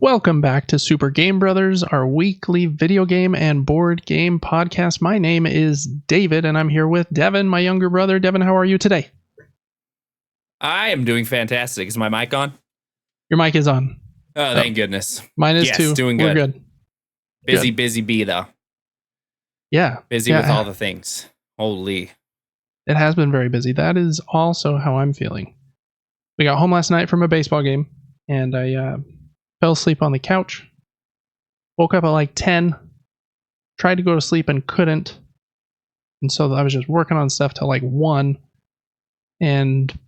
Welcome back to Super Game Brothers, our weekly video game and board game podcast. My name is David, and I'm here with Devin, my younger brother. Devin, how are you today? I am doing fantastic. Is my mic on? Your mic is on. Oh, thank goodness. Mine is too. Doing good. We're good. Busy bee, though. Yeah. Busy with all the things. Holy. It has been very busy. That is also how I'm feeling. We got home last night from a baseball game, and I fell asleep on the couch. Woke up at like 10. Tried to go to sleep and couldn't. And so I was just working on stuff till like 1. And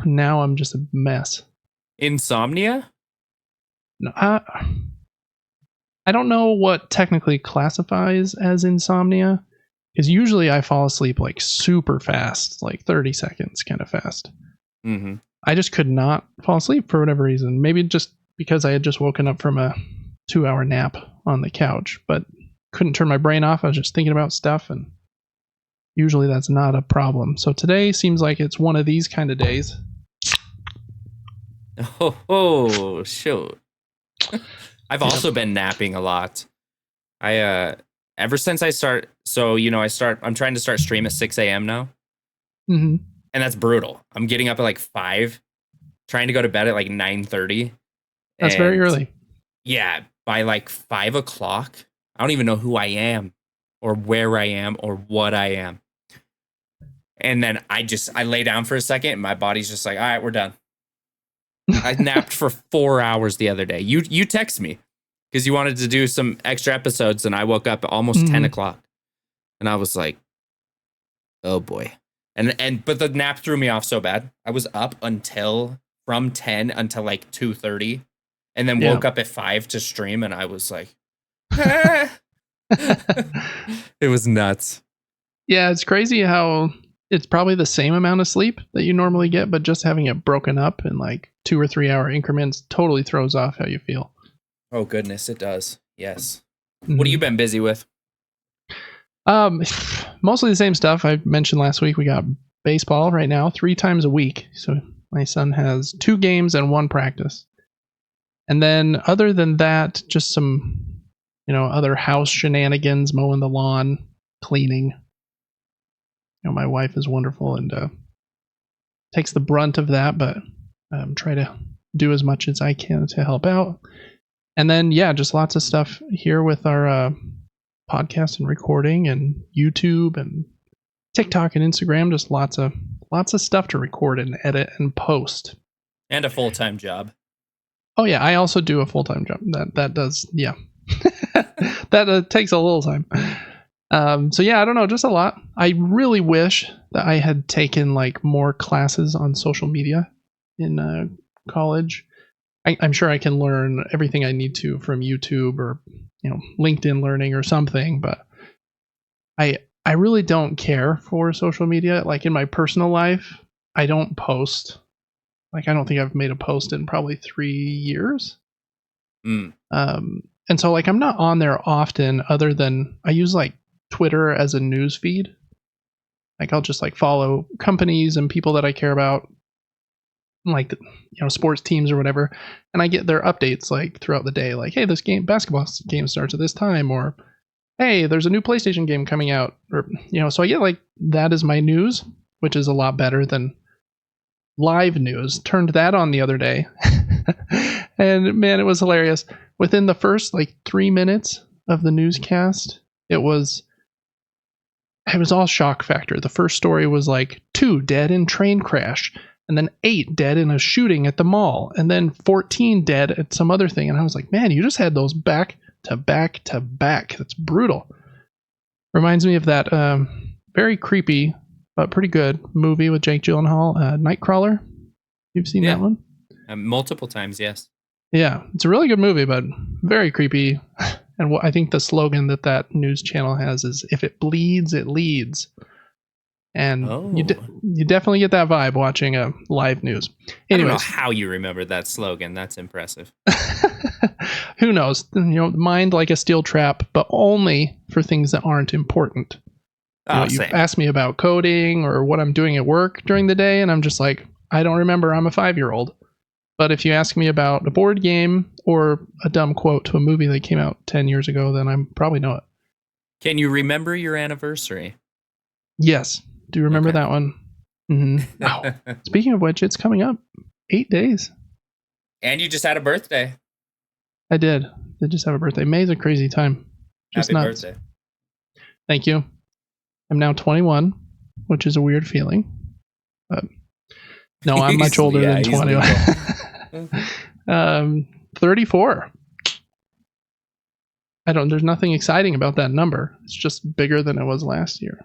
now I'm just a mess. Insomnia? No, I don't know what technically classifies as insomnia. Because usually I fall asleep like super fast. Like 30 seconds kind of fast. Mm-hmm. I just could not fall asleep for whatever reason. Maybe just because I had just woken up from a 2-hour nap on the couch, but couldn't turn my brain off. I was just thinking about stuff, and usually that's not a problem. So today seems like it's one of these kind of days. Oh, shoot. I've also been napping a lot. Ever since I start, I'm trying to start stream at 6 a.m. now. Mm-hmm. And that's brutal. I'm getting up at like 5, trying to go to bed at like 9:30. That's very early. Yeah, by like 5 o'clock, I don't even know who I am or where I am or what I am. And then I lay down for a second and my body's just like, all right, we're done. I napped for 4 hours the other day. You text me because you wanted to do some extra episodes, and I woke up at almost 10 o'clock. And I was like, oh boy. But the nap threw me off so bad. I was up from 10 until like 2:30. And then woke up at 5 to stream, and I was like, it was nuts. Yeah, it's crazy how it's probably the same amount of sleep that you normally get, but just having it broken up in like 2 or 3 hour increments totally throws off how you feel. Oh, goodness, it does. Yes. Mm-hmm. What have you been busy with? Mostly the same stuff. I mentioned last week we got baseball right now 3 times a week. So my son has 2 games and 1 practice. And then other than that, just some, other house shenanigans, mowing the lawn, cleaning. My wife is wonderful and takes the brunt of that, but try to do as much as I can to help out. And then, just lots of stuff here with our podcast and recording and YouTube and TikTok and Instagram. Just lots of stuff to record and edit and post. And a full-time job. Oh yeah, I also do a full-time job. That does, yeah. That takes a little time. So yeah, I don't know, just a lot. I really wish that I had taken like more classes on social media in college. I'm sure I can learn everything I need to from YouTube or LinkedIn Learning or something, but I really don't care for social media. Like in my personal life, I don't post. Like, I don't think I've made a post in probably 3 years. And so, like, I'm not on there often other than I use, like, Twitter as a news feed. Like, I'll just, like, follow companies and people that I care about, like, sports teams or whatever. And I get their updates, like, throughout the day. Like, hey, this basketball game starts at this time. Or, hey, there's a new PlayStation game coming out. Or, so I get, like, that is my news, which is a lot better than live news. Turned that on the other day and man, it was hilarious. Within the first like 3 minutes of the newscast, it was all shock factor. The first story was like 2 dead in train crash, and then 8 dead in a shooting at the mall, and then 14 dead at some other thing. And I was like, man, you just had those back to back to back. That's brutal. Reminds me of that very creepy but pretty good movie with Jake Gyllenhaal, Nightcrawler. You've seen that one? Multiple times, yes. Yeah, it's a really good movie, but very creepy. And what I think the slogan that news channel has is, if it bleeds, it leads. And you definitely get that vibe watching live news. Anyways. I don't know how you remember that slogan. That's impressive. Who knows? Mind like a steel trap, but only for things that aren't important. You've asked me about coding or what I'm doing at work during the day, and I'm just like, I don't remember. I'm a 5-year-old. But if you ask me about a board game or a dumb quote to a movie that came out 10 years ago, then I probably know it. Can you remember your anniversary? Yes. Do you remember that one? Mm-hmm. Wow. Speaking of which, it's coming up. 8 days. And you just had a birthday. I did. I just have a birthday. May's a crazy time. Just Happy nuts. birthday. Thank you. I'm now 21, which is a weird feeling. But no, I'm much older than 21. 34. There's nothing exciting about that number. It's just bigger than it was last year.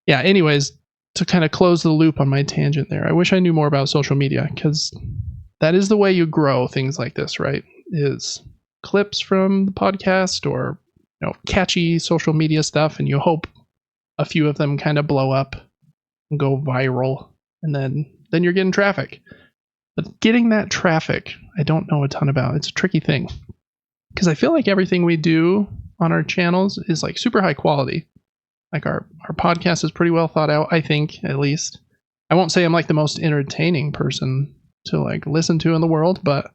Yeah, anyways, to kind of close the loop on my tangent there, I wish I knew more about social media, because that is the way you grow things like this, right? Is clips from the podcast or catchy social media stuff, and you hope a few of them kind of blow up and go viral, and then you're getting traffic. But getting that traffic, I don't know a ton about. It's a tricky thing, because I feel like everything we do on our channels is like super high quality. Like our podcast is pretty well thought out, I think, at least. I won't say I'm like the most entertaining person to like listen to in the world, but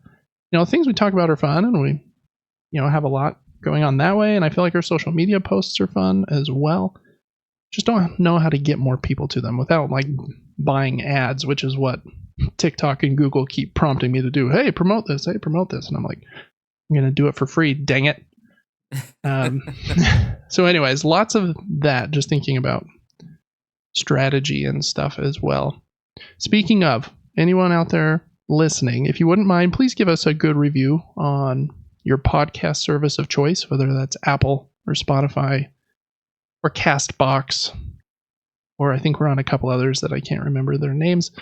things we talk about are fun, and we have a lot going on that way, and I feel like our social media posts are fun as well. Just don't know how to get more people to them without like buying ads, which is what TikTok and Google keep prompting me to do. Hey, promote this. Hey, promote this. And I'm like, I'm going to do it for free. Dang it. So anyways, lots of that, just thinking about strategy and stuff as well. Speaking of, anyone out there listening, if you wouldn't mind, please give us a good review on your podcast service of choice, whether that's Apple or Spotify or Castbox, or I think we're on a couple others that I can't remember their names.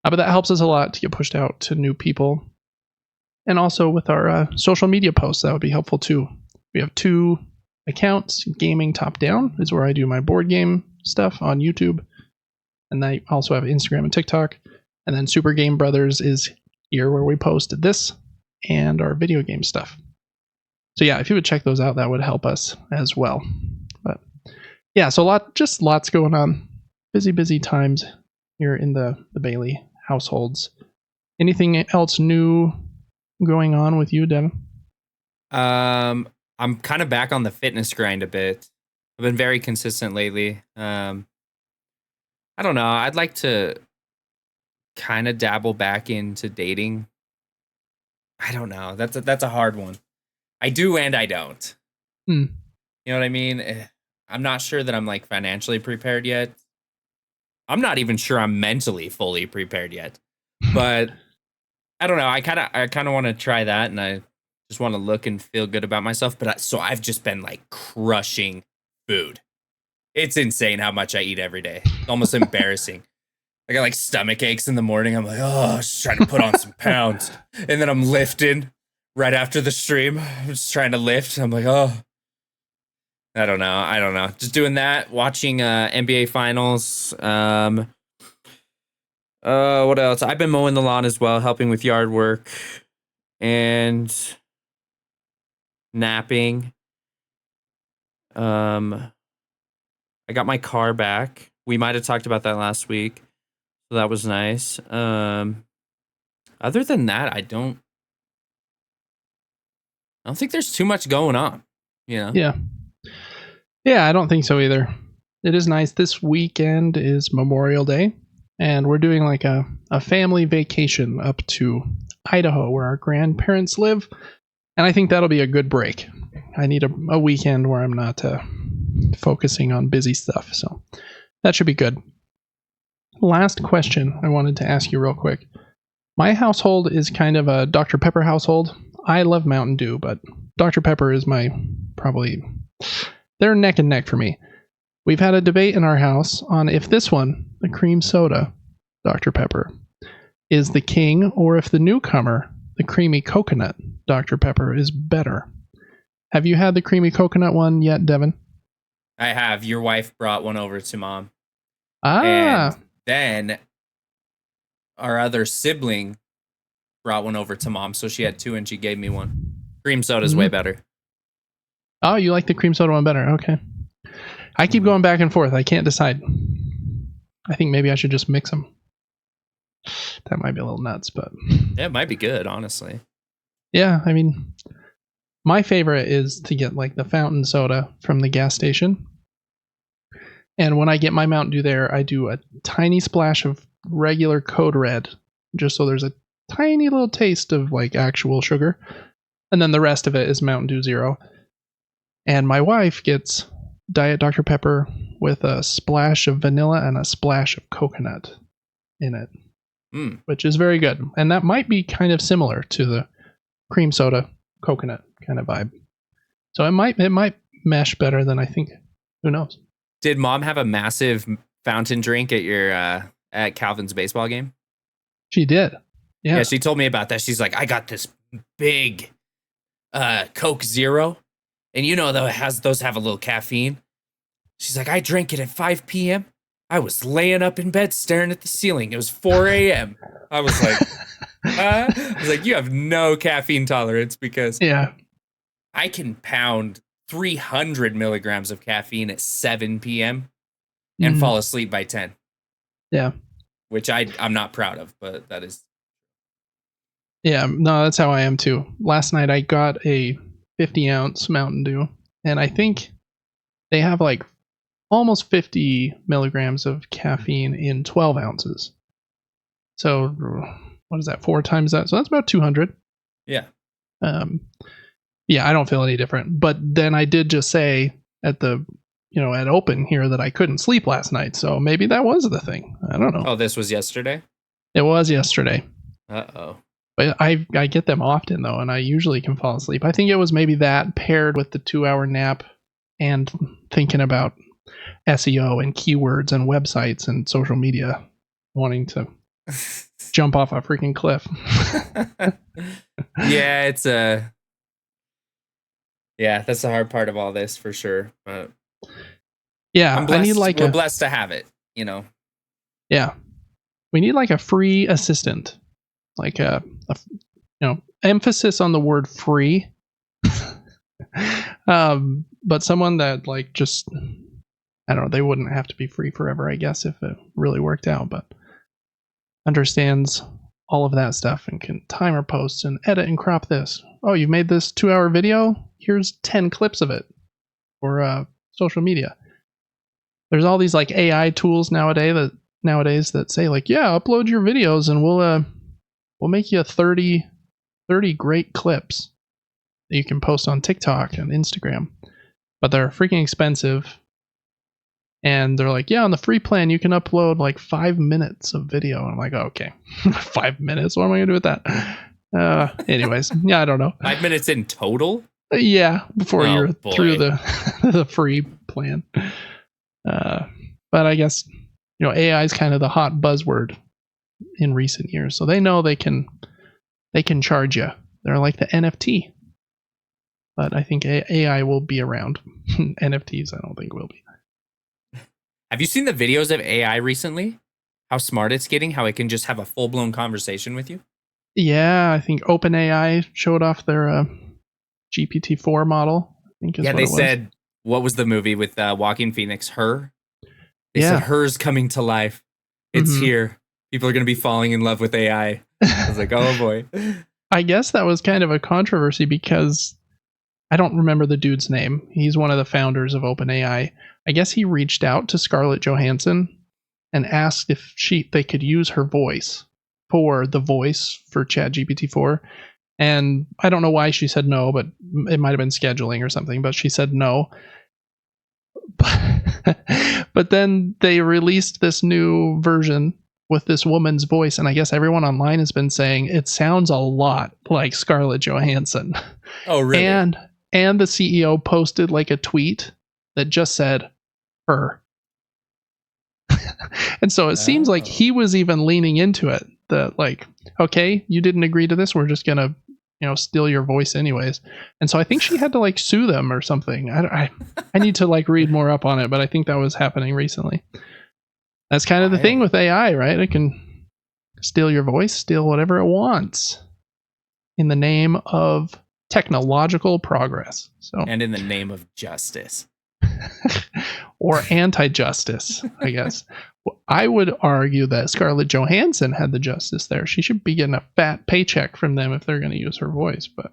But that helps us a lot to get pushed out to new people. And also with our social media posts, that would be helpful too. We have 2 accounts. Gaming Top Down is where I do my board game stuff on YouTube. And I also have Instagram and TikTok. And then Super Game Brothers is here where we post this and our video game stuff. So yeah, if you would check those out, that would help us as well. But yeah, so lots going on. Busy times here in the Bailey households. Anything else new going on with you, Devin? I'm kind of back on the fitness grind a bit. I've been very consistent lately. I don't know. I'd like to kind of dabble back into dating. I don't know. That's a hard one. I do and I don't. You know what I mean? I'm not sure that I'm like financially prepared yet. I'm not even sure I'm mentally fully prepared yet. But I don't know. I kind of want to try that, and I just want to look and feel good about myself. But so I've just been like crushing food. It's insane how much I eat every day. It's almost embarrassing. I got like stomach aches in the morning. I'm like, oh, just trying to put on some pounds. And then I'm lifting right after the stream. I'm just trying to lift. I'm like, oh, I don't know. Just doing that, watching NBA finals. What else? I've been mowing the lawn as well, helping with yard work and napping. I got my car back. We might have talked about that last week. So that was nice. Other than that, I don't think there's too much going on, Yeah, I don't think so either. It is nice. This weekend is Memorial Day, and we're doing like a family vacation up to Idaho where our grandparents live, and I think that'll be a good break. I need a weekend where I'm not focusing on busy stuff, so that should be good. Last question I wanted to ask you real quick. My household is kind of a Dr. Pepper household. I love Mountain Dew, but Dr. Pepper is they're neck and neck for me. We've had a debate in our house on if this one, the cream soda, Dr. Pepper, is the king, or if the newcomer, the creamy coconut Dr. Pepper, is better. Have you had the creamy coconut one yet, Devin? I have. Your wife brought one over to Mom. Ah. And then our other sibling brought one over to mom, so she had 2 and she gave me one. Cream soda's way better. Oh, you like the cream soda one better? Okay. I keep going back and forth. I can't decide. I think maybe I should just mix them. That might be a little nuts, but yeah, it might be good, honestly. Yeah, I mean, my favorite is to get like the fountain soda from the gas station. And when I get my Mountain Dew there, I do a tiny splash of regular Code Red, just so there's a tiny little taste of like actual sugar. And then the rest of it is Mountain Dew Zero. And my wife gets Diet Dr. Pepper with a splash of vanilla and a splash of coconut in it, which is very good. And that might be kind of similar to the cream soda coconut kind of vibe. So it might mesh better than I think. Who knows? Did mom have a massive fountain drink at your at Calvin's baseball game? She did. Yeah, she told me about that. She's like, I got this big Coke Zero, and you know those have a little caffeine. She's like, I drank it at 5 p.m. I was laying up in bed staring at the ceiling. It was 4 a.m. I was like, you have no caffeine tolerance, because I can pound 300 milligrams of caffeine at 7 p.m. and fall asleep by 10. Yeah. Which I'm not proud of, but that is. Yeah, no, that's how I am too. Last night I got a 50-ounce Mountain Dew, and I think they have like almost 50 milligrams of caffeine in 12 ounces. So what is that, 4 times that? So that's about 200. Yeah. Yeah, I don't feel any different. But then I did just say at open here that I couldn't sleep last night. So maybe that was the thing. I don't know. Oh, this was yesterday? It was yesterday. Uh-oh. But I get them often, though, and I usually can fall asleep. I think it was maybe that paired with the 2-hour nap and thinking about SEO and keywords and websites and social media, wanting to jump off a freaking cliff. Yeah, that's the hard part of all this for sure. But yeah, we're blessed to have it, you know. Yeah, we need like a free assistant, like a emphasis on the word free. But someone that like just, I don't know, they wouldn't have to be free forever, I guess, if it really worked out, but understands all of that stuff and can timer posts and edit and crop this. Oh, you've made this 2-hour video? Here's 10 clips of it for social media. There's all these like AI tools nowadays that say like, yeah, upload your videos and we'll make you 30 great clips that you can post on TikTok and Instagram. But they're freaking expensive. And they're like, yeah, on the free plan, you can upload like 5 minutes of video. And I'm like, oh, okay, 5 minutes? What am I going to do with that? Anyways, yeah, I don't know. 5 minutes in total? Yeah, before you're through the free plan. But I guess, AI is kind of the hot buzzword in recent years. So they know they can charge you. They're like the NFT. But I think AI will be around. NFTs, I don't think will be. Have you seen the videos of AI recently? How smart it's getting? How it can just have a full-blown conversation with you? Yeah, I think OpenAI showed off their GPT-4 model. I think is yeah, what they it was. said, what was the movie with Joaquin Phoenix? Her? They said Her's coming to life. It's here. People are going to be falling in love with AI. I was like, oh boy. I guess that was kind of a controversy because I don't remember the dude's name. He's one of the founders of OpenAI. I guess he reached out to Scarlett Johansson and asked if they could use her voice for the voice for ChatGPT-4. And I don't know why she said no, but it might have been scheduling or something, but she said no. But then they released this new version with this woman's voice, and I guess everyone online has been saying it sounds a lot like Scarlett Johansson. Oh, really? And the CEO posted like a tweet that just said her. And so it seems like he was even leaning into it, that like, okay, you didn't agree to this, we're just gonna steal your voice anyways. And so I think she had to like sue them or something. I need to like read more up on it, but I think that was happening recently. That's kind of the thing with AI, right? It can steal your voice, steal whatever it wants. in the name of technological progress. So, And in the name of justice. or anti-justice, I guess. I would argue that Scarlett Johansson had the justice there. She should be getting a fat paycheck from them if they're going to use her voice. But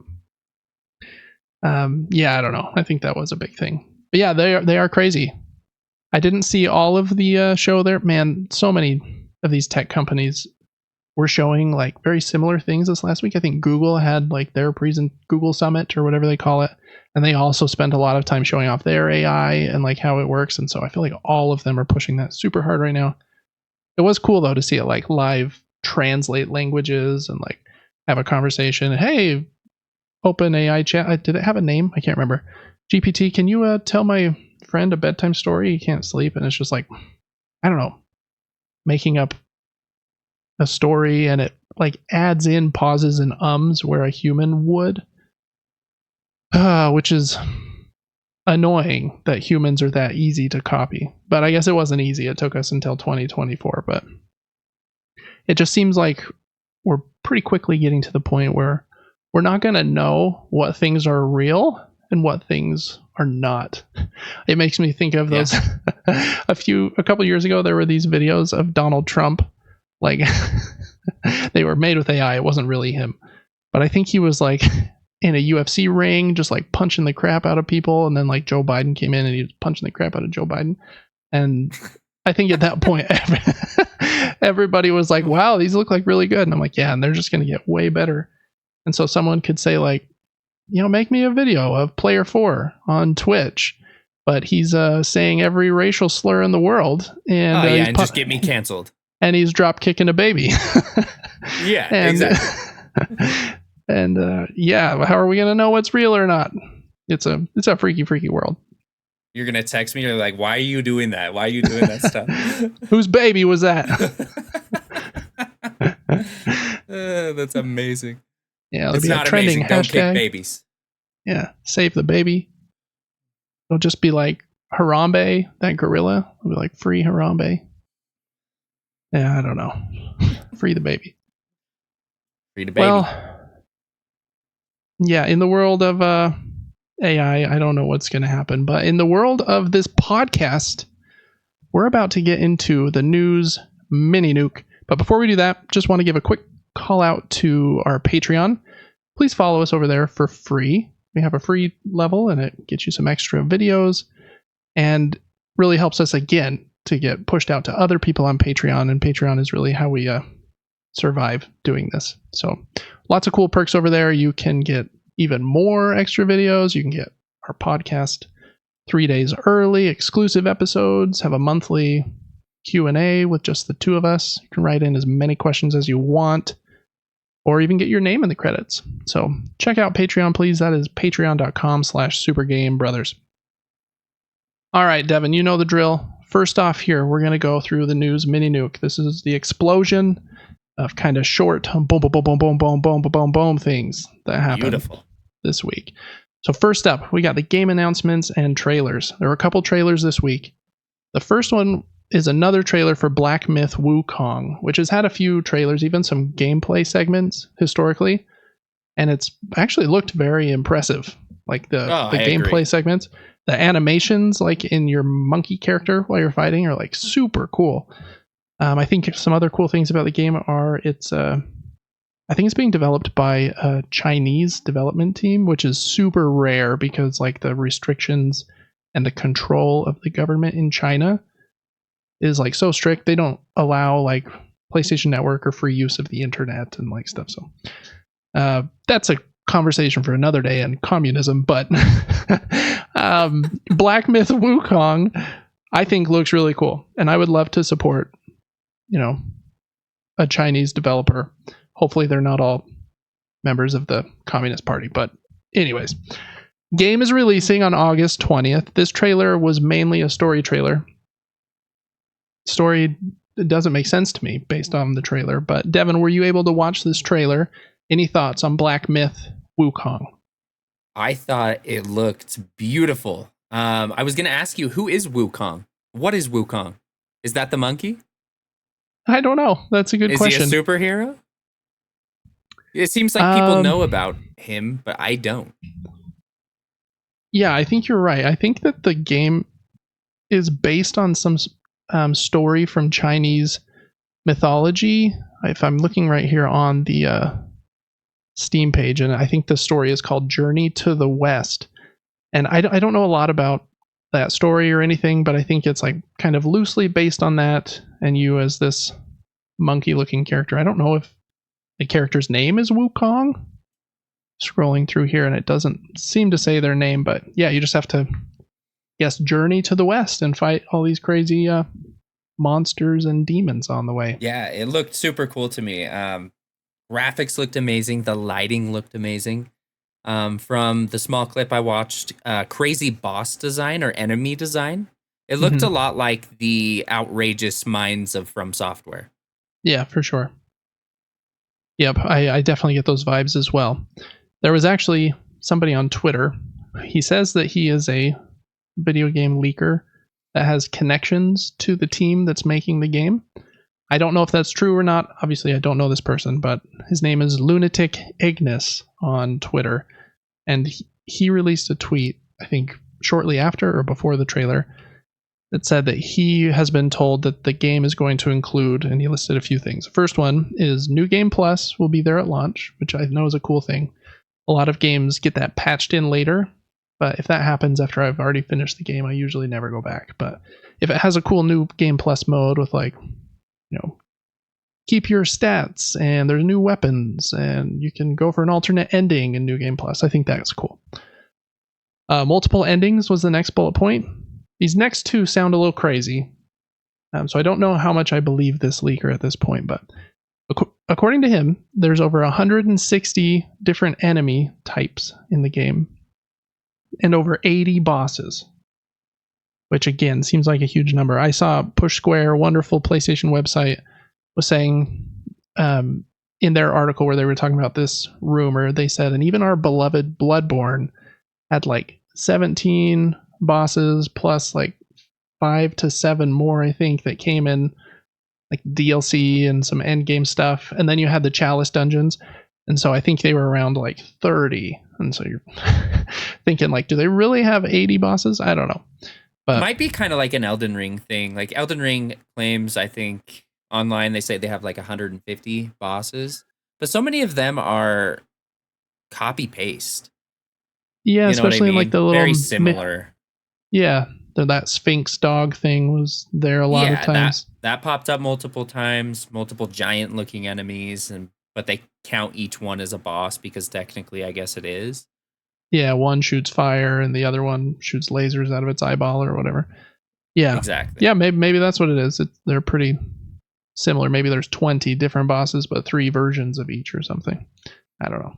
yeah, I don't know. I think that was a big thing. But yeah, they are crazy. I didn't see all of the show there. Man, so many of these tech companies were showing like very similar things this last week. I think Google had like their Google Summit or whatever they call it. And they also spent a lot of time showing off their AI and like how it works. And so I feel like all of them are pushing that super hard right now. It was cool though to see it like live translate languages and like have a conversation. Hey, open AI chat. Did it have a name? I can't remember. GPT, can you tell my friend a bedtime story? He can't sleep. And it's just like, I don't know, making up a story, and it like adds in pauses and ums where a human would. Which is annoying that humans are that easy to copy. But I guess it wasn't easy. It took us until 2024. But it just seems like we're pretty quickly getting to the point where we're not going to know what things are real and what things are not. It makes me think of those. A couple years ago, there were these videos of Donald Trump. Like they were made with AI. It wasn't really him. But I think he was like in a UFC ring, just like punching the crap out of people. And then like Joe Biden came in and he was punching the crap out of Joe Biden. And I think at that point, everybody was like, wow, these look like really good. And I'm like, yeah, and they're just going to get way better. And so someone could say like, make me a video of Player 4 on Twitch. But he's saying every racial slur in the world. And, and just get me canceled. And he's drop kicking a baby. Yeah, exactly. And how are we gonna know what's real or not? It's a freaky world. You're gonna text me. You're like, why are you doing that? Why are you doing that stuff? Whose baby was that? That's amazing. Yeah, it'll be a trending amazing. Don't hashtag. kick babies. Yeah, save the baby. It'll just be like Harambe, that gorilla. It'll be like free Harambe. Yeah, I don't know. Free the baby. Free the baby. Well, yeah, in the world of AI, I don't know what's going to happen. But in the world of this podcast, we're about to get into the news mini nuke. But before we do that, just want to give a quick call out to our Patreon. Please follow us over there for free. We have a free level and it gets you some extra videos and really helps us again to get pushed out to other people on Patreon. And Patreon is really how we survive doing this. So lots of cool perks over there. You can get even more extra videos. You can get our podcast 3 days early, exclusive episodes, have a monthly Q&A with just the two of us. You can write in as many questions as you want, or even get your name in the credits. So check out Patreon, please. That is patreon.com/supergamebrothers. All right, Devin, you know the drill. First off here, we're going to go through the news mini nuke. This is the explosion of kind of short boom, boom, boom, boom, boom, boom, boom, boom, boom things that happened this week. So first up, we got the game announcements and trailers. There were a couple trailers this week. The first one is another trailer for Black Myth Wukong, which has had a few trailers, even some gameplay segments historically, and it's actually looked very impressive. Like the gameplay segments, the animations, like in your monkey character while you're fighting, are like super cool. I think some other cool things about the game are I think it's being developed by a Chinese development team, which is super rare because like the restrictions and the control of the government in China is like so strict. They don't allow like PlayStation Network or free use of the internet and like stuff. So that's a conversation for another day and communism. But Black Myth Wukong, I think looks really cool, and I would love to support, a Chinese developer. Hopefully they're not all members of the Communist Party. But anyways, game is releasing on August 20th. This trailer was mainly a story trailer. Story doesn't make sense to me based on the trailer. But Devin, were you able to watch this trailer? Any thoughts on Black Myth Wukong? I thought it looked beautiful. I was going to ask you, who is Wukong? What is Wukong? Is that the monkey? I don't know. That's a good question. Is he a superhero? It seems like people know about him, but I don't. Yeah, I think you're right. I think that the game is based on some story from Chinese mythology. If I'm looking right here on the Steam page, and I think the story is called Journey to the West. And I don't know a lot about that story or anything, but I think it's like kind of loosely based on that. And you as this monkey-looking character. I don't know if the character's name is Wukong. Scrolling through here, and it doesn't seem to say their name, but yeah, you just have to, yes, journey to the west and fight all these crazy monsters and demons on the way. Yeah, it looked super cool to me. Graphics looked amazing. The lighting looked amazing. From the small clip I watched, crazy boss design or enemy design. It looked a lot like the outrageous minds of From Software. Yeah, for sure. Yep, I definitely get those vibes as well. There was actually somebody on Twitter. He says that he is a video game leaker that has connections to the team that's making the game. I don't know if that's true or not. Obviously, I don't know this person, but his name is Lunatic Ignis on Twitter. And he released a tweet, I think, shortly after or before the trailer, that said that he has been told that the game is going to include, and he listed a few things. The first one is New Game Plus will be there at launch, which I know is a cool thing. A lot of games get that patched in later, but if that happens after I've already finished the game, I usually never go back. But if it has a cool New Game Plus mode with, like, you know, keep your stats and there's new weapons and you can go for an alternate ending in New Game Plus, I think that's cool. Multiple endings was the next bullet point. These next two sound a little crazy, so I don't know how much I believe this leaker at this point, but according to him, there's over 160 different enemy types in the game and over 80 bosses, which again seems like a huge number. I saw Push Square, a wonderful PlayStation website, was saying in their article where they were talking about this rumor, they said, and even our beloved Bloodborne had like 17 bosses plus like 5 to 7 more, I think, that came in like DLC and some end game stuff, and then you had the Chalice dungeons, and so I think they were around like 30. And so you're thinking, like, do they really have 80 bosses? I don't know, but it might be kind of like an Elden Ring thing. Like Elden Ring claims, I think online they say they have like 150 bosses, but so many of them are copy paste. Yeah, you know, especially in like the little very similar. Yeah, that Sphinx dog thing was there a lot of times. That popped up multiple times, multiple giant looking enemies, but they count each one as a boss because technically I guess it is. Yeah, one shoots fire and the other one shoots lasers out of its eyeball or whatever. Yeah, exactly. Yeah, maybe that's what it is. They're pretty similar. Maybe there's 20 different bosses, but 3 versions of each or something. I don't know.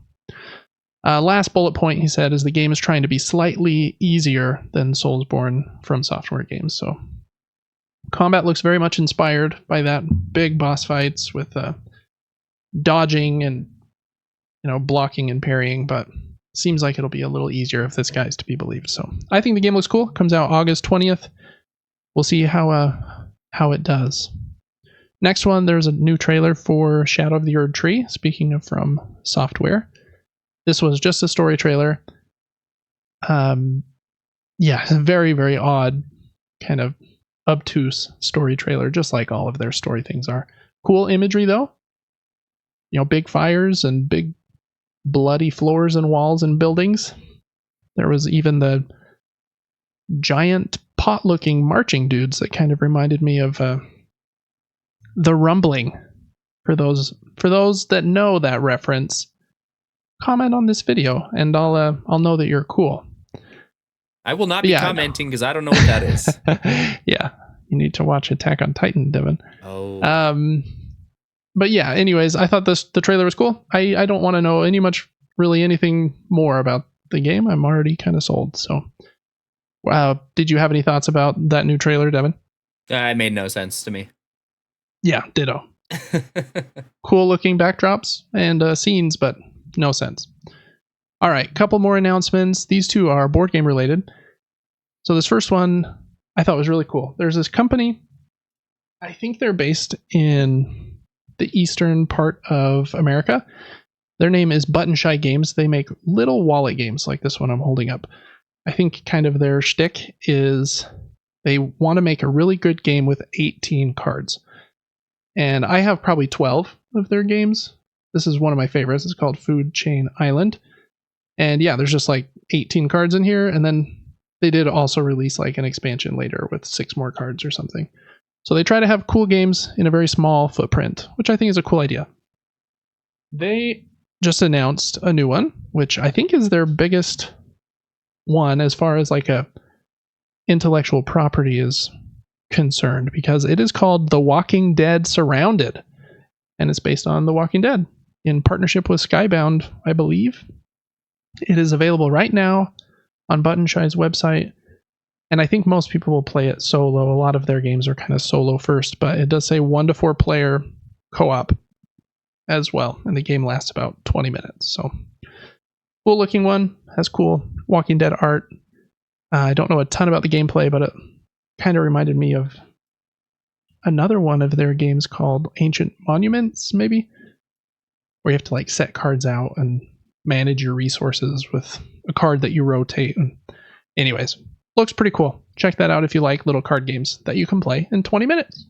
Last bullet point, he said, is the game is trying to be slightly easier than Soulsborne From Software games. So combat looks very much inspired by that. Big boss fights with dodging and, you know, blocking and parrying, but seems like it'll be a little easier if this guy's to be believed. So I think the game looks cool. Comes out August 20th. We'll see how it does. Next one, there's a new trailer for Shadow of the Erd Tree. Speaking of From Software. This was just a story trailer. Yeah, very, very odd, kind of obtuse story trailer, just like all of their story things are. Cool imagery, though. You know, big fires and big bloody floors and walls and buildings. There was even the giant pot-looking marching dudes that kind of reminded me of The Rumbling. For those that know that reference, comment on this video and I'll know that you're cool. I will not be commenting because I don't know what that is. Yeah, you need to watch Attack on Titan, Devin. Oh. But yeah, anyways, I thought the trailer was cool. I don't want to know anything more about the game. I'm already kind of sold. So, did you have any thoughts about that new trailer, Devin? It made no sense to me. Yeah, ditto. Cool looking backdrops and scenes, but no sense. All right, couple more announcements. These two are board game related. So this first one I thought was really cool. There's this company, I think they're based in the eastern part of America. Their name is Button Shy Games. They make little wallet games like this one I'm holding up. I think kind of their shtick is they want to make a really good game with 18 cards. And I have probably 12 of their games. This is one of my favorites. It's called Food Chain Island. And yeah, there's just like 18 cards in here. And then they did also release like an expansion later with 6 more cards or something. So they try to have cool games in a very small footprint, which I think is a cool idea. They just announced a new one, which I think is their biggest one as far as like a intellectual property is concerned, because it is called The Walking Dead Surrounded, and it's based on The Walking Dead in partnership with Skybound, I believe. It is available right now on Button Shy's website, and I think most people will play it solo. A lot of their games are kind of solo first, but it does say 1 to 4 player co-op as well, and the game lasts about 20 minutes. So cool looking one, has cool Walking Dead art. I don't know a ton about the gameplay, but it kind of reminded me of another one of their games called Ancient Monuments, maybe, where you have to like set cards out and manage your resources with a card that you rotate. And anyways, looks pretty cool. Check that out if you like little card games that you can play in 20 minutes.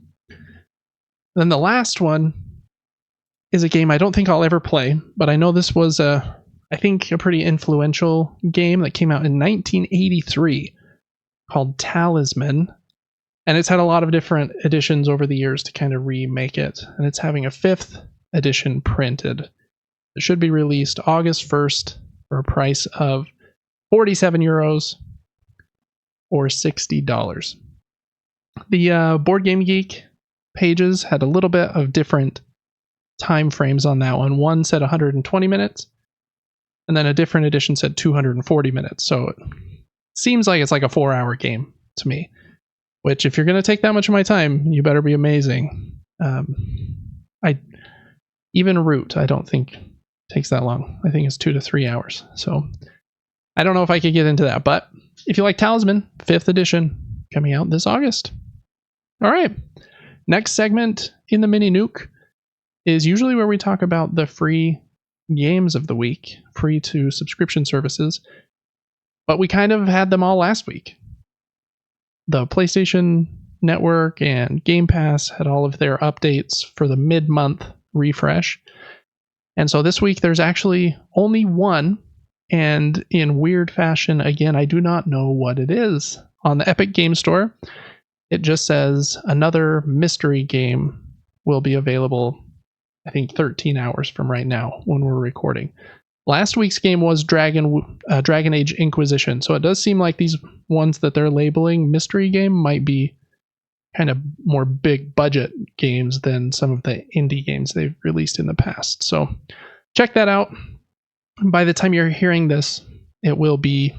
Then the last one is a game I don't think I'll ever play, but I know this was I think a pretty influential game that came out in 1983 called Talisman. And it's had a lot of different editions over the years to kind of remake it. And it's having a 5th edition printed. It should be released August 1st for a price of 47 euros or $60. The Board Game Geek pages had a little bit of different time frames on that one. One said 120 minutes, and then a different edition said 240 minutes. So it seems like it's like a 4-hour game to me, which if you're going to take that much of my time, you better be amazing. Even Root, I don't think takes that long. I think it's 2 to 3 hours. So I don't know if I could get into that, but if you like Talisman, 5th edition coming out this August. All right. Next segment in the mini nuke is usually where we talk about the free games of the week, free to subscription services, but we kind of had them all last week. The PlayStation Network and Game Pass had all of their updates for the mid-month refresh. And so this week there's actually only one, and in weird fashion, again, I do not know what it is. On the Epic Game Store, it just says another mystery game will be available, I think 13 hours from right now when we're recording. Last week's game was Dragon Age Inquisition, so it does seem like these ones that they're labeling mystery game might be kind of more big budget games than some of the indie games they've released in the past. So check that out. By the time you're hearing this, it will be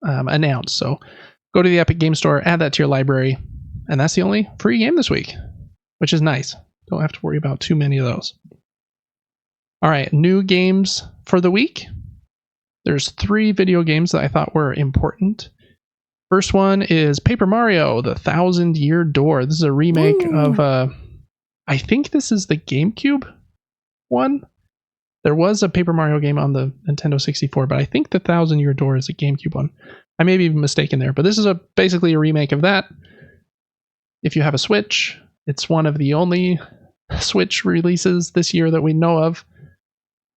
announced. So go to the Epic Game Store, add that to your library, and that's the only free game this week, which is nice. Don't have to worry about too many of those. All right, new games for the week. There's 3 video games that I thought were important. First one is Paper Mario, The 1,000-Year Door. This is a remake of, I think this is the GameCube one. There was a Paper Mario game on the Nintendo 64, but I think The 1,000-Year Door is a GameCube one. I may be mistaken there, but this is basically a remake of that. If you have a Switch, it's one of the only Switch releases this year that we know of.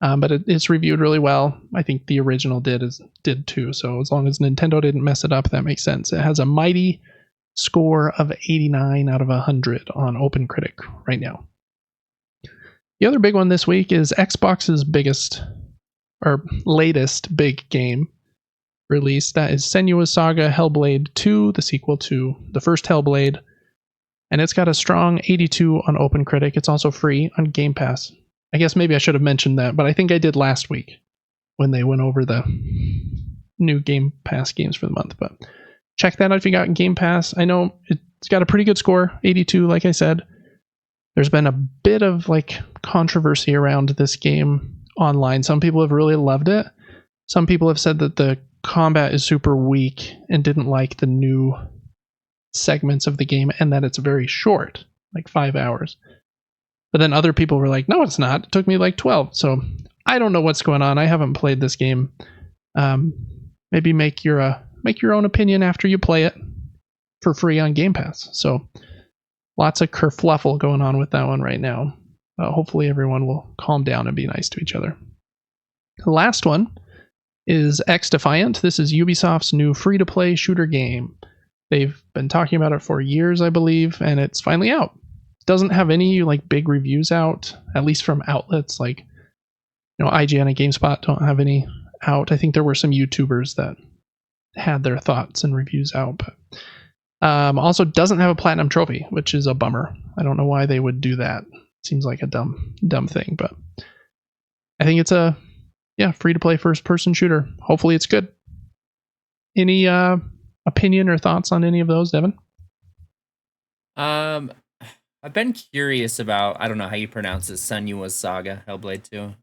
But it's reviewed really well. I think the original did too. So as long as Nintendo didn't mess it up, that makes sense. It has a mighty score of 89 out of 100 on OpenCritic right now. The other big one this week is Xbox's latest big game release. That is Senua's Saga Hellblade 2, the sequel to the first Hellblade. And it's got a strong 82 on OpenCritic. It's also free on Game Pass. I guess maybe I should have mentioned that, but I think I did last week when they went over the new Game Pass games for the month. But check that out if you got Game Pass. I know it's got a pretty good score, 82, like I said. There's been a bit of controversy around this game online. Some people have really loved it. Some people have said that the combat is super weak and didn't like the new segments of the game and that it's very short, like 5 hours. But then other people were like, no, it's not. It took me 12. So I don't know what's going on. I haven't played this game. Maybe make your own opinion after you play it for free on Game Pass. So lots of kerfluffle going on with that one right now. Hopefully everyone will calm down and be nice to each other. The last one is X Defiant. This is Ubisoft's new free-to-play shooter game. They've been talking about it for years, I believe, and it's finally out. It doesn't have any like big reviews out, at least from outlets like IGN and GameSpot don't have any out. I think there were some YouTubers that had their thoughts and reviews out, but also doesn't have a platinum trophy, which is a bummer. I don't know why they would do that. Seems like a dumb thing, but I think it's a free to play first person shooter. Hopefully it's good. Any opinion or thoughts on any of those, Devin? I've been curious about, I don't know how you pronounce it, Senua's Saga, Hellblade 2.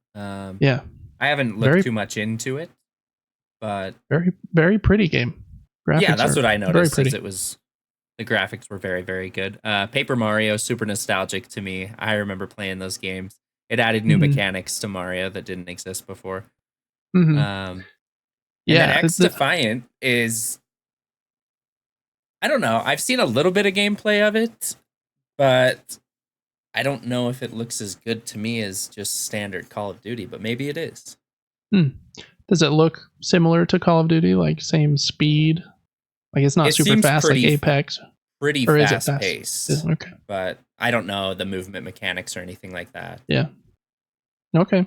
Yeah. I haven't looked too much into it, but very, very pretty game. Graphics that's what I noticed. The graphics were very, very good. Paper Mario, super nostalgic to me. I remember playing those games. It added new mechanics to Mario that didn't exist before. And then X Defiant is, I don't know. I've seen a little bit of gameplay of it, but I don't know if it looks as good to me as just standard Call of Duty, but maybe it is. Does it look similar to Call of Duty, like same speed? Like it's not super fast like Apex? Pretty fast paced. Okay. But I don't know the movement mechanics or anything like that. Yeah. Okay.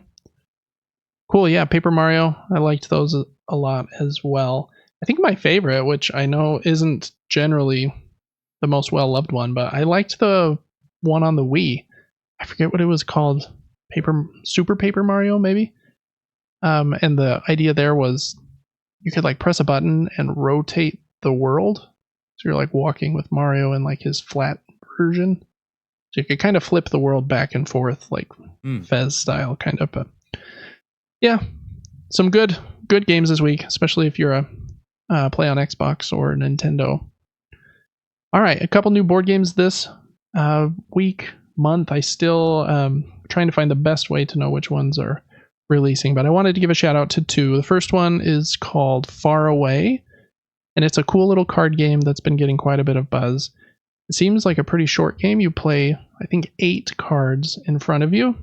Cool. Yeah, Paper Mario. I liked those a lot as well. I think my favorite, which I know isn't generally the most well-loved one, but I liked the one on the Wii. I forget what it was called. Super Paper Mario, maybe? And the idea there was you could like press a button and rotate the world. So you're like walking with Mario in like his flat version. So you could kind of flip the world back and forth like Fez style kind of. But yeah, some good games this week, especially if you're a play on Xbox or Nintendo. All right, a couple new board games this month. I still trying to find the best way to know which ones are releasing, but I wanted to give a shout out to two. The first one is called Far Away, and it's a cool little card game that's been getting quite a bit of buzz. It seems like a pretty short game. You play, I think, 8 cards in front of you,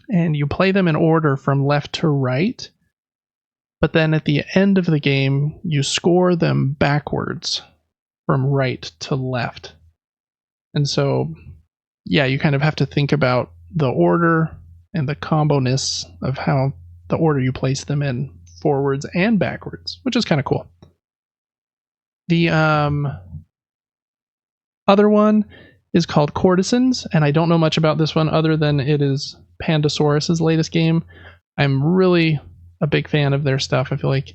and you play them in order from left to right, but then at the end of the game, you score them backwards from right to left. And so, yeah, you kind of have to think about the order and the combo-ness of how the order you place them in forwards and backwards, which is kind of cool. The other one is called Courtesans, and I don't know much about this one other than it is Pandasaurus's latest game. I'm really a big fan of their stuff. I feel like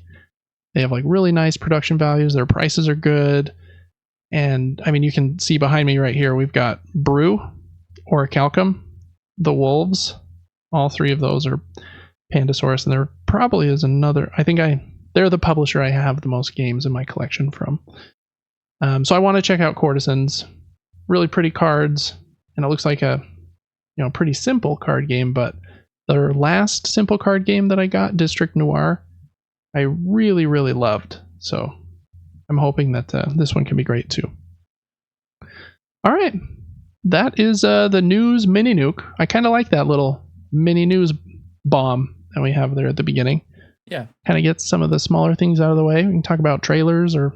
they have like really nice production values. Their prices are good. And I mean, you can see behind me right here, we've got Brew, Orichalcum, The Wolves. All 3 of those are Pandasaurus, and there probably is another. They're the publisher I have the most games in my collection from. So I want to check out Courtesans. Really pretty cards, and it looks like a pretty simple card game. But their last simple card game that I got, District Noir, I really, really loved. So I'm hoping that this one can be great too. All right, that is the news mini nuke. I kind of like that little mini news bomb that we have there at the beginning. Yeah, kind of gets some of the smaller things out of the way. We can talk about trailers or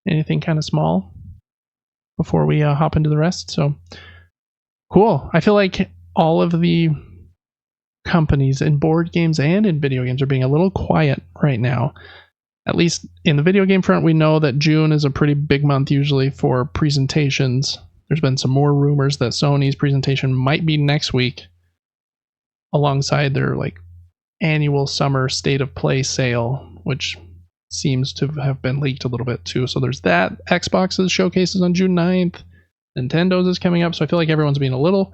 anything kind of small before we hop into the rest. So cool. I feel like all of the companies in board games and in video games are being a little quiet right now. At least in the video game front, we know that June is a pretty big month usually for presentations. There's been some more rumors that Sony's presentation might be next week alongside their like annual summer state of play sale, which seems to have been leaked a little bit too. So there's that. Xbox's showcases on June 9th. Nintendo's is coming up. So I feel like everyone's being a little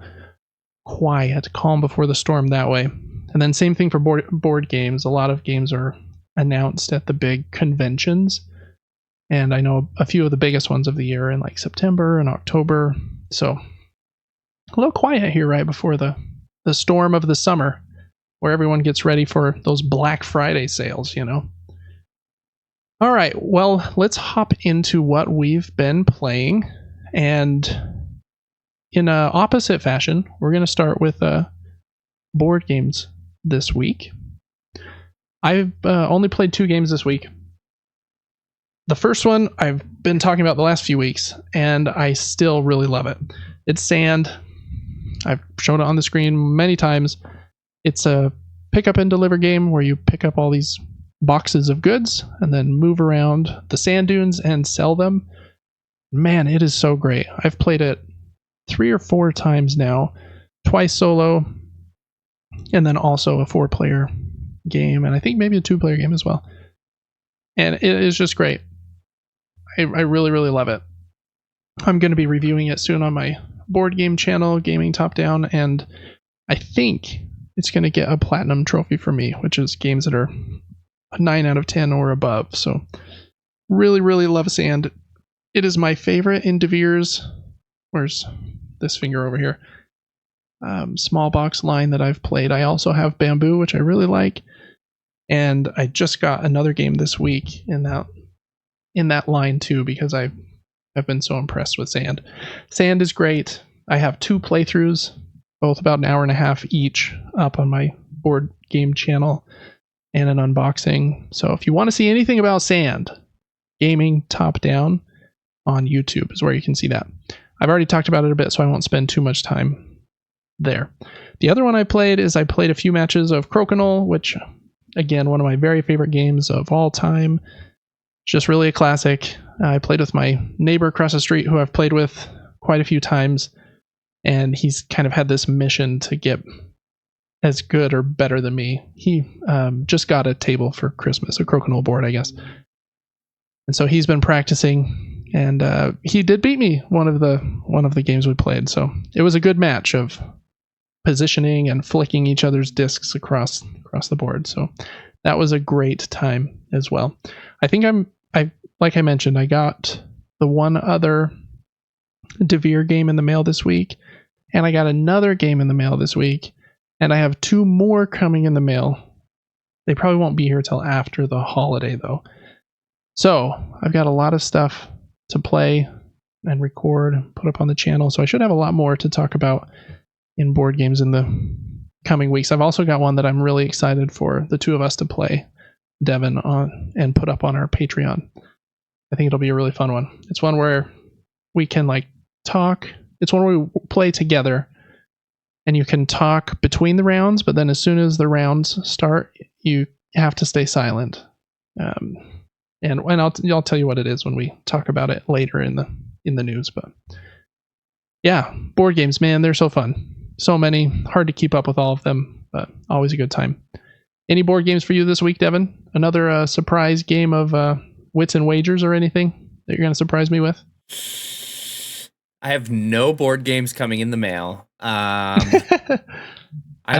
quiet, calm before the storm that way. And then same thing for board games. A lot of games are announced at the big conventions. And I know a few of the biggest ones of the year in like September and October. So a little quiet here right before the storm of the summer. where everyone gets ready for those Black Friday sales, you know. All right, well, let's hop into what we've been playing. And in a opposite fashion, we're going to start with board games this week. I've only played 2 games this week. The first one I've been talking about the last few weeks, and I still really love it. It's Sand. I've shown it on the screen many times. It's a pick up and deliver game where you pick up all these boxes of goods and then move around the sand dunes and sell them. Man, it is so great. I've played it 3 or 4 times now, twice solo, and then also a 4-player game, and I think maybe a 2-player game as well. And it is just great. I really, really love it. I'm going to be reviewing it soon on my board game channel, Gaming Top Down, and I think it's going to get a platinum trophy for me, which is games that are a 9 out of 10 or above. So really, really love Sand. It is my favorite in De Beers. Where's this finger over here? Small box line that I've played. I also have Bamboo, which I really like. And I just got another game this week in that line too, because I've been so impressed with Sand. Sand is great. I have 2 playthroughs, both about an hour and a half each, up on my board game channel, and an unboxing. So if you want to see anything about Sand, Gaming Top Down on YouTube is where you can see that. I've already talked about it a bit, so I won't spend too much time there. The other one I played is I played a few matches of Crokinole, which, again, one of my very favorite games of all time. Just really a classic. I played with my neighbor across the street, who I've played with quite a few times, and he's kind of had this mission to get as good or better than me. He just got a table for Christmas, a Crokinole board, I guess. And so he's been practicing, and he did beat me one of the games we played. So it was a good match of positioning and flicking each other's discs across the board. So that was a great time as well. I think like I mentioned, I got the one other DeVere game in the mail this week, and I got another game in the mail this week, and I have 2 more coming in the mail. They probably won't be here till after the holiday, though. So I've got a lot of stuff to play and record and put up on the channel, so I should have a lot more to talk about in board games in the coming weeks. I've also got one that I'm really excited for the 2 of us to play, Devin, on and put up on our Patreon. I think it'll be a really fun one. It's one where we can talk. It's one where we play together, and you can talk between the rounds, but then as soon as the rounds start, you have to stay silent. And I'll tell you what it is when we talk about it later in the news. But yeah, board games, man, they're so fun. So many, hard to keep up with all of them, but always a good time. Any board games for you this week, Devin? Another surprise game of wits and wagers or anything that you're going to surprise me with? I have no board games coming in the mail. I'd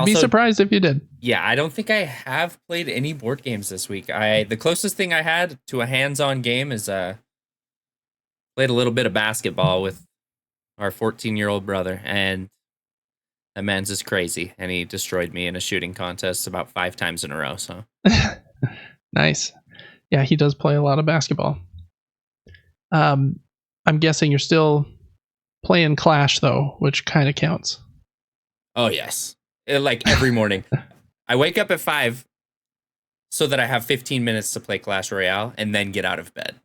be surprised if you did. Yeah, I don't think I have played any board games this week. The closest thing I had to a hands-on game is played a little bit of basketball with our 14-year-old brother, and that man's just crazy, and he destroyed me in a shooting contest about 5 times in a row. So nice. Yeah, he does play a lot of basketball. I'm guessing you're still playing Clash, though, which kind of counts. Oh, yes. Every morning. I wake up at 5 so that I have 15 minutes to play Clash Royale and then get out of bed.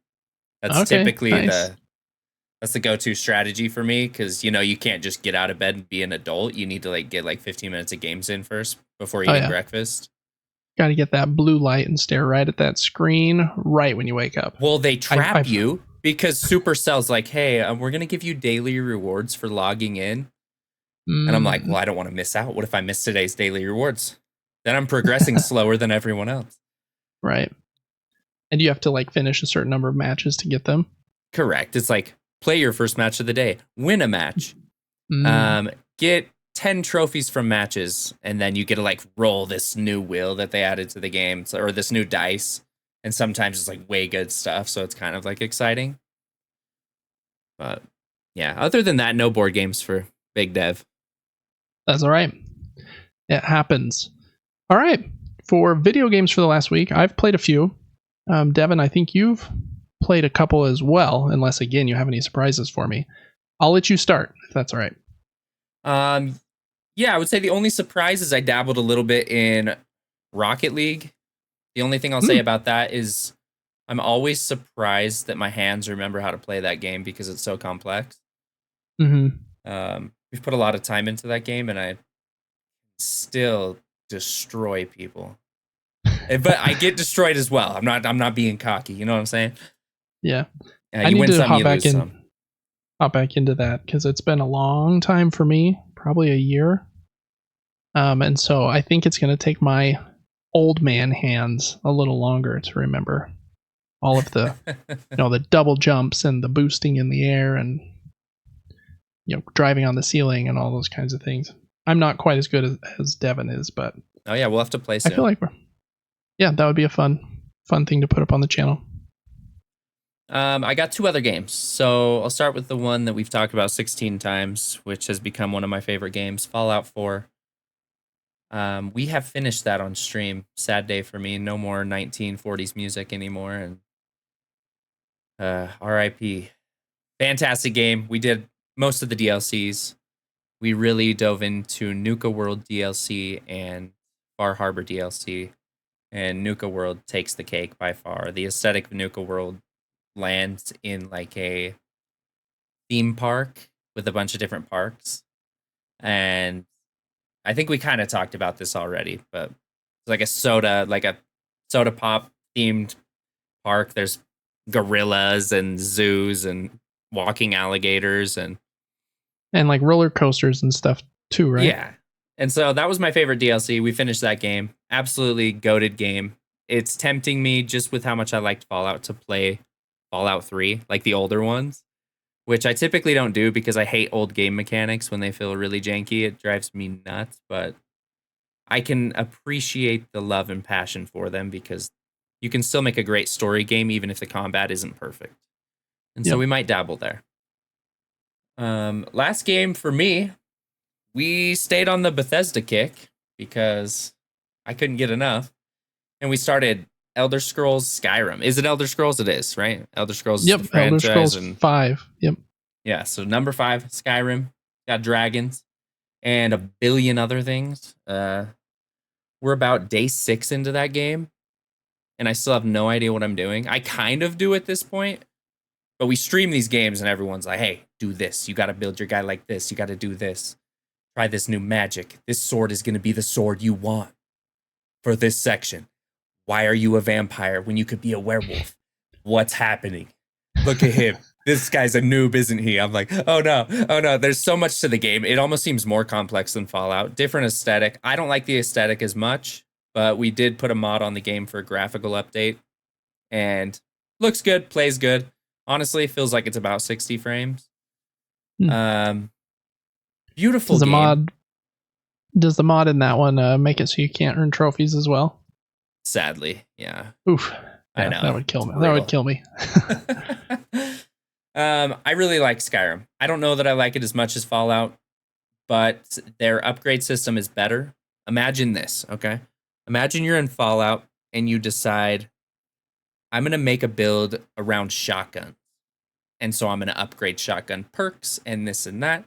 That's typically nice. That's the go-to strategy for me, because you can't just get out of bed and be an adult. You need to get 15 minutes of games in first before eating breakfast. Got to get that blue light and stare right at that screen right when you wake up. Well, they trap you because Supercell's like, hey, we're going to give you daily rewards for logging in. And I'm like, well, I don't want to miss out. What if I miss today's daily rewards? Then I'm progressing slower than everyone else. Right. And you have to finish a certain number of matches to get them? Correct. It's play your first match of the day, win a match, get 10 trophies from matches, and then you get to roll this new wheel that they added to the game, or this new dice. And sometimes it's way good stuff, so it's kind of exciting. But yeah, other than that, no board games for Big Dev. That's all right. It happens. All right. For video games for the last week, I've played a few. Devin, I think you've played a couple as well, unless, again, you have any surprises for me. I'll let you start, if that's all right. Yeah, I would say the only surprise is I dabbled a little bit in Rocket League. The only thing I'll say about that is I'm always surprised that my hands remember how to play that game because it's so complex. We've put a lot of time into that game, and I still destroy people. But I get destroyed as well. I'm not being cocky. You know what I'm saying? Yeah. You I need win to some, hop you back lose some. into that because it's been a long time for me, probably a year. And so I think it's going to take my old man hands a little longer to remember all of the the double jumps and the boosting in the air and driving on the ceiling and all those kinds of things. I'm not quite as good as Devin is, but oh yeah, we'll have to play I soon. feel like that would be a fun thing to put up on the channel. I got 2 other games. So I'll start with the one that we've talked about 16 times, which has become one of my favorite games, Fallout 4. We have finished that on stream. Sad day for me. No more 1940s music anymore. And RIP. Fantastic game. We did most of the DLCs. We really dove into Nuka World DLC and Far Harbor DLC. And Nuka World takes the cake by far. The aesthetic of Nuka World lands in like a theme park with a bunch of different parks. And I think we kind of talked about this already, but it's like a soda pop themed park. There's gorillas and zoos and walking alligators and like roller coasters and stuff too, right? yeah. And so that was my favorite DLC. We finished that game. Absolutely goated game. It's tempting me just with how much I liked Fallout to play Fallout 3, like the older ones, which I typically don't do because I hate old game mechanics when they feel really janky. It drives me nuts, but I can appreciate the love and passion for them because you can still make a great story game even if the combat isn't perfect. And so we might dabble there. Last game for me, we stayed on the Bethesda kick because I couldn't get enough. And we started Elder Scrolls Skyrim. Is it Elder Scrolls? It is, right? Elder Scrolls is the franchise. Elder Scrolls 5. Yep. Yeah, so number 5, Skyrim. Got dragons and a billion other things. We're about day 6 into that game, and I still have no idea what I'm doing. I kind of do at this point, but we stream these games, and everyone's like, hey, do this. You got to build your guy like this. You got to do this. Try this new magic. This sword is going to be the sword you want for this section. Why are you a vampire when you could be a werewolf? What's happening? Look at him. This guy's a noob, isn't he? I'm like, oh no. There's so much to the game. It almost seems more complex than Fallout. Different aesthetic. I don't like the aesthetic as much, but we did put a mod on the game for a graphical update. And looks good, plays good. Honestly, feels like it's about 60 frames. Beautiful game. Does the mod in that one make it so you can't earn trophies as well? Sadly, yeah. Oof. Yeah, I know. That would kill me. That would kill me. I really like Skyrim. I don't know that I like it as much as Fallout, but their upgrade system is better. Imagine this, okay? Imagine you're in Fallout and you decide, I'm going to make a build around shotguns. And so I'm going to upgrade shotgun perks and this and that.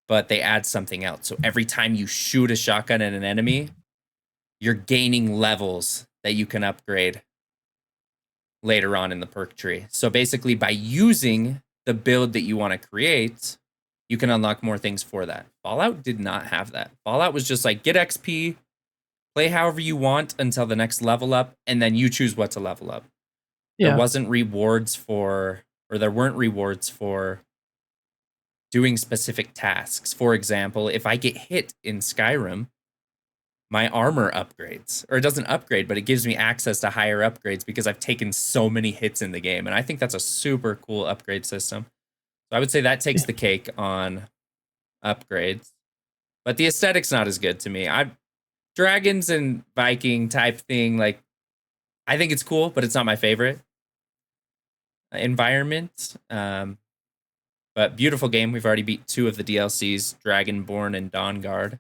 But they add something else. So every time you shoot a shotgun at an enemy, you're gaining levels that you can upgrade later on in the perk tree. So basically, by using the build that you want to create, you can unlock more things for that. Fallout did not have that. Fallout was just like, get XP, play however you want until the next level up, and then you choose what to level up. Yeah. There weren't rewards for doing specific tasks. For example, if I get hit in Skyrim, my armor upgrades, or it doesn't upgrade, but it gives me access to higher upgrades because I've taken so many hits in the game. And I think that's a super cool upgrade system. So I would say that takes the cake on upgrades, but the aesthetic's not as good to me. Dragons and Viking type thing, like, I think it's cool, but it's not my favorite environment. But beautiful game. We've already beat 2 of the DLCs, Dragonborn and Dawnguard.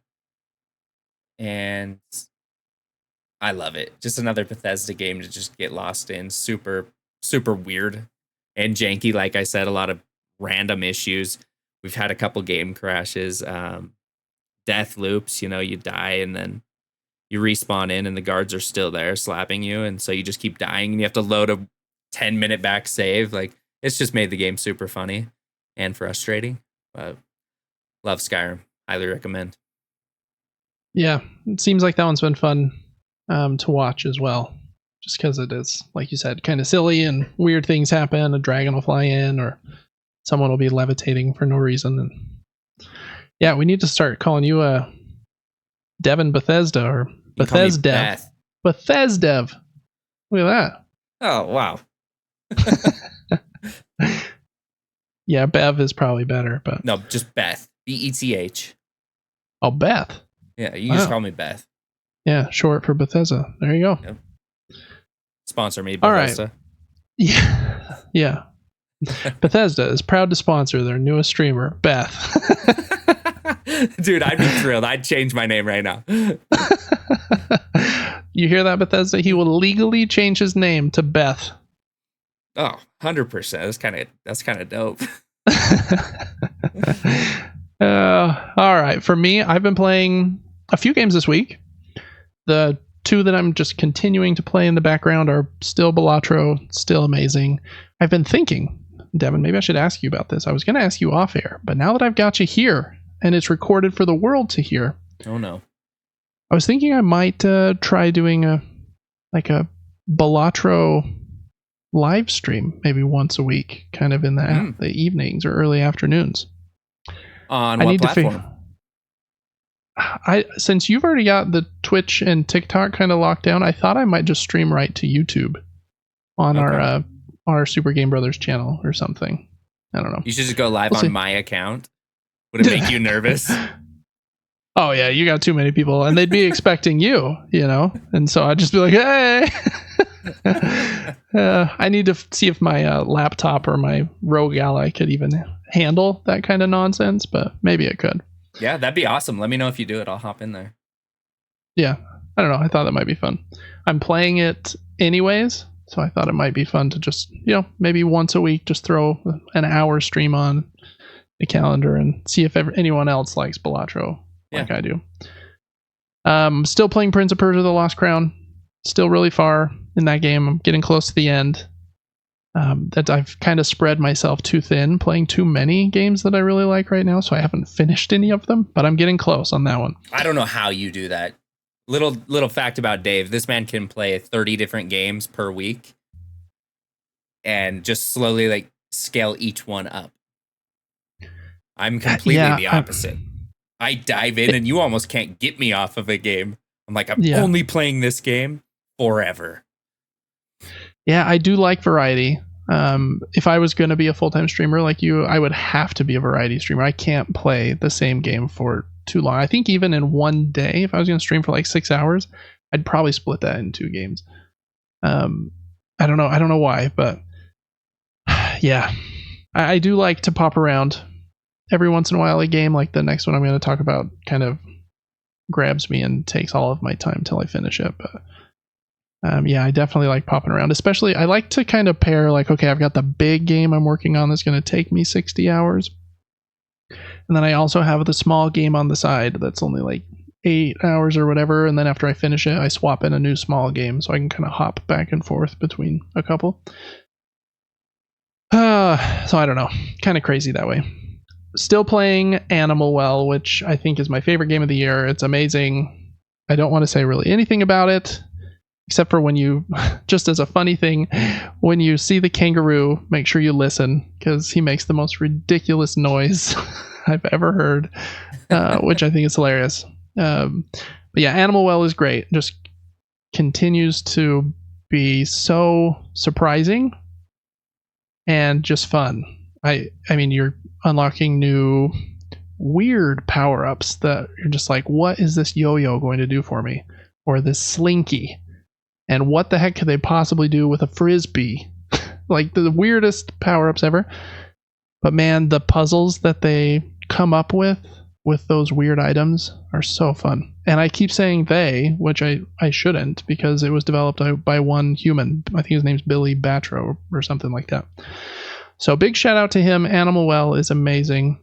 And I love it. Just another Bethesda game to just get lost in. Super, super weird and janky. Like I said, a lot of random issues. We've had a couple game crashes, death loops. You die and then you respawn in, and the guards are still there slapping you, and so you just keep dying, and you have to load a 10-minute back save. Like, it's just made the game super funny and frustrating. But love Skyrim. Highly recommend. Yeah, it seems like that one's been fun to watch as well. Just because it is, like you said, kind of silly and weird things happen. A dragon will fly in, or someone will be levitating for no reason. And yeah, we need to start calling you Devin Bethesda or Bethesda. Bethesda. Look at that. Oh, wow. Yeah, Bev is probably better, but no, just Beth. Beth. Oh, Beth. Yeah, you just call me Beth. Yeah, short for Bethesda. There you go. Yep. Sponsor me, Bethesda. All right. Yeah. Bethesda is proud to sponsor their newest streamer, Beth. Dude, I'd be thrilled. I'd change my name right now. You hear that, Bethesda? He will legally change his name to Beth. Oh, 100%. That's kind of dope. All right. For me, I've been playing a few games this week. The two that I'm just continuing to play in the background are still Balatro, still amazing. I've been thinking, Devin, maybe I should ask you about this. I was going to ask you off air, but now that I've got you here and it's recorded for the world to hear. Oh, no. I was thinking I might try doing a Balatro live stream maybe once a week, kind of in the evenings or early afternoons. On what platform? Since you've already got the Twitch and TikTok kind of locked down, I thought I might just stream right to YouTube on our Super Game Brothers channel or something. I don't know. You should just go live on my account. Would it make you nervous? Oh yeah, you got too many people, and they'd be expecting you, and so I'd just be like, hey. I need to see if my laptop or my Rogue Ally could even handle that kind of nonsense, but maybe it could. Yeah, that'd be awesome. Let me know if you do it. I'll hop in there. Yeah, I don't know. I thought that might be fun. I'm playing it anyways, so I thought it might be fun to just, maybe once a week, just throw an hour stream on the calendar and see if anyone else likes Balatro like I do. Still playing Prince of Persia: The Lost Crown. Still really far in that game. I'm getting close to the end. That I've kind of spread myself too thin, playing too many games that I really like right now, so I haven't finished any of them, but I'm getting close on that one. I don't know how you do that. Little fact about Dave, this man can play 30 different games per week and just slowly scale each one up. I'm completely the opposite. I dive in and you almost can't get me off of a game. I'm like, I'm only playing this game forever. Yeah, I do like variety. If I was going to be a full-time streamer like you, I would have to be a variety streamer. I can't play the same game for too long. I think even in one day, if I was going to stream for 6 hours, I'd probably split that in 2 games. I don't know why, but yeah, I do like to pop around every once in a while. A game like the next one I'm going to talk about kind of grabs me and takes all of my time till I finish it, but yeah, I definitely like popping around. Especially, I like to kind of pair okay, I've got the big game I'm working on that's going to take me 60 hours. And then I also have the small game on the side that's only 8 hours or whatever. And then after I finish it, I swap in a new small game so I can kind of hop back and forth between a couple. So I don't know. Kind of crazy that way. Still playing Animal Well, which I think is my favorite game of the year. It's amazing. I don't want to say really anything about it. Except for when you, just as a funny thing, when you see the kangaroo, make sure you listen, because he makes the most ridiculous noise I've ever heard, which I think is hilarious. But yeah, Animal Well is great. Just continues to be so surprising and just fun. I mean, you're unlocking new weird power-ups that you're just like, what is this yo-yo going to do for me? Or this slinky? And what the heck could they possibly do with a frisbee? The weirdest power-ups ever. But man, the puzzles that they come up with with those weird items are so fun. And I keep saying they, which I shouldn't, because it was developed by one human. I think his name's Billy Batro or something like that. So big shout out to him. Animal Well is amazing.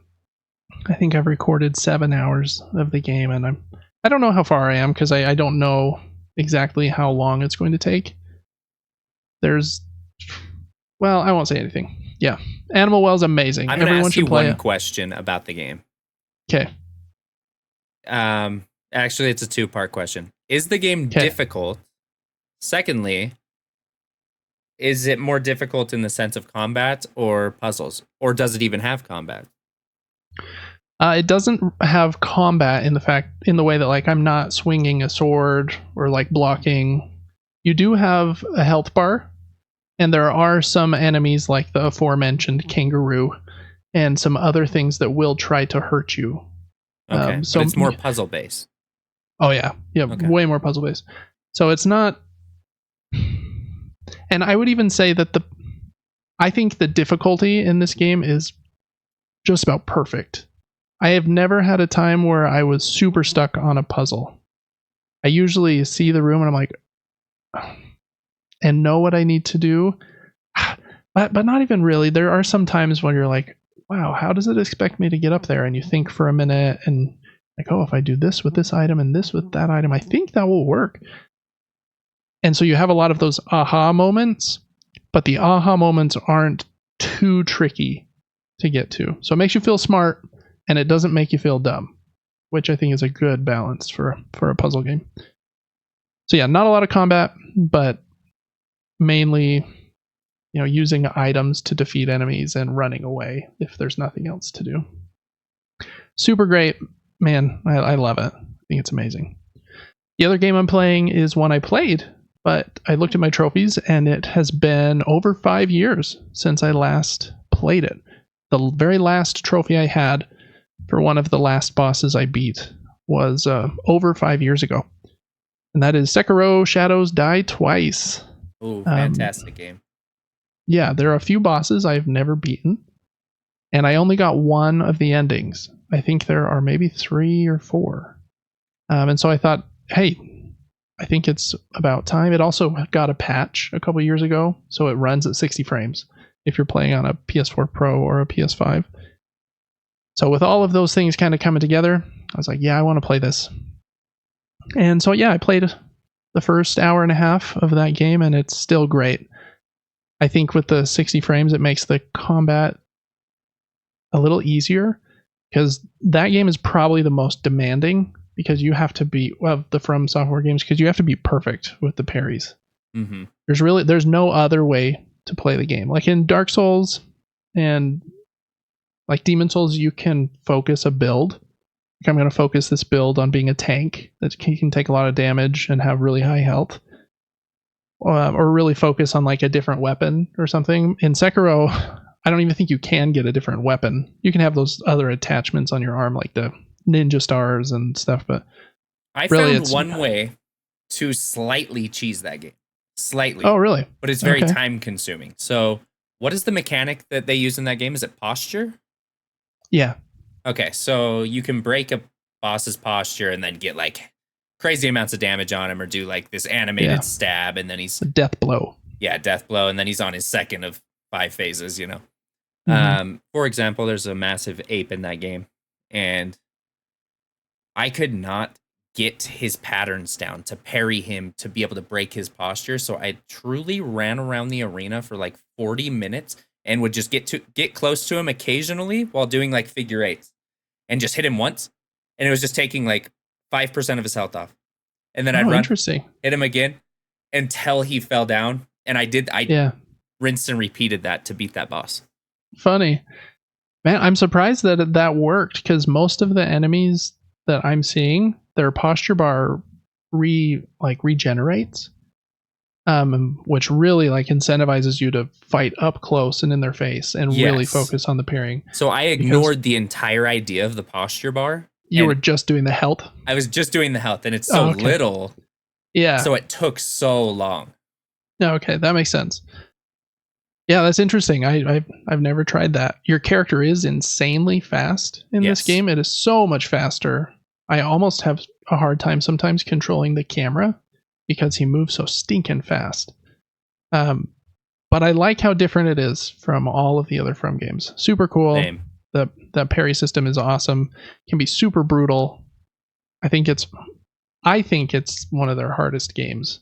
I think I've recorded 7 hours of the game, and I don't know how far I am because I don't know exactly how long it's going to take. Well, I won't say anything. Yeah, Animal Well is amazing. I'm going to ask you play one question about the game. Okay. Actually, it's a 2-part question. Is the game difficult? Secondly, is it more difficult in the sense of combat or puzzles? Or does it even have combat? It doesn't have combat in the way that like I'm not swinging a sword or like blocking. You do have a health bar, and there are some enemies like the aforementioned kangaroo and some other things that will try to hurt you. Okay, so it's more puzzle based. Oh yeah, okay. Way more puzzle based. So it's not, and I would even say that I think the difficulty in this game is just about perfect. I have never had a time where I was super stuck on a puzzle. I usually see the room and I'm like, and know what I need to do, but not even really. There are some times when you're like, wow, how does it expect me to get up there? And you think for a minute and like, oh, if I do this with this item and this with that item, I think that will work. And so you have a lot of those aha moments, but the aha moments aren't too tricky to get to. So it makes you feel smart and it doesn't make you feel dumb, which I think is a good balance for a puzzle game. So yeah, not a lot of combat, but mainly, using items to defeat enemies and running away if there's nothing else to do. Super great. Man, I love it. I think it's amazing. The other game I'm playing is one I played, but I looked at my trophies and it has been over 5 years since I last played it. The very last trophy I had for one of the last bosses I beat was over 5 years ago. And that is Sekiro Shadows Die Twice. Ooh, fantastic game. Yeah, there are a few bosses I've never beaten, and I only got one of the endings. I think there are maybe 3 or 4. And so I thought, hey, I think it's about time. It also got a patch a couple years ago, so it runs at 60 frames if you're playing on a PS4 Pro or a PS5. So with all of those things kind of coming together, I was like, yeah, I want to play this. And so, yeah, I played the first hour and a half of that game, and it's still great. I think with the 60 frames, it makes the combat a little easier, because that game is probably the most demanding, because you have to be, the From Software games, because you have to be perfect with the parries. Mm-hmm. There's no other way to play the game. Like in Dark Souls and like Demon Souls, you can focus a build. I'm going to focus this build on being a tank that can take a lot of damage and have really high health, or really focus on like a different weapon or something. In Sekiro, I don't even think you can get a different weapon. You can have those other attachments on your arm, like the ninja stars and stuff. But I found one way to slightly cheese that game. Slightly. Oh, really? But it's very time consuming. So what is the mechanic that they use in that game? Is it posture? Yeah. Okay, so you can break a boss's posture and then get like crazy amounts of damage on him, or do like this animated stab, and then he's a death blow. Yeah, death blow, and then he's on his second of 5 phases, Mm-hmm. For example, there's a massive ape in that game, and I could not get his patterns down to parry him to be able to break his posture, so I truly ran around the arena for like 40 minutes and would just get close to him occasionally while doing like figure eights, and just hit him once, and it was just taking like 5% of his health off. And then I'd run, hit him again until he fell down. And I rinsed and repeated that to beat that boss. Funny. Man, I'm surprised that worked, because most of the enemies that I'm seeing, their posture bar regenerates, which really like incentivizes you to fight up close and in their face and really focus on the parrying. So I ignored the entire idea of the posture bar. You were just doing the health? I was just doing the health, and it's so little. Yeah. So it took so long. Okay, that makes sense. Yeah, that's interesting. I've never tried that. Your character is insanely fast in this Yes. game. It is so much faster. I almost have a hard time sometimes controlling the camera because he moves so stinking fast. But I like how different it is from all of the other From games. Super cool. Same. The parry system is awesome. Can be super brutal. I think it's one of their hardest games.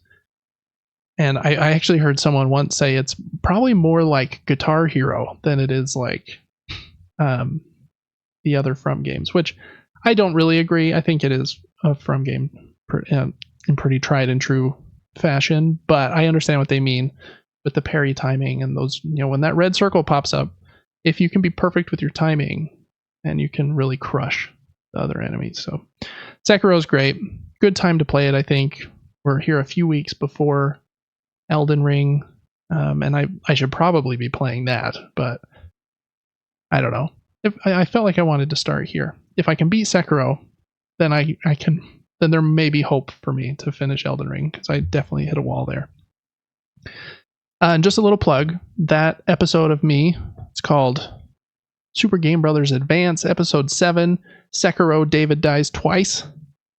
And I actually heard someone once say it's probably more like Guitar Hero than it is like the other From games, which I don't really agree. I think it is a From game in pretty tried and true fashion, but I understand what they mean with the parry timing and those, when that red circle pops up, if you can be perfect with your timing, and you can really crush the other enemies. So Sekiro's great. Good time to play it, I think. We're here a few weeks before Elden Ring, and I should probably be playing that, but I don't know. I felt like I wanted to start here. If I can beat Sekiro, then I can. Then there may be hope for me to finish Elden Ring, because I definitely hit a wall there. And just a little plug, that episode of me, it's called Super Game Brothers Advance, Episode 7, Sekiro David Dies Twice.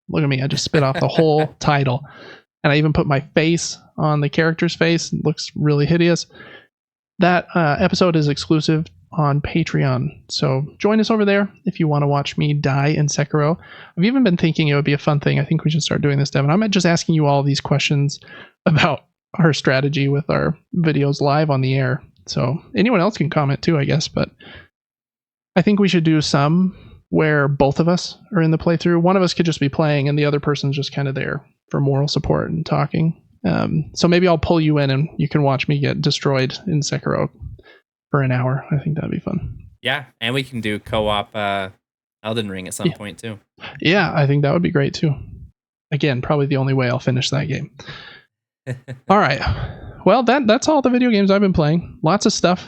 Look at me, I just spit off the whole title. And I even put my face on the character's face. It looks really hideous. That episode is exclusive on Patreon. So join us over there if you want to watch me die in Sekiro. I've even been thinking it would be a fun thing. I think we should start doing this, Devin. I'm just asking you all these questions about our strategy with our videos live on the air. So anyone else can comment too, I guess. But I think we should do some where both of us are in the playthrough. One of us could just be playing and the other person's just kind of there for moral support and talking. So maybe I'll pull you in and you can watch me get destroyed in Sekiro for an hour. I think that'd be fun. Yeah, and we can do co-op Elden Ring at some point too. Yeah, I think that would be great too. Again, probably the only way I'll finish that game. All right. Well, that's all the video games I've been playing. Lots of stuff.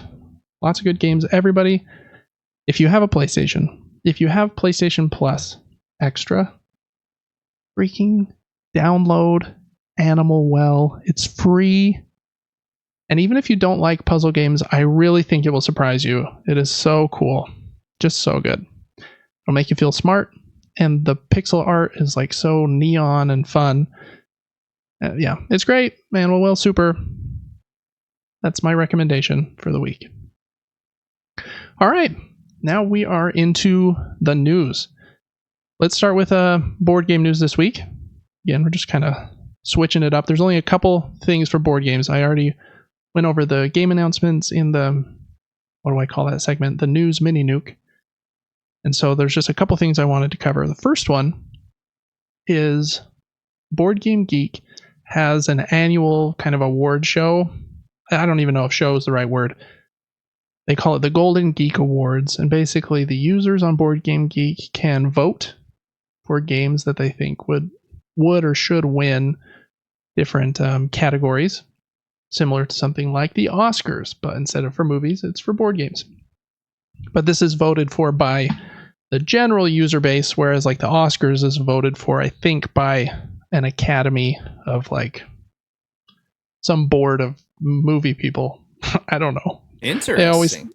Lots of good games. Everybody, if you have a PlayStation, if you have PlayStation Plus Extra, freaking download Animal Well. It's free. And even if you don't like puzzle games, I really think it will surprise you. It is so cool. Just so good. It'll make you feel smart. And the pixel art is like so neon and fun. Yeah, it's great. Animal Well, super. That's my recommendation for the week. All right. Now we are into the news. Let's start with board game news this week. Again, we're just kind of switching it up. There's only a couple things for board games. I already went over the game announcements in the, what do I call that segment? The news mini nuke. And so there's just a couple things I wanted to cover. The first one is Board Game Geek has an annual kind of award show. I don't even know if show is the right word. They call it the Golden Geek Awards. And basically the users on Board Game Geek can vote for games that they think would or should win different categories, similar to something like the Oscars, but instead of for movies, it's for board games. But this is voted for by the general user base, whereas like the Oscars is voted for, I think, by an academy of like some board of movie people. I don't know. Interesting.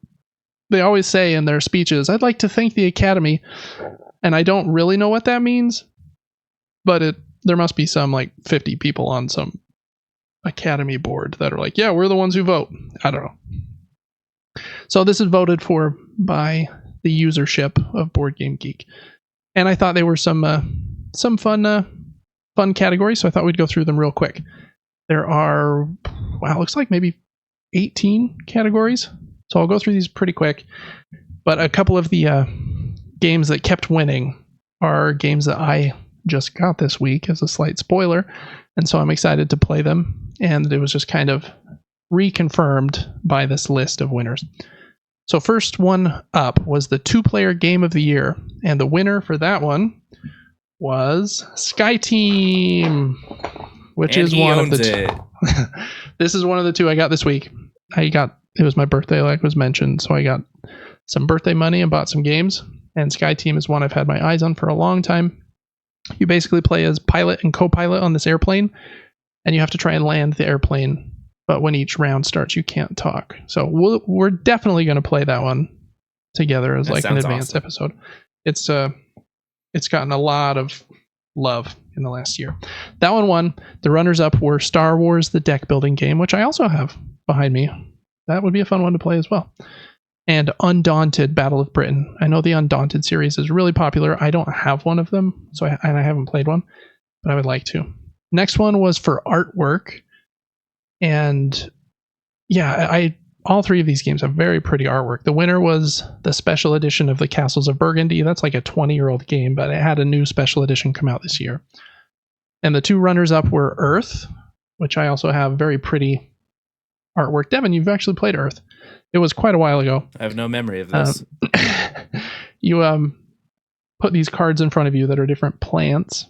They always say in their speeches, I'd like to thank the Academy, and I don't really know what that means, but there must be some like 50 people on some Academy board that are like, yeah, we're the ones who vote. I don't know. So this is voted for by the usership of Board Game Geek, and I thought they were some fun categories, so I thought we'd go through them real quick. There are, looks like maybe 18 categories. So I'll go through these pretty quick. But a couple of the games that kept winning are games that I just got this week as a slight spoiler. And so I'm excited to play them. And it was just kind of reconfirmed by this list of winners. So first one up was the 2-player game of the year. And the winner for that one was Sky Team, which is one of the two. This is one of the two I got this week. It was my birthday, like was mentioned, so I got some birthday money and bought some games. And Sky Team is one I've had my eyes on for a long time. You basically play as pilot and co-pilot on this airplane, and you have to try and land the airplane but when each round starts, you can't talk. So we're definitely going to play that one together as like an advanced episode. It's gotten a lot of love in the last year. That one won. The runners-up were Star Wars, the deck building game, which I also have behind me. That would be a fun one to play as well. And Undaunted, Battle of Britain. I know the Undaunted series is really popular. I don't have one of them, and I haven't played one, but I would like to. Next one was for artwork. And yeah, all three of these games have very pretty artwork. The winner was the special edition of the Castles of Burgundy. That's like a 20-year-old game, but it had a new special edition come out this year. And the two runners-up were Earth, which I also have very pretty artwork. Devin, you've actually played Earth. It was quite a while ago. I have no memory of this. You put these cards in front of you that are different plants,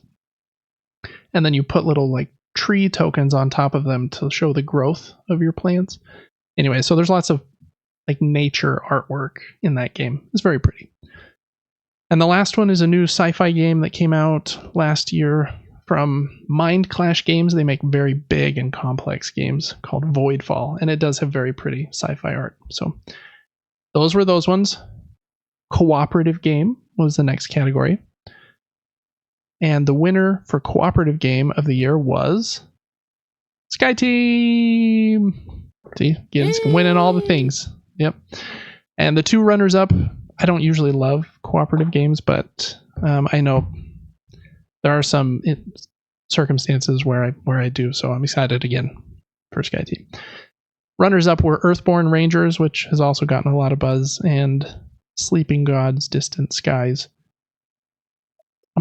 and then you put little like tree tokens on top of them to show the growth of your plants. Anyway, so there's lots of like nature artwork in that game. It's very pretty. And the last one is a new sci-fi game that came out last year from Mind Clash Games. They make very big and complex games called Voidfall, and it does have very pretty sci-fi art. So those were those ones. Cooperative game was the next category. And the winner for cooperative game of the year was Sky Team. See, Gibbs winning all the things. Yep. And the two runners up, I don't usually love cooperative games, but I know there are some circumstances where I do, so I'm excited again for Sky Team. Runners up were Earthborn Rangers, which has also gotten a lot of buzz, and Sleeping Gods Distant Skies.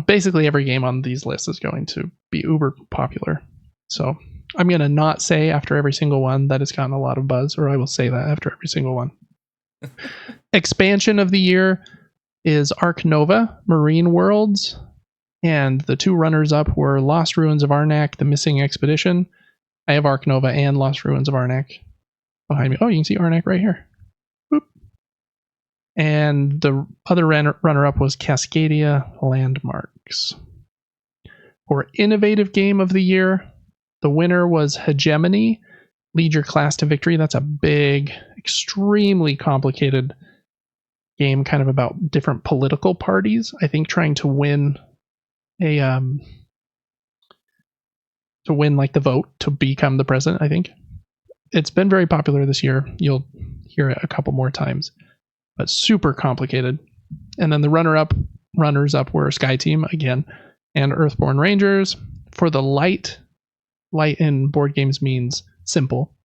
Basically every game on these lists is going to be uber popular. So I'm going to not say after every single one that it's gotten a lot of buzz, or I will say that after every single one. Expansion of the year is Ark Nova, Marine Worlds, and the two runners-up were Lost Ruins of Arnak, The Missing Expedition. I have Ark Nova and Lost Ruins of Arnak behind me. Oh, you can see Arnak right here. Boop. And the other runner-up was Cascadia Landmarks. For Innovative Game of the Year, the winner was Hegemony, Lead Your Class to Victory. That's a big, extremely complicated game kind of about different political parties. I think trying to win like the vote to become the president, I think. It's been very popular this year. You'll hear it a couple more times. But super complicated. And then the runners-up were Sky Team again, and Earthborn Rangers. For the light in board games means simple.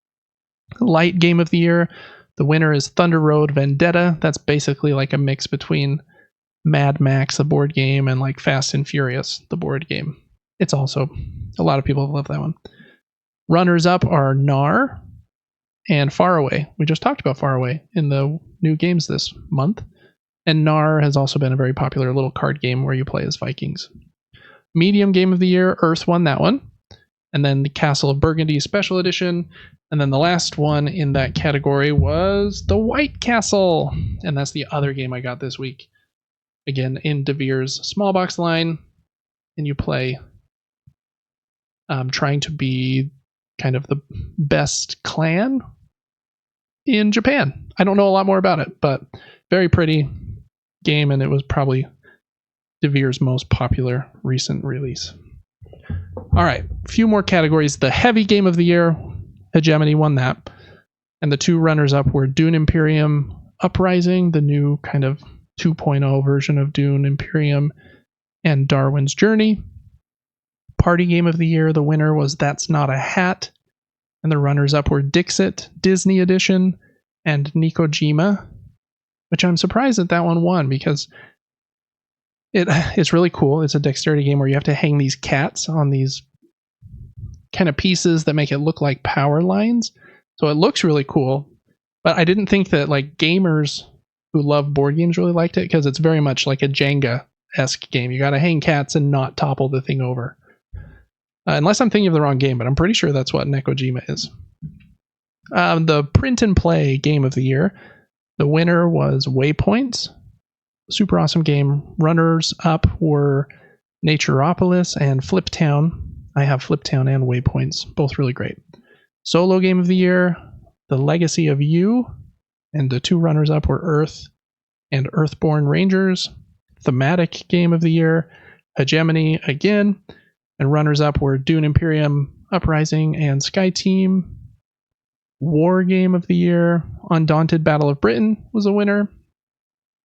Light game of the year, the winner is Thunder Road Vendetta. That's basically like a mix between Mad Max, the board game, and like Fast and Furious, the board game. It's also, a lot of people love that one. Runners up are Nar and Faraway. We just talked about Faraway in the new games this month. And Nar has also been a very popular little card game where you play as Vikings. Medium game of the year, Earth won that one. And then the Castle of Burgundy Special Edition. And then the last one in that category was the White Castle. And that's the other game I got this week. Again, in De Beers small box line. And you play trying to be kind of the best clan in Japan. I don't know a lot more about it, but very pretty game, and it was probably De Beers' most popular recent release. All right, a few more categories. The heavy game of the year, Hegemony won that. And the two runners-up were Dune Imperium Uprising, the new kind of 2.0 version of Dune Imperium, and Darwin's Journey. Party game of the year, the winner was That's Not a Hat. And the runners-up were Dixit, Disney Edition, and Nikojima, which I'm surprised that one won because it's really cool. It's a dexterity game where you have to hang these cats on these kind of pieces that make it look like power lines. So it looks really cool, but I didn't think that like gamers who love board games really liked it because it's very much like a Jenga-esque game. You got to hang cats and not topple the thing over. Unless I'm thinking of the wrong game, but I'm pretty sure that's what Nekojima is. The print and play game of the year, the winner was Waypoints. Super awesome game. Runners up were Naturopolis and Fliptown. I have Fliptown and Waypoints, both really great. Solo game of the year, The Legacy of You, and the 2 runners-up were Earth and Earthborn Rangers. Thematic game of the year, Hegemony again, and runners-up were Dune Imperium, Uprising, and Sky Team. War game of the year, Undaunted Battle of Britain was a winner,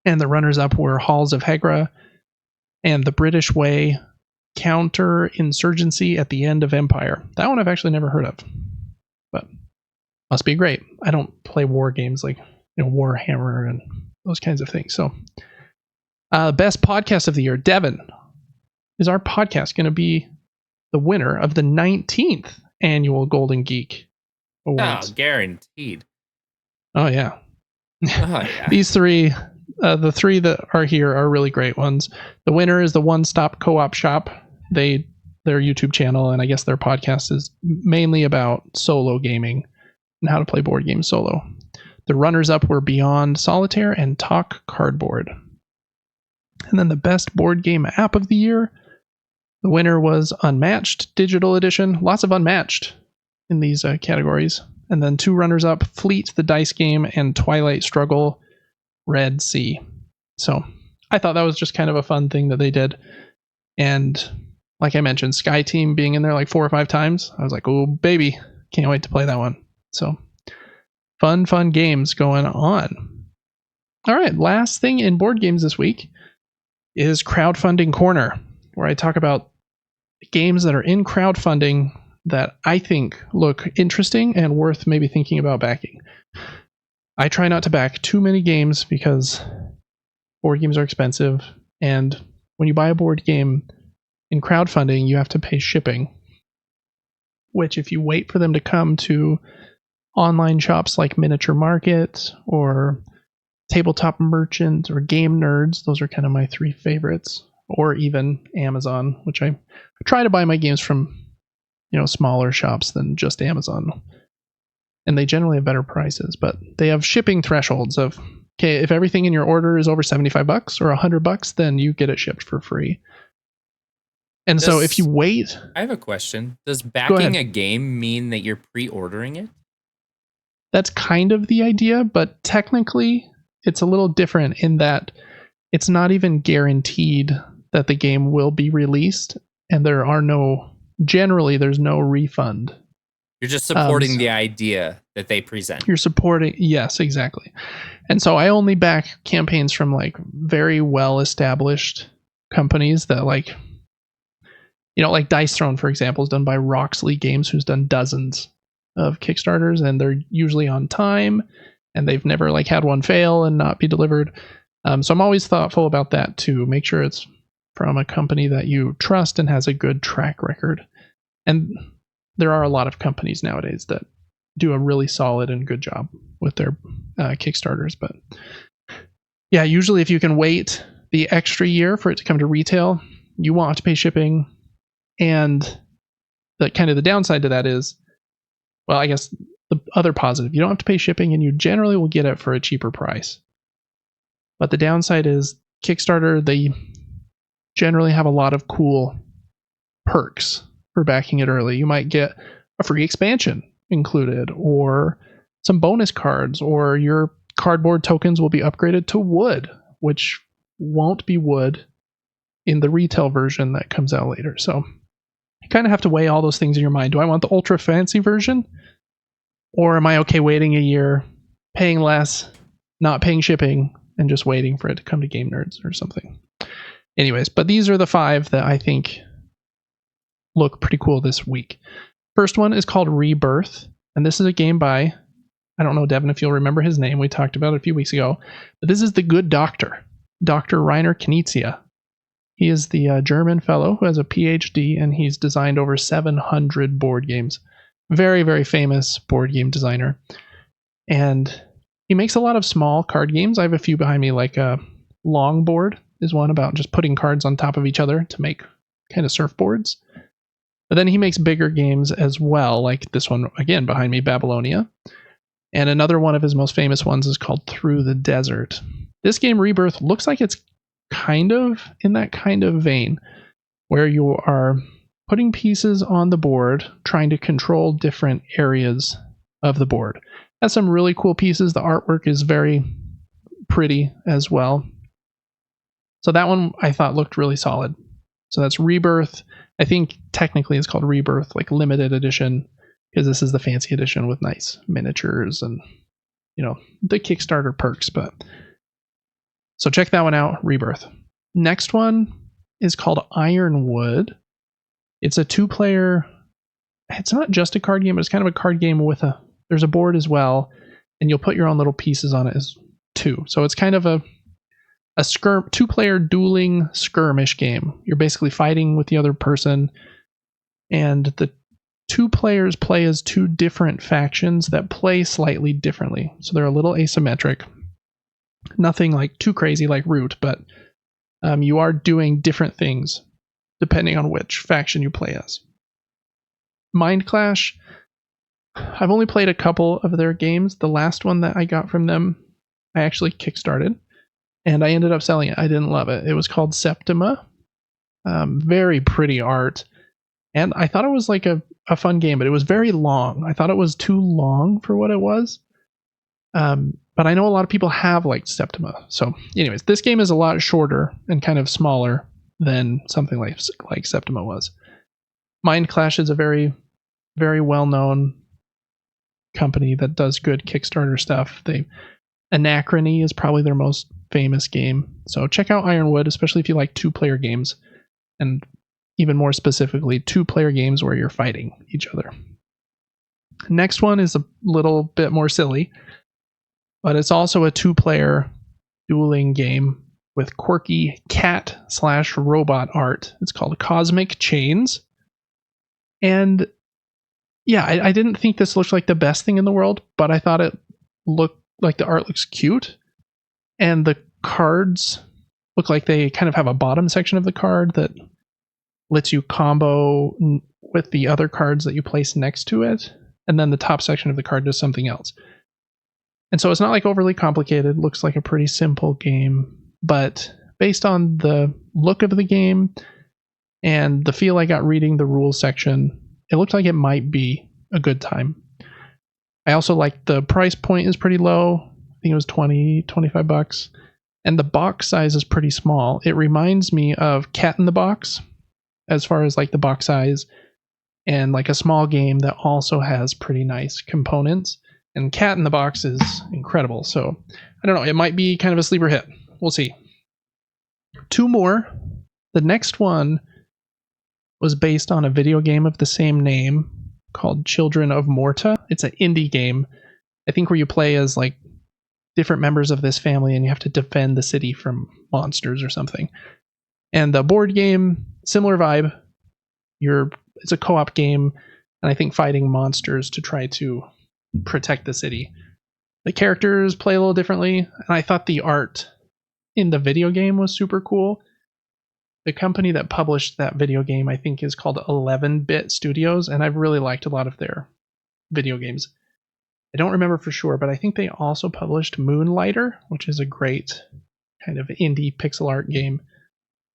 and the runners-up were Halls of Hegra and The British Way, Counter-Insurgency at the End of Empire. That one I've actually never heard of, but must be great. I don't play war games like Warhammer and those kinds of things. So, best podcast of the year, Devin, is our podcast going to be the winner of the 19th annual Golden Geek Awards? Oh, guaranteed. Oh yeah. Oh yeah. These 3, the 3 that are here are really great ones. The winner is the One Stop Co-op Shop. Their YouTube channel, and I guess their podcast is mainly about solo gaming and how to play board games solo. The runners-up were Beyond Solitaire and Talk Cardboard. And then the best board game app of the year, the winner was Unmatched Digital Edition. Lots of Unmatched in these categories. And then 2 runners-up, Fleet, the dice game, and Twilight Struggle, Red Sea. So I thought that was just kind of a fun thing that they did. And like I mentioned, Sky Team being in there like 4 or 5 times, I was like, oh baby, can't wait to play that one. So fun games going on. All right, last thing in board games this week is Crowdfunding Corner, where I talk about games that are in crowdfunding that I think look interesting and worth maybe thinking about backing. I try not to back too many games because board games are expensive, and when you buy a board game in crowdfunding, you have to pay shipping, which if you wait for them to come to online shops like Miniature Market or Tabletop Merchant or Game Nerds, those are kind of my 3 favorites, or even Amazon, which I try to buy my games from smaller shops than just Amazon, and they generally have better prices, but they have shipping thresholds of, okay, if everything in your order is over $75 or $100, then you get it shipped for free. And so if you wait... I have a question. Does backing a game mean that you're pre-ordering it? That's kind of the idea, but technically it's a little different in that it's not even guaranteed that the game will be released, and generally there's no refund. You're just supporting the idea that they present. You're supporting, yes, exactly. And so I only back campaigns from like very well established companies that like Dice Throne, for example, is done by Roxley Games, who's done dozens of Kickstarters, and they're usually on time, and they've never like had one fail and not be delivered. So I'm always thoughtful about that too. Make sure it's from a company that you trust and has a good track record. And there are a lot of companies nowadays that do a really solid and good job with their Kickstarters. But yeah, usually if you can wait the extra year for it to come to retail, you won't have to pay shipping. And the downside to that is, well, I guess the other positive, you don't have to pay shipping and you generally will get it for a cheaper price. But the downside is Kickstarter, they generally have a lot of cool perks for backing it early. You might get a free expansion included, or some bonus cards, or your cardboard tokens will be upgraded to wood, which won't be wood in the retail version that comes out later. So you kind of have to weigh all those things in your mind. Do I want the ultra fancy version? Or am I okay waiting a year, paying less, not paying shipping, and just waiting for it to come to Game Nerds or something? Anyways, but these are the 5 that I think look pretty cool this week. First one is called Rebirth, and this is a game by, I don't know, Devin, if you'll remember his name. We talked about it a few weeks ago. But this is The Good Doctor, Dr. Rainer Knizia. He is the German fellow who has a PhD, and he's designed over 700 board games. Very, very famous board game designer. And he makes a lot of small card games. I have a few behind me, like Longboard is one about just putting cards on top of each other to make kind of surfboards. But then he makes bigger games as well, like this one, again, behind me, Babylonia. And another one of his most famous ones is called Through the Desert. This game, Rebirth, looks like it's kind of in that kind of vein, where you are putting pieces on the board, trying to control different areas of the board. Has some really cool pieces. The artwork is very pretty as well. So that one I thought looked really solid. So that's Rebirth. I think technically it's called Rebirth, like limited edition, because this is the fancy edition with nice miniatures and, you know, the Kickstarter perks. But so check that one out, Rebirth. Next one is called Ironwood. It's a 2-player. It's not just a card game, but it's kind of a card game with there's a board as well, and you'll put your own little pieces on it as too. So it's kind of a 2-player dueling skirmish game. You're basically fighting with the other person, and the 2 players play as 2 different factions that play slightly differently. So they're a little asymmetric. Nothing like too crazy like Root, but you are doing different things depending on which faction you play as. Mind Clash, I've only played a couple of their games. The last one that I got from them, I actually kickstarted, and I ended up selling it. I didn't love it. It was called Septima. Very pretty art, and I thought it was like a fun game, but it was very long. I thought it was too long for what it was. But I know a lot of people have liked Septima. So anyways, this game is a lot shorter and kind of smaller than something like Septima was. Mind Clash is a very, very well-known company that does good Kickstarter stuff. Anachrony is probably their most famous game. So check out Ironwood, especially if you like 2-player games, and even more specifically, 2-player games where you're fighting each other. Next one is a little bit more silly, but it's also a 2-player dueling game with quirky cat/robot art. It's called Cosmic Chains. And yeah, I didn't think this looked like the best thing in the world, but I thought it looked like the art looks cute. And the cards look like they kind of have a bottom section of the card that lets you combo with the other cards that you place next to it. And then the top section of the card does something else. And so it's not like overly complicated. Looks like a pretty simple game, but based on the look of the game and the feel I got reading the rules section, it looked like it might be a good time. I also like the price point is pretty low. I think it was $25. And the box size is pretty small. It reminds me of Cat in the Box as far as like the box size, and like a small game that also has pretty nice components. And Cat in the Box is incredible. So I don't know. It might be kind of a sleeper hit. We'll see. 2 more. The next one was based on a video game of the same name called Children of Morta. It's an indie game, I think, where you play as like different members of this family and you have to defend the city from monsters or something. And the board game, similar vibe. It's a co-op game, and I think fighting monsters to try to protect the city. The characters play a little differently, and I thought the art in the video game was super cool. The company that published that video game, I think, is called 11-Bit Studios, and I've really liked a lot of their video games. I don't remember for sure, but I think they also published Moonlighter, which is a great kind of indie pixel art game.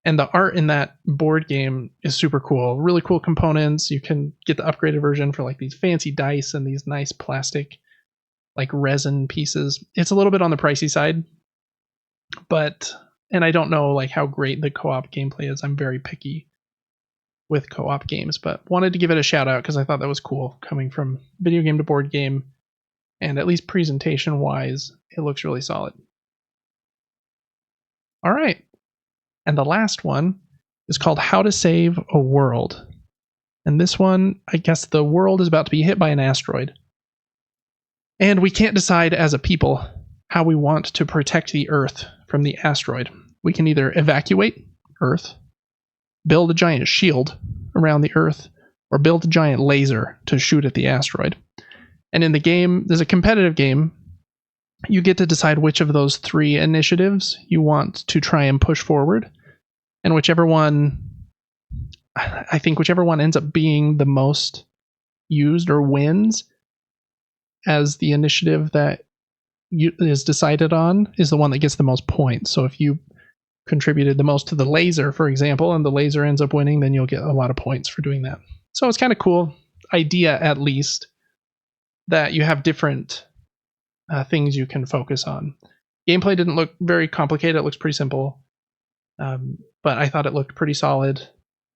And the art in that board game is super cool. Really cool components. You can get the upgraded version for like these fancy dice and these nice plastic like resin pieces. It's a little bit on the pricey side, and I don't know like how great the co-op gameplay is. I'm very picky with co-op games, but wanted to give it a shout out because I thought that was cool coming from video game to board game, and at least presentation wise, it looks really solid. All right. And the last one is called How to Save a World. And this one, I guess the world is about to be hit by an asteroid. And we can't decide as a people how we want to protect the Earth from the asteroid. We can either evacuate Earth, build a giant shield around the Earth, or build a giant laser to shoot at the asteroid. And in the game, there's a competitive game. You get to decide which of those 3 initiatives you want to try and push forward. And whichever one ends up being the most used or wins as the initiative that is decided on is the one that gets the most points. So if you contributed the most to the laser, for example, and the laser ends up winning, then you'll get a lot of points for doing that. So it's kind of cool idea, at least, that you have different things you can focus on. Gameplay didn't look very complicated. It looks pretty simple. But I thought it looked pretty solid.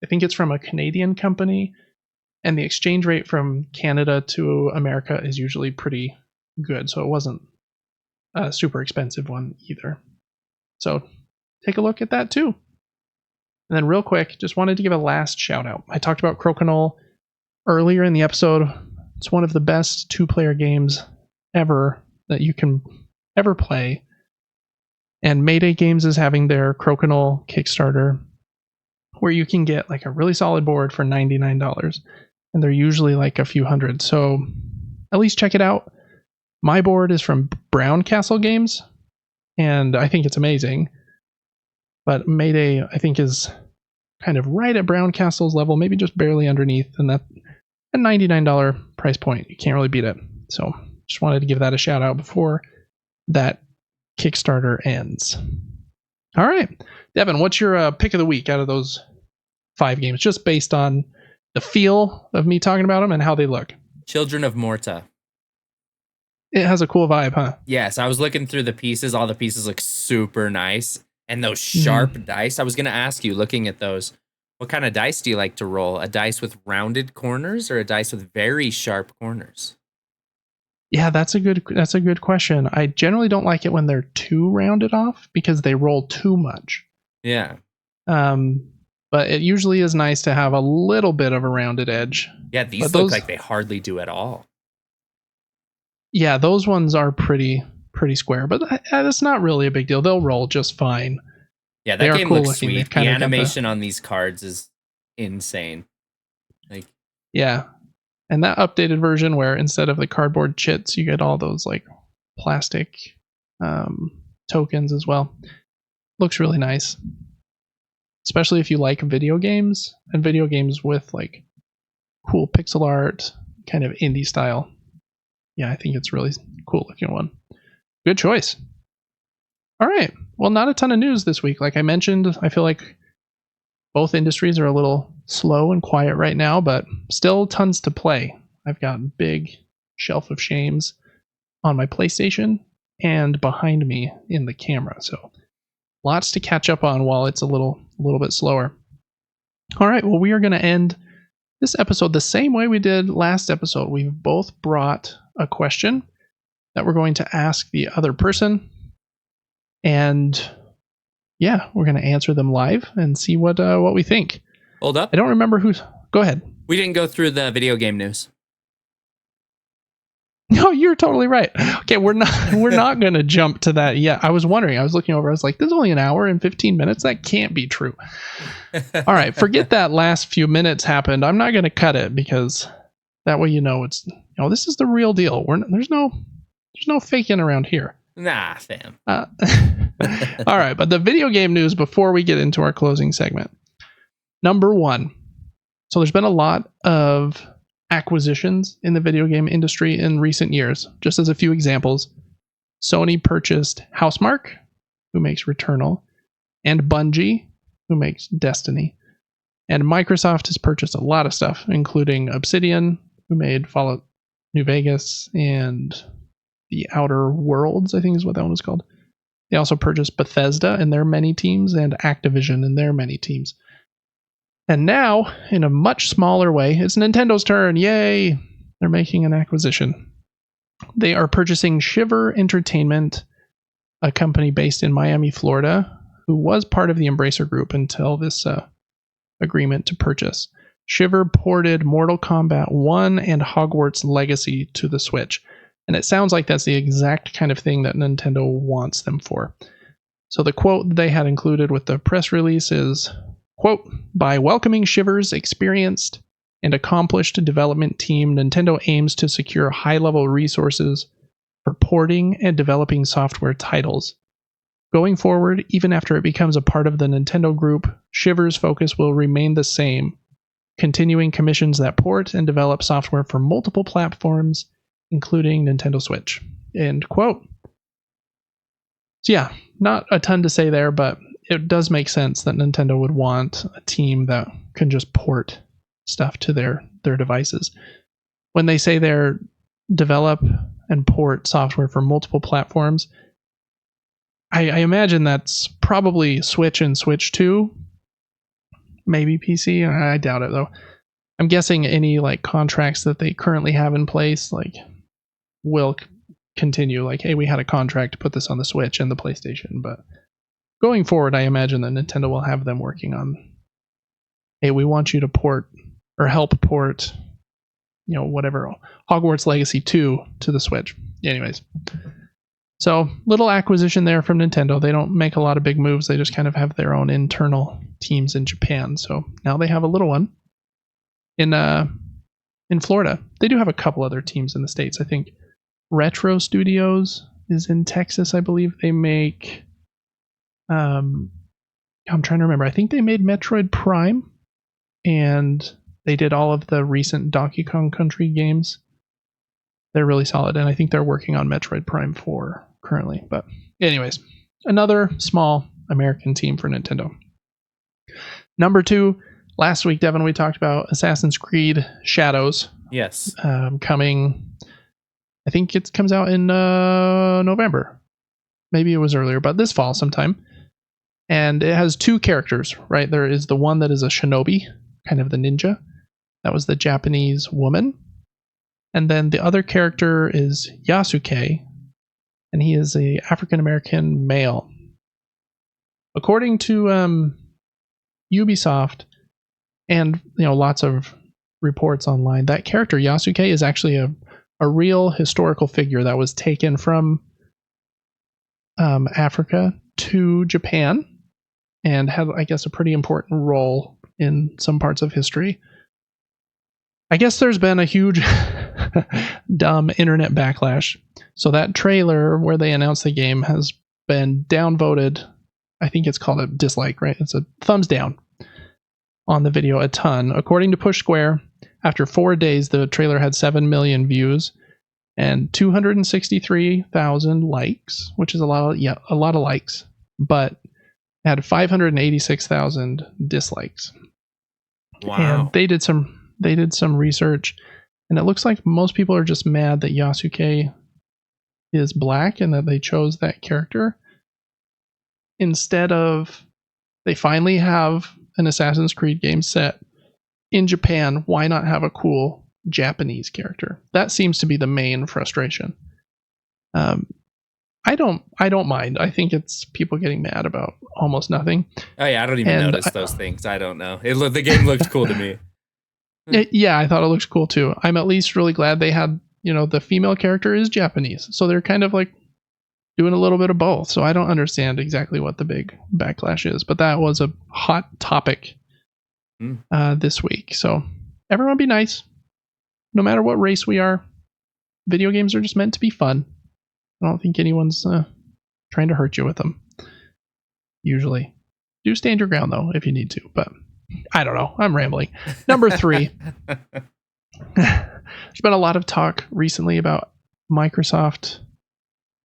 I think it's from a Canadian company, and the exchange rate from Canada to America is usually pretty good, so it wasn't a super expensive one either. So take a look at that too. And then real quick, just wanted to give a last shout out. I talked about Crokinole earlier in the episode. It's one of the best 2-player games ever that you can ever play. And Mayday Games is having their Crokinole Kickstarter, where you can get like a really solid board for $99. And they're usually like a few hundred. So at least check it out. My board is from Brown Castle Games, and I think it's amazing. But Mayday, I think, is kind of right at Brown Castle's level, maybe just barely underneath. And that a $99 price point, you can't really beat it. So just wanted to give that a shout out before that Kickstarter ends. All right, Devin, what's your pick of the week out of those 5 games, just based on the feel of me talking about them and how they look? Children of Morta. It has a cool vibe, huh? Yes, I was looking through the pieces. All the pieces look super nice. And those sharp dice, I was going to ask you, looking at those, what kind of dice do you like to roll? A dice with rounded corners or a dice with very sharp corners? Yeah, that's a good question. I generally don't like it when they're too rounded off because they roll too much. Yeah. But it usually is nice to have a little bit of a rounded edge. Yeah, these look like they hardly do at all. Yeah, those ones are pretty square, but that's not really a big deal. They'll roll just fine. Yeah, that game looks sweet. The animation on these cards is insane. Like, yeah. And that updated version where instead of the cardboard chits, you get all those like plastic tokens as well. Looks really nice. Especially if you like video games and video games with like cool pixel art, kind of indie style. Yeah, I think it's really cool looking one. Good choice. All right. Well, not a ton of news this week. Like I mentioned, I feel like both industries are a little slow and quiet right now, but still tons to play. I've got a big shelf of shames on my PlayStation and behind me in the camera. So lots to catch up on while it's a little bit slower. All right. Well, we are going to end this episode the same way we did last episode. We've both brought a question that we're going to ask the other person. And yeah, we're going to answer them live and see what we think. Hold up. I don't remember who's... Go ahead. We didn't go through the video game news. No, you're totally right. Okay, we're not going to jump to that yet. I was wondering. I was looking over. I was like, this is only an hour and 15 minutes. That can't be true. All right, forget that last few minutes happened. I'm not going to cut it because that way it's this is the real deal. There's no faking around here. Nah, fam. All right, but the video game news before we get into our closing segment. Number 1. So there's been a lot of acquisitions in the video game industry in recent years. Just as a few examples, Sony purchased Housemarque, who makes Returnal, and Bungie, who makes Destiny. And Microsoft has purchased a lot of stuff, including Obsidian, who made Fallout New Vegas, and The Outer Worlds, I think is what that one was called. They also purchased Bethesda and their many teams, and Activision and their many teams. And now, in a much smaller way, it's Nintendo's turn. Yay! They're making an acquisition. They are purchasing Shiver Entertainment, a company based in Miami, Florida, who was part of the Embracer Group until this agreement to purchase. Shiver ported Mortal Kombat 1 and Hogwarts Legacy to the Switch. And it sounds like that's the exact kind of thing that Nintendo wants them for. So the quote they had included with the press release is, quote, "By welcoming Shiver's experienced and accomplished development team, Nintendo aims to secure high-level resources for porting and developing software titles. Going forward, even after it becomes a part of the Nintendo Group, Shiver's focus will remain the same, continuing commissions that port and develop software for multiple platforms, including Nintendo Switch." End quote. So yeah, not a ton to say there, but it does make sense that Nintendo would want a team that can just port stuff to their devices. When they say they're develop and port software for multiple platforms, I imagine that's probably Switch and Switch 2, maybe PC. I doubt it though. I'm guessing any like contracts that they currently have in place like will continue. Like, hey, we had a contract to put this on the Switch and the PlayStation, but going forward, I imagine that Nintendo will have them working on, hey, we want you to port or help port, whatever, Hogwarts Legacy 2 to the Switch. Anyways. So, little acquisition there from Nintendo. They don't make a lot of big moves. They just kind of have their own internal teams in Japan. So, now they have a little one in Florida. They do have a couple other teams in the States. I think Retro Studios is in Texas, I believe. They make I'm trying to remember. I think they made Metroid Prime, and they did all of the recent Donkey Kong Country games. They're really solid, and I think they're working on Metroid Prime 4 currently. But anyways, another small American team for Nintendo. Number 2, last week, Devin, we talked about Assassin's Creed Shadows. Yes. Coming, I think it comes out in November. Maybe it was earlier, but this fall sometime. And it has 2 characters, right? There is the one that is a shinobi, kind of the ninja. That was the Japanese woman. And then the other character is Yasuke, and he is a African-American male. According to Ubisoft and lots of reports online, that character Yasuke is actually a real historical figure that was taken from Africa to Japan and had, I guess, a pretty important role in some parts of history. I guess there's been a huge dumb internet backlash. So that trailer where they announced the game has been downvoted. I think it's called a dislike, right? It's a thumbs down on the video a ton. According to Push Square, after 4 days, the trailer had 7 million views and 263,000 likes, which is a lot of likes, but had 586,000 dislikes. Wow. And they did some research, and it looks like most people are just mad that Yasuke is black and that they chose that character instead of, they finally have an Assassin's Creed game set in Japan. Why not have a cool Japanese character? That seems to be the main frustration. I don't mind. I think it's people getting mad about almost nothing. Oh yeah, I don't even notice those things. I don't know. The game looked cool to me. Yeah, I thought it looked cool too. I'm at least really glad they had, the female character is Japanese. So they're kind of like doing a little bit of both. So I don't understand exactly what the big backlash is, but that was a hot topic this week. So everyone be nice. No matter what race we are, video games are just meant to be fun. I don't think anyone's trying to hurt you with them. Usually. Do stand your ground though if you need to, but I don't know. I'm rambling. Number 3. There's been a lot of talk recently about Microsoft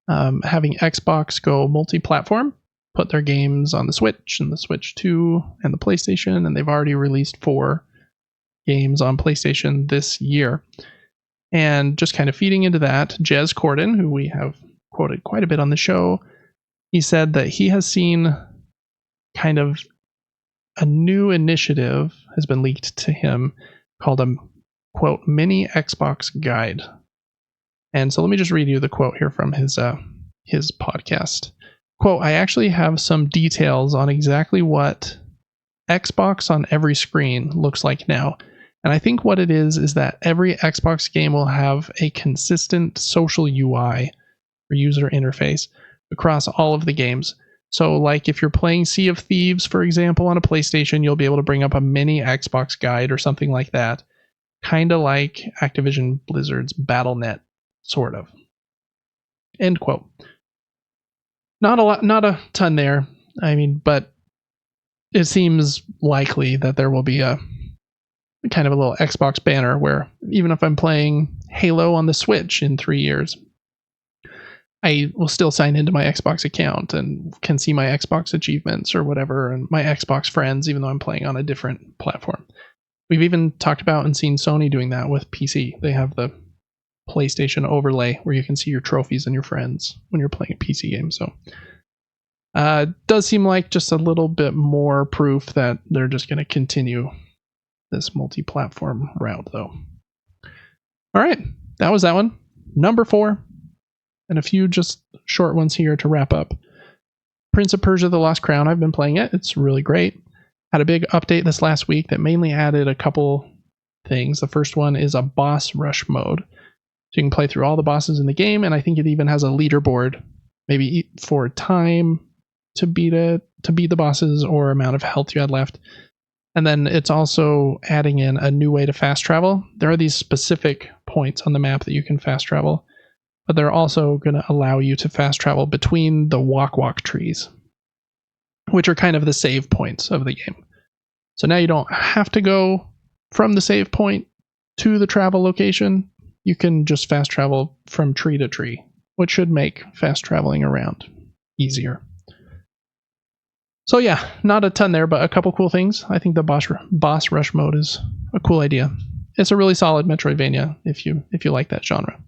having Xbox go multi-platform, put their games on the Switch and the Switch 2 and the PlayStation, and they've already released 4 games on PlayStation this year. And just kind of feeding into that, Jez Corden, who we have quoted quite a bit on the show, he said that he has seen kind of a new initiative has been leaked to him called a, quote, mini Xbox guide. And so let me just read you the quote here from his podcast. Quote, I actually have some details on exactly what Xbox on every screen looks like now. And I think what it is that every Xbox game will have a consistent social UI or user interface across all of the games. So like if you're playing Sea of Thieves, for example, on a PlayStation, you'll be able to bring up a mini Xbox guide or something like that. Kind of like Activision Blizzard's Battle.net, sort of. End quote. Not a ton there. I mean, but it seems likely that there will be a kind of a little Xbox banner where even if I'm playing Halo on the Switch in 3 years, I will still sign into my Xbox account and can see my Xbox achievements or whatever, and my Xbox friends, even though I'm playing on a different platform. We've even talked about and seen Sony doing that with PC. They have the PlayStation overlay where you can see your trophies and your friends when you're playing a PC game. So it does seem like just a little bit more proof that they're just going to continue this multi-platform route, though. All right, that was that one. Number 4, and a few just short ones here to wrap up. Prince of Persia: The Lost Crown. I've been playing it. It's really great. Had a big update this last week that mainly added a couple things. The first one is a boss rush mode. So you can play through all the bosses in the game, and I think it even has a leaderboard, maybe for time to beat the bosses or amount of health you had left. And then it's also adding in a new way to fast travel. There are these specific points on the map that you can fast travel, but they're also going to allow you to fast travel between the walk trees, which are kind of the save points of the game. So now you don't have to go from the save point to the travel location. You can just fast travel from tree to tree, which should make fast traveling around easier. So yeah, not a ton there, but a couple cool things. I think the boss rush mode is a cool idea. It's a really solid Metroidvania if you like that genre.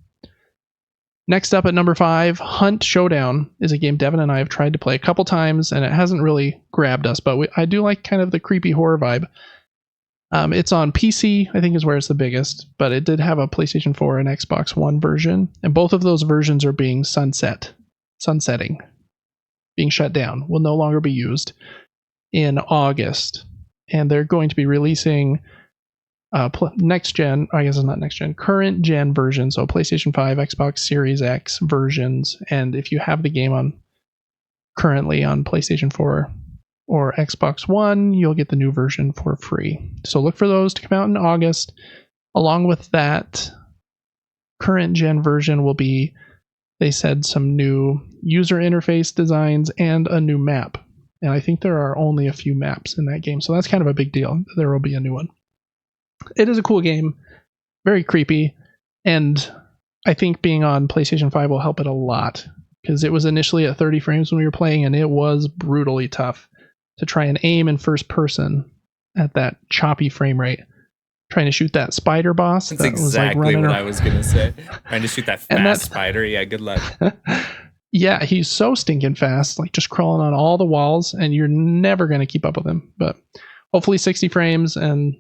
Next up at number 5, Hunt Showdown is a game Devin and I have tried to play a couple times, and it hasn't really grabbed us, but I do like kind of the creepy horror vibe. It's on PC, I think is where it's the biggest, but it did have a PlayStation 4 and Xbox One version, and both of those versions are being sunsetting, being shut down, will no longer be used in August, and they're going to be releasing next gen, I guess it's not next gen, current gen versions, so PlayStation 5, Xbox Series X versions, and if you have the game currently on PlayStation 4 or Xbox One, you'll get the new version for free. So look for those to come out in August. Along with that, current gen version will be, they said, some new user interface designs and a new map. And I think there are only a few maps in that game, so that's kind of a big deal. There will be a new one. It is a cool game, very creepy, and I think being on PlayStation 5 will help it a lot, because it was initially at 30 frames when we were playing, and it was brutally tough to try and aim in first person at that choppy frame rate, trying to shoot that spider boss. That's exactly what I was going to say. Trying to shoot that fast spider. Yeah, good luck. Yeah, he's so stinking fast, like just crawling on all the walls, and you're never going to keep up with him. But hopefully 60 frames and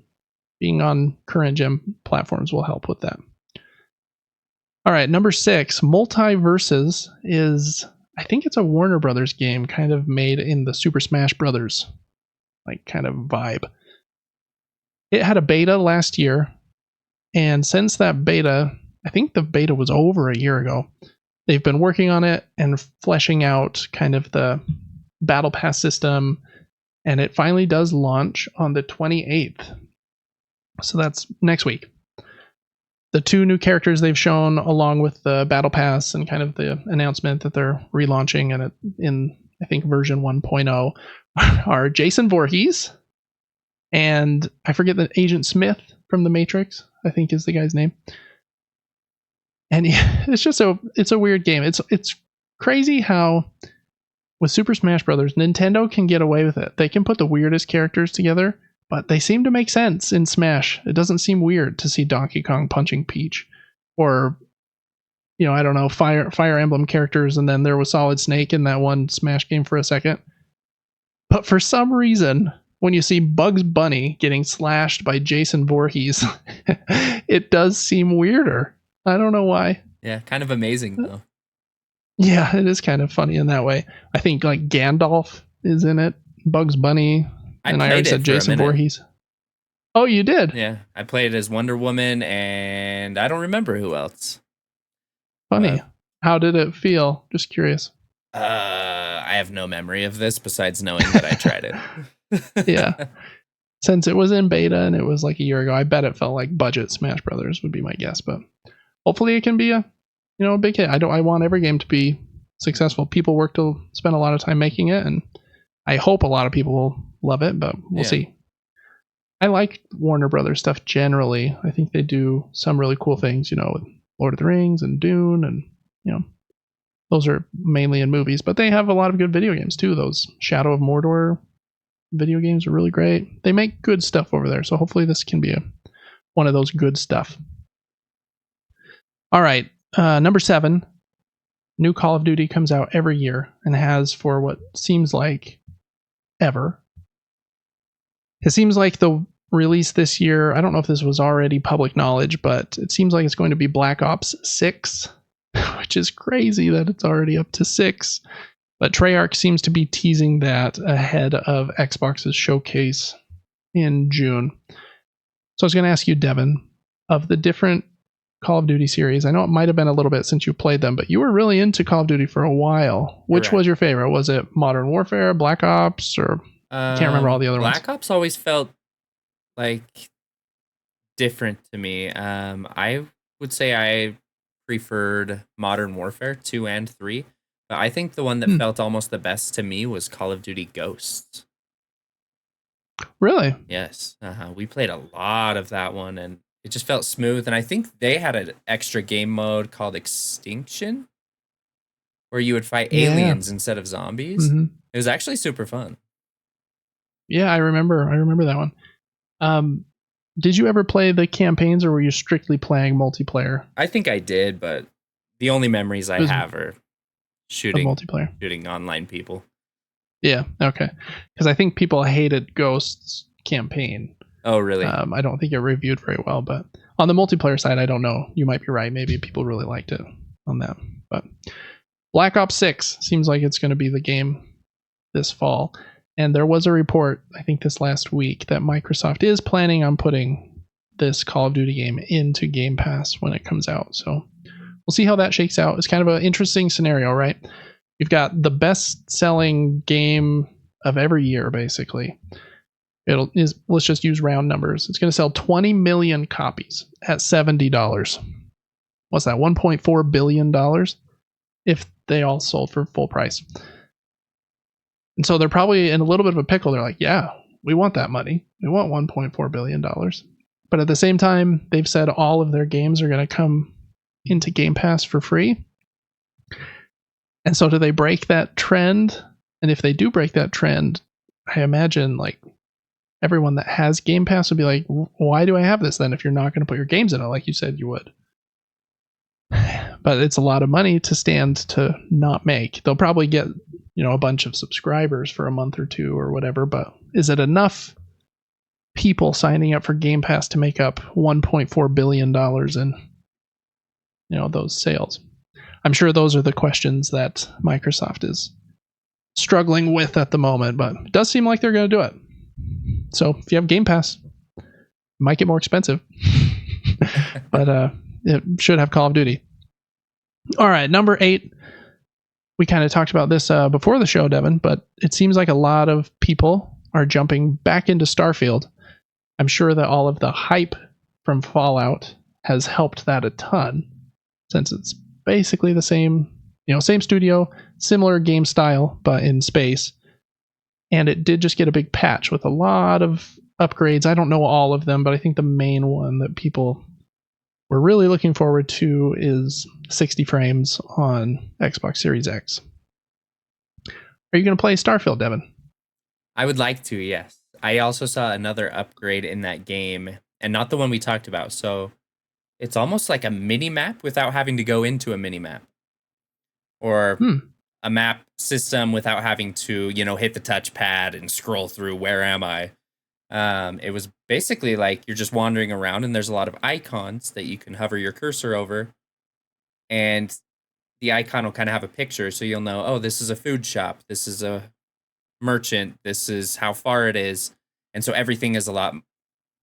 being on current gen platforms will help with that. All right, number 6, Multiverses is, I think it's a Warner Brothers game, kind of made in the Super Smash Brothers like kind of vibe. It had a beta last year, and since that beta, I think the beta was over a year ago, they've been working on it and fleshing out kind of the battle pass system, and it finally does launch on the 28th. So that's next week. The 2 new characters they've shown, along with the battle pass and kind of the announcement that they're relaunching and in I think version 1.0, are Jason Voorhees and I forget the Agent Smith from The Matrix, I think is the guy's name. And it's just it's a weird game. It's crazy how with Super Smash Brothers, Nintendo can get away with it. They can put the weirdest characters together, but they seem to make sense in Smash. It doesn't seem weird to see Donkey Kong punching Peach, or, I don't know, Fire Emblem characters, and then there was Solid Snake in that one Smash game for a second. But for some reason, when you see Bugs Bunny getting slashed by Jason Voorhees, it does seem weirder. I don't know why. Yeah, kind of amazing though. Yeah, it is kind of funny in that way. I think like Gandalf is in it, Bugs Bunny. And I already said Jason Voorhees. Oh, you did? Yeah, I played as Wonder Woman, and I don't remember who else. Funny. How did it feel? Just curious. I have no memory of this besides knowing that I tried it. Yeah. Since it was in beta and it was like a year ago, I bet it felt like budget Smash Brothers would be my guess. But hopefully it can be a big hit. I want every game to be successful. People spend a lot of time making it, and I hope a lot of people will love it, but we'll see. I like Warner Brothers stuff generally. I think they do some really cool things, with Lord of the Rings and Dune, and Those are mainly in movies, but they have a lot of good video games too. Those Shadow of Mordor video games are really great. They make good stuff over there, so hopefully this can be one of those good stuff. All right, number 7. New Call of Duty comes out every year and has for what seems like ever. It seems like the release this year, I don't know if this was already public knowledge, but it seems like it's going to be Black Ops 6, which is crazy that it's already up to 6. But Treyarch seems to be teasing that ahead of Xbox's showcase in June. So I was going to ask you, Devin, of the different Call of Duty series, I know it might have been a little bit since you played them, but you were really into Call of Duty for a while. Which was your favorite? Was it Modern Warfare, Black Ops, or I can't remember all the other ones? Black Ops always felt like different to me. I would say I preferred Modern Warfare 2 and 3. But I think the one that felt almost the best to me was Call of Duty Ghosts. Really? Yes. We played a lot of that one, and it just felt smooth. And I think they had an extra game mode called Extinction, where you would fight aliens instead of zombies. Mm-hmm. It was actually super fun. Yeah, I remember that one. Did you ever play the campaigns, or were you strictly playing multiplayer? I think I did, but the only memories I have are shooting online people. Yeah, okay. Because I think people hated Ghost's campaign. Oh, really? I don't think it reviewed very well, but on the multiplayer side, I don't know. You might be right. Maybe people really liked it on that. But Black Ops 6 seems like it's going to be the game this fall. And there was a report, I think this last week, that Microsoft is planning on putting this Call of Duty game into Game Pass when it comes out. So we'll see how that shakes out. It's kind of an interesting scenario, right? You've got the best-selling game of every year, basically. Let's just use round numbers. It's going to sell 20 million copies at $70. What's that? $1.4 billion if they all sold for full price. And so they're probably in a little bit of a pickle. They're like, yeah, we want that money. We want $1.4 billion. But at the same time, they've said all of their games are going to come into Game Pass for free. And so do they break that trend? And if they do break that trend, I imagine like everyone that has Game Pass would be like, why do I have this then if you're not going to put your games in it like you said you would? But it's a lot of money to stand to not make. They'll probably get, a bunch of subscribers for a month or two or whatever, but is it enough people signing up for Game Pass to make up $1.4 billion in those sales? I'm sure those are the questions that Microsoft is struggling with at the moment, but it does seem like they're going to do it. So if you have Game Pass, it might get more expensive, but it should have Call of Duty. All right, number 8. We kind of talked about this before the show, Devin, but it seems like a lot of people are jumping back into Starfield. I'm sure that all of the hype from Fallout has helped that a ton, since it's basically the same, same studio, similar game style, but in space. And it did just get a big patch with a lot of upgrades. I don't know all of them, but I think the main one that people were really looking forward to is 60 frames on Xbox Series X. Are you going to play Starfield, Devin? I would like to, yes. I also saw another upgrade in that game, and not the one we talked about. So it's almost like a mini map without having to go into a mini map, or a map system without having to, hit the touchpad and scroll through where am I. It was basically like you're just wandering around, and there's a lot of icons that you can hover your cursor over, and the icon will kind of have a picture, so you'll know, oh, this is a food shop, this is a merchant, this is how far it is, and so everything is a lot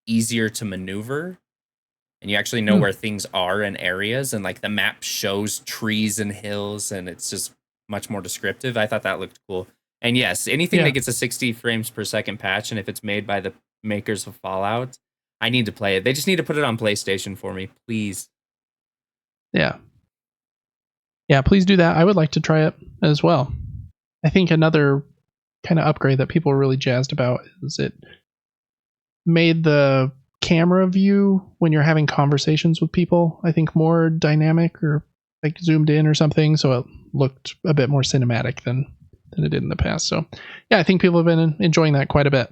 easier to maneuver, and you actually know where things are in areas, and like the map shows trees and hills, and it's just much more descriptive. I thought that looked cool. And yes, anything that gets a 60 frames per second patch, and if it's made by the makers of Fallout, I need to play it. They just need to put it on PlayStation for me, please. Yeah. Yeah, please do that. I would like to try it as well. I think another kind of upgrade that people are really jazzed about is it made the camera view when you're having conversations with people, I think, more dynamic or like zoomed in or something, so it looked a bit more cinematic than it did in the past. So yeah, I think people have been enjoying that quite a bit.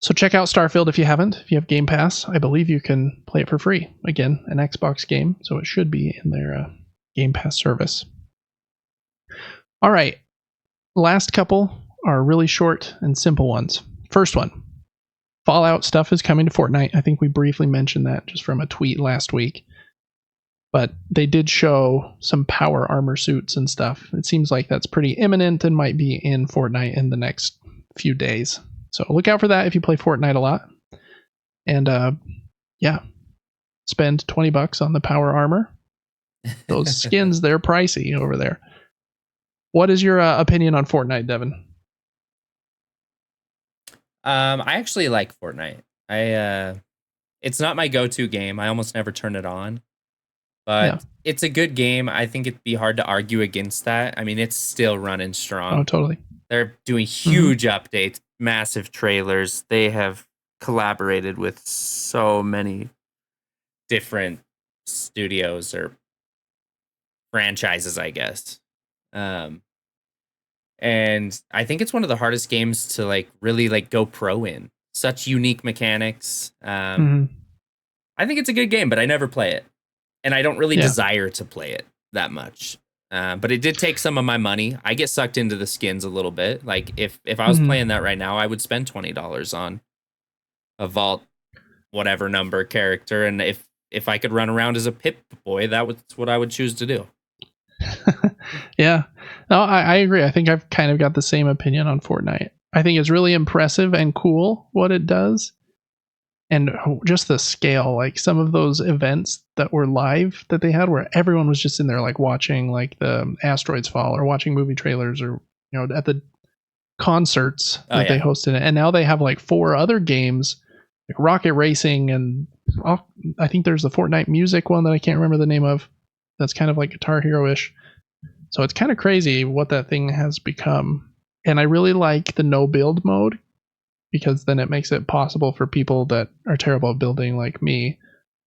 So check out Starfield if you haven't. If you have Game Pass, I believe you can play it for free. Again, an Xbox game, so it should be in their Game Pass service. All right, last couple are really short and simple ones. First one, Fallout stuff is coming to Fortnite. I think we briefly mentioned that just from a tweet last week. But they did show some power armor suits and stuff. It seems like that's pretty imminent and might be in Fortnite in the next few days. So look out for that if you play Fortnite a lot. And yeah, spend $20 on the power armor. Those skins, they're pricey over there. What is your opinion on Fortnite, Devin? I actually like Fortnite. It's not my go-to game. I almost never turn it on. But it's a good game. I think it'd be hard to argue against that. I mean, it's still running strong. Oh, totally. They're doing huge updates, massive trailers. They have collaborated with so many different studios or franchises, I guess. And I think it's one of the hardest games to like really like go pro in. Such unique mechanics. I think it's a good game, but I never play it. And I don't really desire to play it that much. But it did take some of my money. I get sucked into the skins a little bit. Like if I was playing that right now, I would spend $20 on a Vault whatever number character. And if I could run around as a Pip-Boy, that was what I would choose to do. Yeah. No, I agree. I think I've kind of got the same opinion on Fortnite. I think it's really impressive and cool what it does. And just the scale, like some of those events that were live that they had where everyone was just in there like watching like the asteroids fall or watching movie trailers or, you know, at the concerts that they hosted. And now they have like 4 other games like Rocket Racing and I think there's the Fortnite music one that I can't remember the name of. That's kind of like Guitar Hero-ish. So it's kind of crazy what that thing has become. And I really like the no build mode, because then it makes it possible for people that are terrible at building like me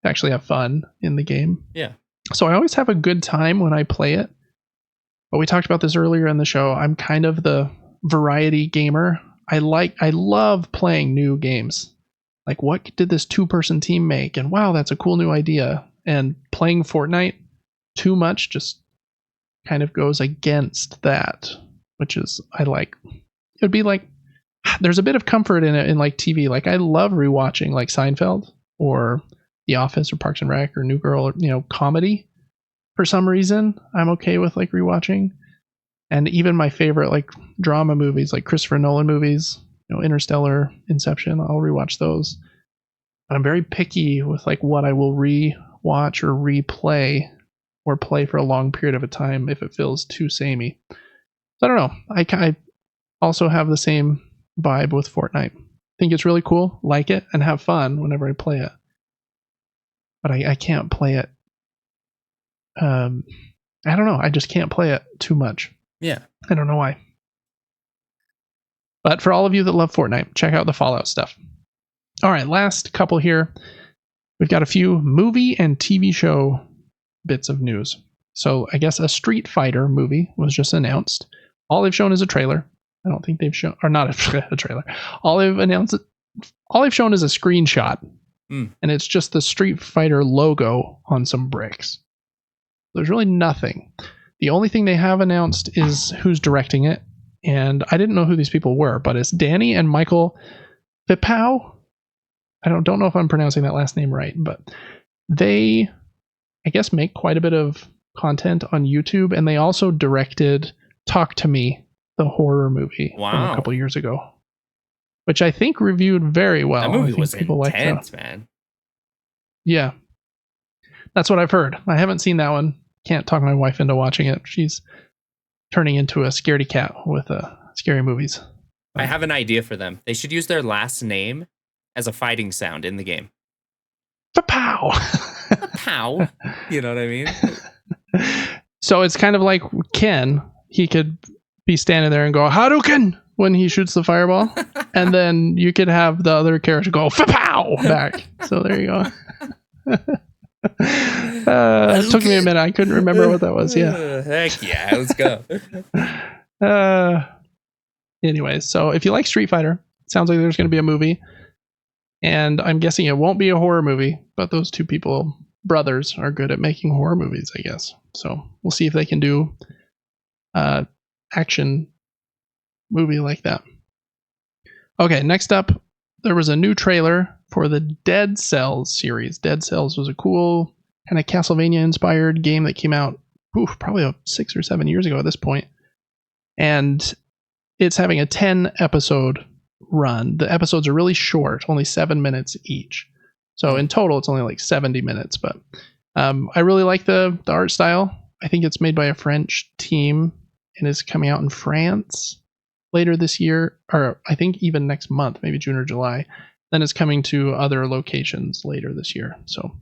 to actually have fun in the game. Yeah. So I always have a good time when I play it. But we talked about this earlier in the show. I'm kind of the variety gamer. I love playing new games. Like, what did this 2-person team make? And wow, that's a cool new idea. And playing Fortnite too much just kind of goes against that, which is, I like. It would be like, there's a bit of comfort in it in like TV. Like I love rewatching like Seinfeld or The Office or Parks and Rec or New Girl or, you know, comedy. For some reason, I'm okay with like rewatching. And even my favorite like drama movies, like Christopher Nolan movies, you know, Interstellar, Inception, I'll rewatch those. But I'm very picky with like what I will rewatch or replay or play for a long period of a time if it feels too samey. So I don't know. I also have the same vibe with Fortnite. Think it's really cool, like it, and have fun whenever I play it. But I can't play it. I don't know. I just can't play it too much. Yeah. I don't know why. But for all of you that love Fortnite, check out the Fallout stuff. All right, last couple here. We've got a few movie and TV show bits of news. So I guess a Street Fighter movie was just announced. All they've shown is a trailer. I don't think they've shown, or not a trailer. All they've shown is a screenshot, and it's just the Street Fighter logo on some bricks. There's really nothing. The only thing they have announced is who's directing it, and I didn't know who these people were, but it's Danny and Michael Fipow. I don't know if I'm pronouncing that last name right, but they, I guess, make quite a bit of content on YouTube, and they also directed Talk to Me, the horror movie from a couple years ago, which I think reviewed very well. That movie was intense, man. Yeah. That's what I've heard. I haven't seen that one. Can't talk my wife into watching it. She's turning into a scaredy cat with scary movies. I have an idea for them. They should use their last name as a fighting sound in the game. Pow! Pow! You know what I mean? So it's kind of like Ken. He could be standing there and go Hadouken when he shoots the fireball, and then you could have the other character go Pow back. So there you go. It took me a minute. I couldn't remember what that was. Yeah. Heck yeah. Let's go. Anyways, so if you like Street Fighter, it sounds like there's going to be a movie. And I'm guessing it won't be a horror movie, but those two people, brothers, are good at making horror movies, I guess. So we'll see if they can do action movie like that. Okay, next up, there was a new trailer for the Dead Cells series. Dead Cells was a cool kind of Castlevania-inspired game that came out probably 6 or 7 years ago at this point. And it's having a 10-episode run. The episodes are really short, only 7 minutes each. So in total, it's only like 70 minutes. But I really like the art style. I think it's made by a French team and is coming out in France later this year, or I think even next month, maybe June or July. Then it's coming to other locations later this year. So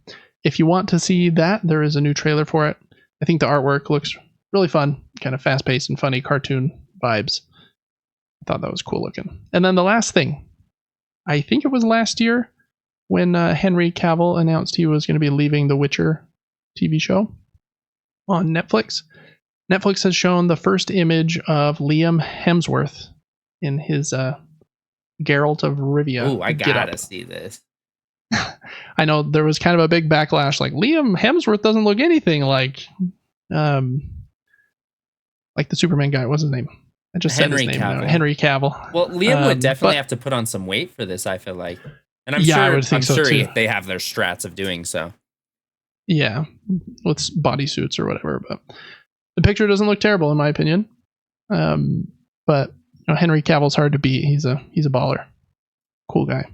if you want to see that, there is a new trailer for it. I think the artwork looks really fun, kind of fast-paced and funny cartoon vibes. I thought that was cool looking. And then the last thing, I think it was last year when Henry Cavill announced he was going to be leaving the Witcher TV show on Netflix. Netflix has shown the first image of Liam Hemsworth in his Geralt of Rivia. Oh, I gotta see this. I know there was kind of a big backlash, like Liam Hemsworth doesn't look anything like the Superman guy. What's his name? I just said his name. Henry Cavill. Well, Liam would definitely have to put on some weight for this, I feel like. And I'm sure they have their strats of doing so. Yeah, with bodysuits or whatever. But the picture doesn't look terrible in my opinion. But Henry Cavill's hard to beat. He's a baller. Cool guy.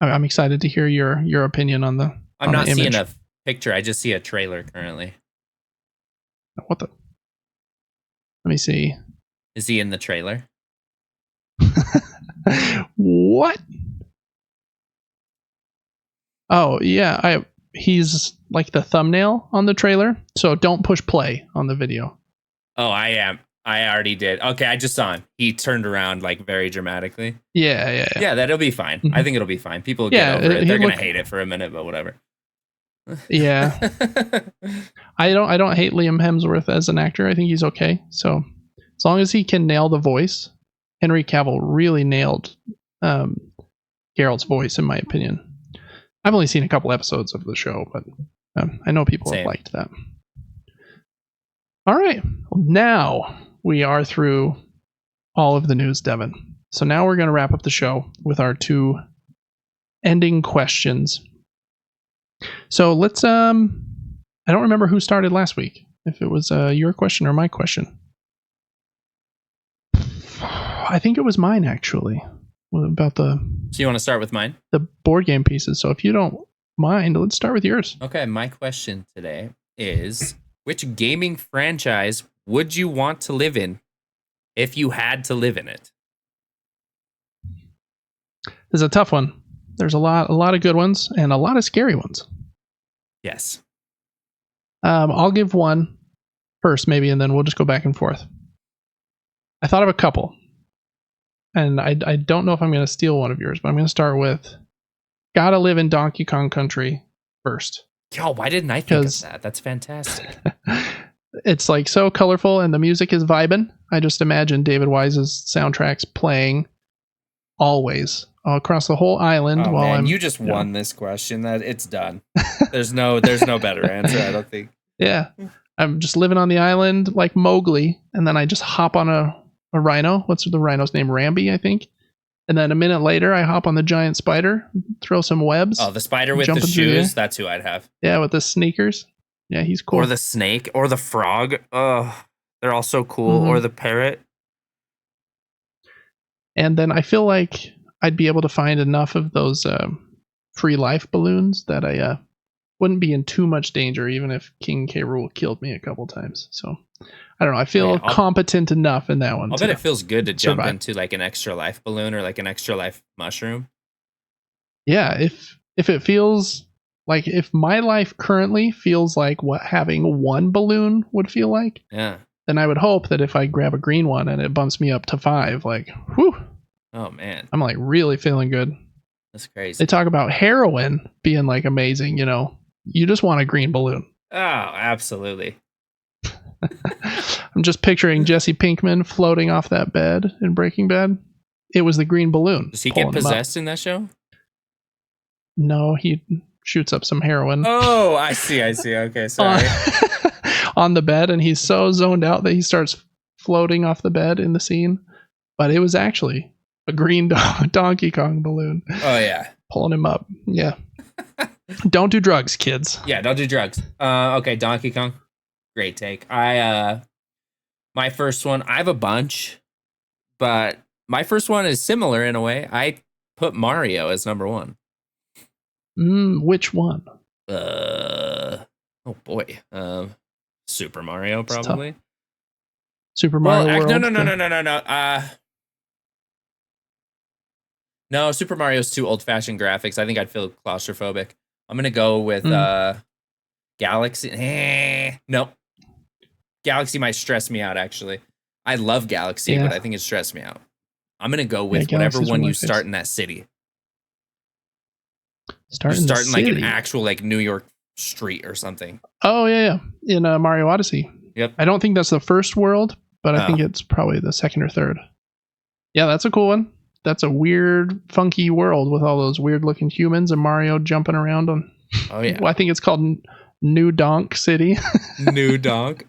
I'm excited to hear your opinion on the. I'm not seeing a picture. I just see a trailer currently. What the? Let me see. Is he in the trailer? What? Oh yeah, he's like the thumbnail on the trailer. So don't push play on the video. Oh, I am. I already did. Okay, I just saw him. He turned around like very dramatically. Yeah. Yeah, that'll be fine. I think it'll be fine. People will get over it. They're gonna hate it for a minute, but whatever. Yeah. I don't hate Liam Hemsworth as an actor. I think he's okay. So as long as he can nail the voice, Henry Cavill really nailed Geralt's voice, in my opinion. I've only seen a couple episodes of the show, but I know people have liked that. All right. Now we are through all of the news, Devin. So now we're going to wrap up the show with our two ending questions. So let's I don't remember who started last week, if it was your question or my question. I think it was mine, actually, about So you want to start with mine? The board game pieces. So if you don't mind, let's start with yours. Okay, my question today is, which gaming franchise would you want to live in if you had to live in it? This is a tough one. There's a lot of good ones and a lot of scary ones. Yes. I'll give one first, maybe, and then we'll just go back and forth. I thought of a couple, and I don't know if I'm going to steal one of yours, but I'm going to start with gotta live in Donkey Kong Country first. Yo, why didn't I think of that? That's fantastic. It's like so colorful, and the music is vibing. I just imagine David Wise's soundtracks playing always across the whole island. Oh, man, you just won this question. That it's done. There's no better answer, I don't think. Yeah, I'm just living on the island like Mowgli, and then I just hop on a rhino. What's the rhino's name? Rambi, I think. And then a minute later, I hop on the giant spider, throw some webs. Oh, the spider with the shoes? That's who I'd have. Yeah, with the sneakers. Yeah, he's cool. Or the snake, or the frog. Oh, they're all so cool. Mm-hmm. Or the parrot. And then I feel like I'd be able to find enough of those free life balloons that I wouldn't be in too much danger, even if King K. Rool killed me a couple times. So I don't know. I feel competent enough in that one. I'll bet it feels good to jump into like an extra life balloon or like an extra life mushroom. Yeah, if it feels like, if my life currently feels like what having one balloon would feel like, yeah, then I would hope that if I grab a green one and it bumps me up to 5, like, whew. Oh man, I'm like really feeling good. That's crazy. They talk about heroin being like amazing, you know. You just want a green balloon. Oh, absolutely. I'm just picturing Jesse Pinkman floating off that bed in Breaking Bad. It was the green balloon. Does he get possessed in that show? No, he shoots up some heroin. Oh, I see. Okay, sorry. On the bed, and he's so zoned out that he starts floating off the bed in the scene. But it was actually a green Donkey Kong balloon. Oh, yeah. Pulling him up. Yeah. Don't do drugs, kids. Yeah, don't do drugs. Okay, Donkey Kong. Great take. My first one, I have a bunch, but my first one is similar in a way. I put Mario as number one. Which one? Oh boy. Super Mario, probably. Super Mario World? No. No, Super Mario's too old-fashioned graphics. I think I'd feel claustrophobic. I'm gonna go with Galaxy. Nope. Galaxy might stress me out, actually. I love Galaxy, but I think it stressed me out. I'm gonna go with whatever one you start in that city. Start in like an actual like New York street or something. Oh yeah. In Mario Odyssey. Yep. I don't think that's the first world, but I think it's probably the second or third. Yeah, that's a cool one. That's a weird, funky world with all those weird-looking humans and Mario jumping around on. Oh yeah. Well, I think it's called New Donk City. New Donk.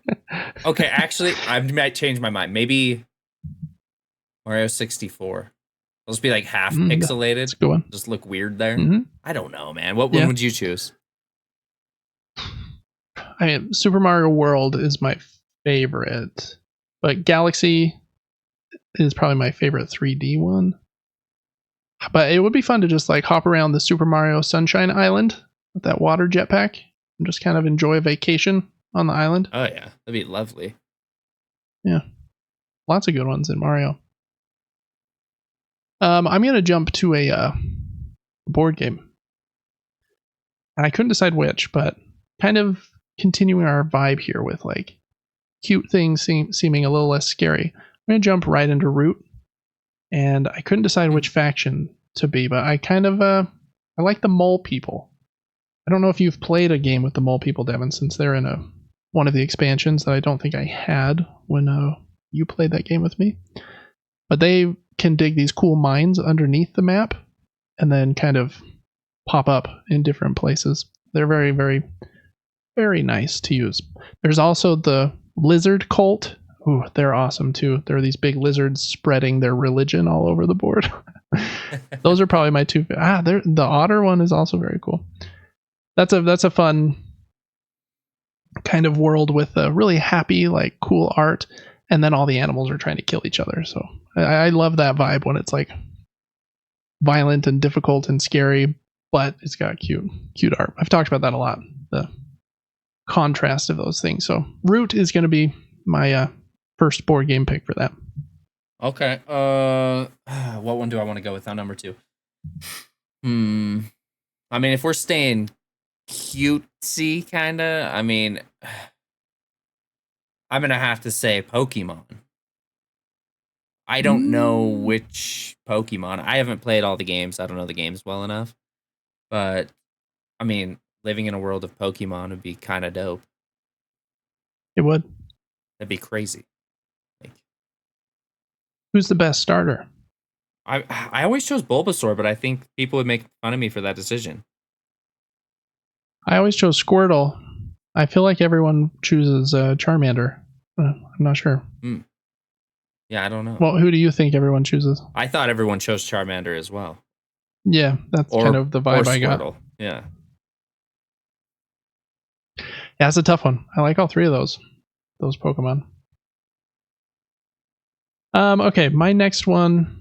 Okay, actually, I might change my mind. Maybe Mario 64. It'll just be like half pixelated. That's a good one. Just look weird there. I don't know, man. What one would you choose? I mean, Super Mario World is my favorite, but Galaxy is probably my favorite 3D one. But it would be fun to just like hop around the Super Mario Sunshine Island with that water jetpack and just kind of enjoy a vacation on the island. Oh yeah, that'd be lovely. Yeah, lots of good ones in Mario. I'm gonna jump to a board game. I couldn't decide which, but kind of continuing our vibe here with like cute things seeming a little less scary. I'm gonna jump right into Root, and I couldn't decide which faction to be, but I kind of I like the mole people. I don't know if you've played a game with the mole people, Devin, since they're in one of the expansions that I don't think I had when you played that game with me. But they can dig these cool mines underneath the map and then kind of pop up in different places. They're very, very, very nice to use. There's also the lizard cult. Ooh, they're awesome too. There are these big lizards spreading their religion all over the board. Those are probably my two. The otter one is also very cool. That's a fun kind of world with a really happy, like cool art, and then all the animals are trying to kill each other. So I love that vibe when it's like violent and difficult and scary, but it's got cute art. I've talked about that a lot. The contrast of those things. So Root is going to be my first board game pick for that. Okay. What one do I want to go with on number 2? I mean, if we're staying cutesy, kinda, I mean, I'm gonna have to say Pokemon. I don't know which Pokemon. I haven't played all the games. I don't know the games well enough. But, I mean, living in a world of Pokemon would be kind of dope. It would. That'd be crazy. Who's the best starter? I always chose Bulbasaur, but I think people would make fun of me for that decision. I always chose Squirtle. I feel like everyone chooses Charmander. I'm not sure. Yeah, I don't know. Well, who do you think everyone chooses? I thought everyone chose Charmander as well. Yeah, that's kind of the vibe I got. Yeah. Yeah, it's a tough one. I like all three of those Pokemon. Okay, my next one.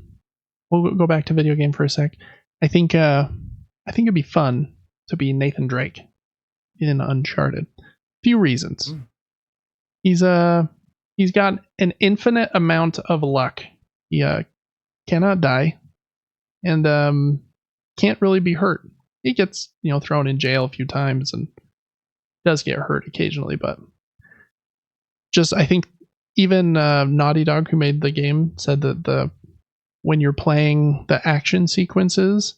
We'll go back to video game for a sec. I think it'd be fun to be Nathan Drake in Uncharted. Few reasons. He's got an infinite amount of luck. He cannot die, and can't really be hurt. He gets thrown in jail a few times and does get hurt occasionally, but just I think even Naughty Dog, who made the game, said that when you're playing the action sequences,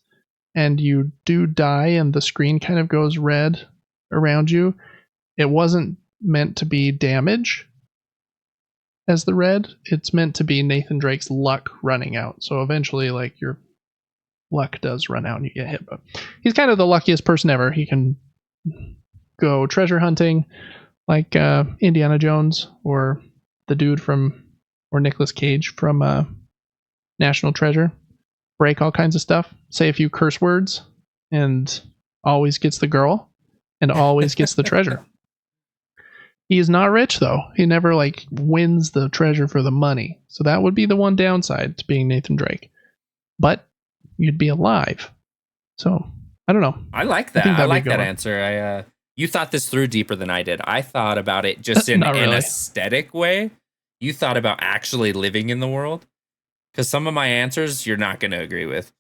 and you do die and the screen kind of goes red around you, it wasn't meant to be damage as the red. It's meant to be Nathan Drake's luck running out. So eventually, like, your luck does run out and you get hit. But he's kind of the luckiest person ever. He can go treasure hunting like Indiana Jones or the dude from, or Nicolas Cage from National Treasure. Break all kinds of stuff, say a few curse words, and always gets the girl and always gets the treasure. He is not rich though. He never like wins the treasure for the money. So that would be the one downside to being Nathan Drake. But you'd be alive. So I don't know. I like that. I like that answer. You thought this through deeper than I did. I thought about it just in an aesthetic way. You thought about actually living in the world. Because some of my answers you're not going to agree with.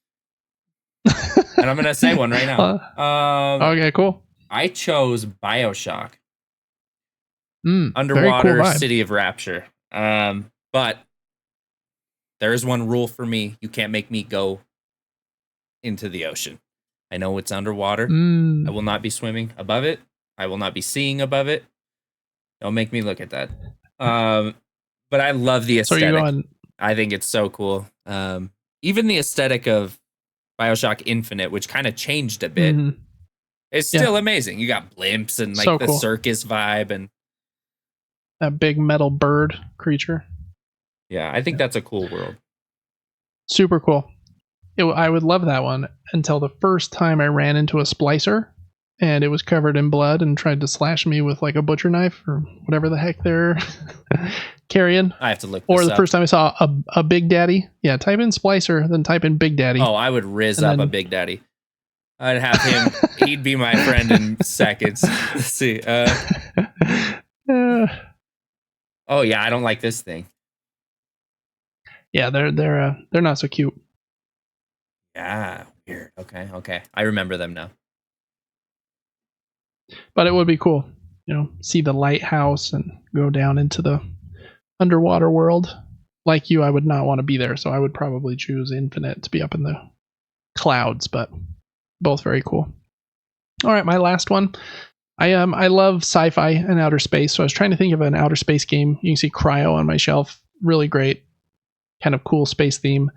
And I'm going to say one right now. Okay, cool. I chose BioShock. Underwater cool City of Rapture. But there is one rule for me. You can't make me go into the ocean. I know it's underwater. I will not be swimming above it. I will not be seeing above it. Don't make me look at that. But I love the aesthetic. I think it's so cool. Even the aesthetic of BioShock Infinite, which kind of changed a bit, is still amazing. You got blimps and like the circus vibe and that big metal bird creature. Yeah, I think that's a cool world. Super cool. I would love that one until the first time I ran into a splicer and it was covered in blood and tried to slash me with like a butcher knife or whatever the heck they're carrying. I have to look this Or the up. first time I saw a Big Daddy. Yeah, type in splicer, then type in Big Daddy. Oh, I would rizz up a Big Daddy. I'd have him. He'd be my friend in seconds. Let's see. Oh yeah, I don't like this thing. Yeah, they're not so cute. Yeah, weird. Okay. I remember them now. But it would be cool, see the lighthouse and go down into the underwater world. Like you, I would not want to be there, so I would probably choose Infinite to be up in the clouds, but both very cool. All right, my last one. I love sci-fi and outer space, so I was trying to think of an outer space game. You can see Cryo on my shelf. Really great, kind of cool space theme.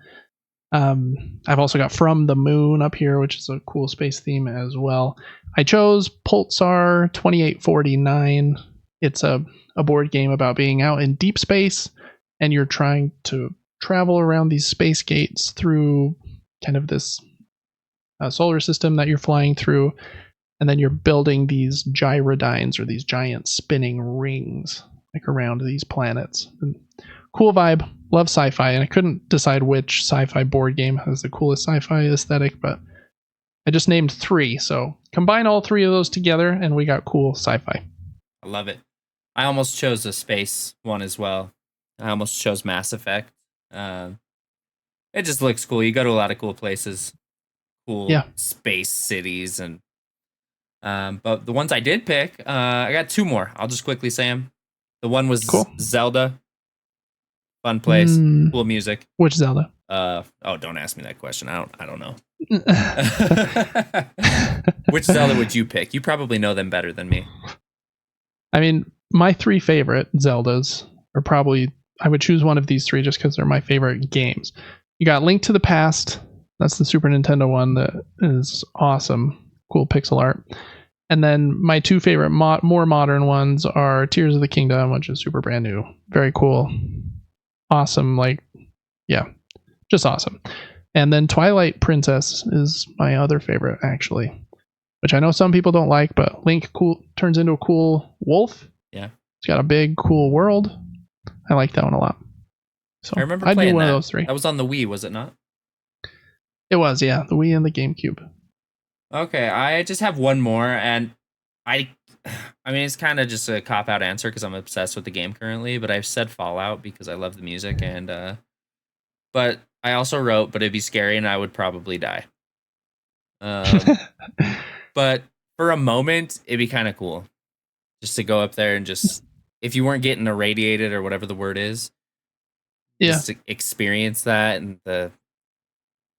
I've also got From the Moon up here, which is a cool space theme as well. I chose Pulsar 2849. It's a board game about being out in deep space, and you're trying to travel around these space gates through kind of this solar system that you're flying through, and then you're building these gyrodynes, or these giant spinning rings, like around these planets. And cool vibe. Love sci-fi, and I couldn't decide which sci-fi board game has the coolest sci-fi aesthetic, but I just named 3. So combine all 3 of those together, and we got cool sci-fi. I love it. I almost chose a space one as well. I almost chose Mass Effect. It just looks cool. You go to a lot of cool places, cool space cities, and but the ones I did pick, I got 2 more. I'll just quickly say them. The one was Zelda. Fun place, cool music. Which Zelda? Don't ask me that question. I don't know. Which Zelda would you pick? You probably know them better than me. I mean, my 3 favorite Zeldas are probably, I would choose one of these 3 just because they're my favorite games. You got Link to the Past. That's the Super Nintendo one that is awesome. Cool pixel art. And then my 2 favorite more modern ones are Tears of the Kingdom, which is super brand new. Very cool. Awesome. Just awesome. And then Twilight Princess is my other favorite, actually, which I know some people don't like, but Link turns into a cool wolf. Yeah. It's got a big, cool world. I like that one a lot. So I remember playing do one that. of those 3. That was on the Wii, was it not? It was, yeah. The Wii and the GameCube. Okay, I just have one more, and I mean, it's kind of just a cop-out answer because I'm obsessed with the game currently, but I've said Fallout because I love the music, and but I also wrote, but it'd be scary and I would probably die. But for a moment, it'd be kind of cool just to go up there and just, if you weren't getting irradiated or whatever the word is, just to experience that and the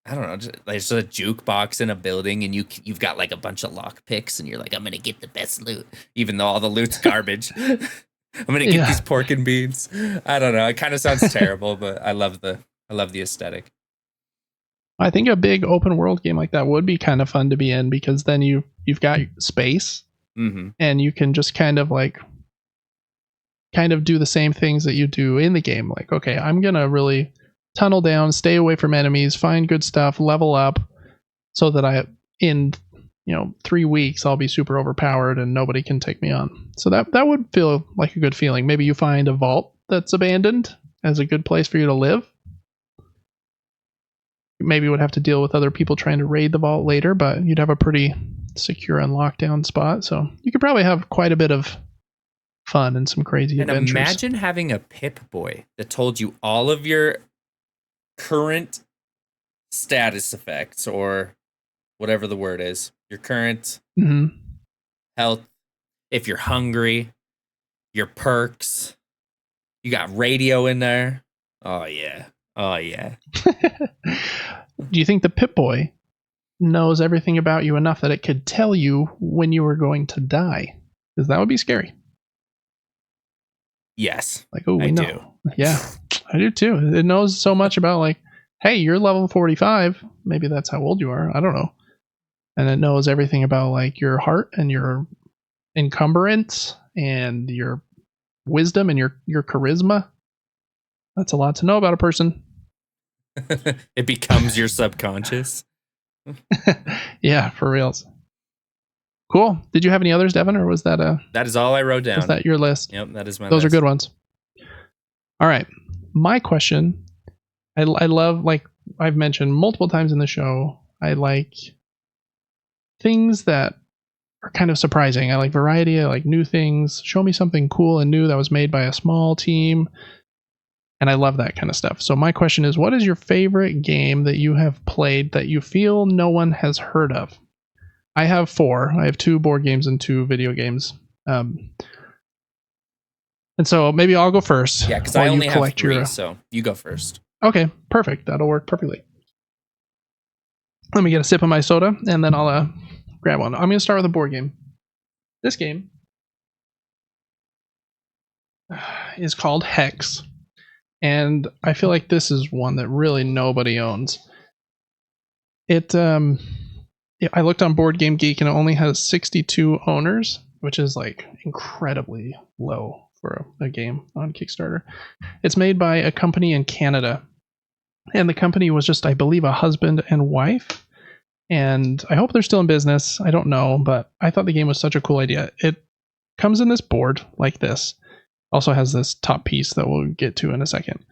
I don't know. There's a jukebox in a building, and you've got like a bunch of lock picks, and you're like, I'm gonna get the best loot, even though all the loot's garbage. I'm gonna get these pork and beans. I don't know. It kind of sounds terrible, but I love the aesthetic. I think a big open world game like that would be kind of fun to be in, because then you've got space, and you can just kind of do the same things that you do in the game. Like, okay, I'm gonna really tunnel down, stay away from enemies, find good stuff, level up, so that in 3 weeks I'll be super overpowered and nobody can take me on. So that would feel like a good feeling. Maybe you find a vault that's abandoned as a good place for you to live. Maybe you would have to deal with other people trying to raid the vault later, but you'd have a pretty secure and locked down spot. So you could probably have quite a bit of fun and some crazy adventures. And imagine having a Pip-Boy that told you all of your current status effects, or whatever the word is, your current health, if you're hungry, your perks, you got radio in there. Oh yeah. Do you think the Pip-Boy knows everything about you enough that it could tell you when you were going to die? Because that would be scary. Yes. Like, oh, we know. Do. Yeah, I do too. It knows so much about, like, hey, you're level 45. Maybe that's how old you are. I don't know. And it knows everything about, like, your heart and your encumbrance and your wisdom and your charisma. That's a lot to know about a person. It becomes your subconscious. Yeah, for reals. Cool. Did you have any others, Devin, or was that That is all I wrote down. Was that your list? Yep, that is my Those list. are good ones. All right. My question, I love, like I've mentioned multiple times in the show, I like things that are kind of surprising. I like variety. I like new things. Show me something cool and new that was made by a small team. And I love that kind of stuff. So my question is, what is your favorite game that you have played that you feel no one has heard of? I have 4. I have 2 board games and 2 video games. And so maybe I'll go first. Yeah, because I only have 3, so you go first. Okay, perfect. That'll work perfectly. Let me get a sip of my soda, and then I'll grab one. I'm going to start with a board game. This game is called Hex. And I feel like this is one that really nobody owns. I looked on Board Game Geek, and it only has 62 owners, which is like incredibly low for a game on Kickstarter. It's made by a company in Canada, and the company was just, I believe, a husband and wife. And I hope they're still in business. I don't know, but I thought the game was such a cool idea. It comes in this board like this. Also has this top piece that we'll get to in a second.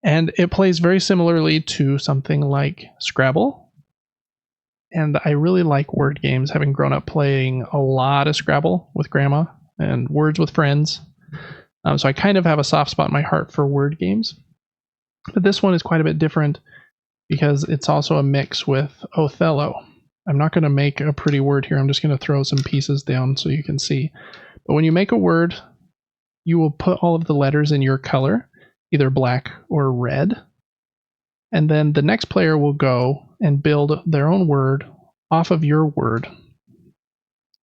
And it plays very similarly to something like Scrabble. And I really like word games, having grown up playing a lot of Scrabble with grandma and Words with Friends. So I kind of have a soft spot in my heart for word games. But this one is quite a bit different because it's also a mix with Othello. I'm not going to make a pretty word here. I'm just going to throw some pieces down so you can see. But when you make a word, you will put all of the letters in your color, either black or red. And then the next player will go and build their own word off of your word.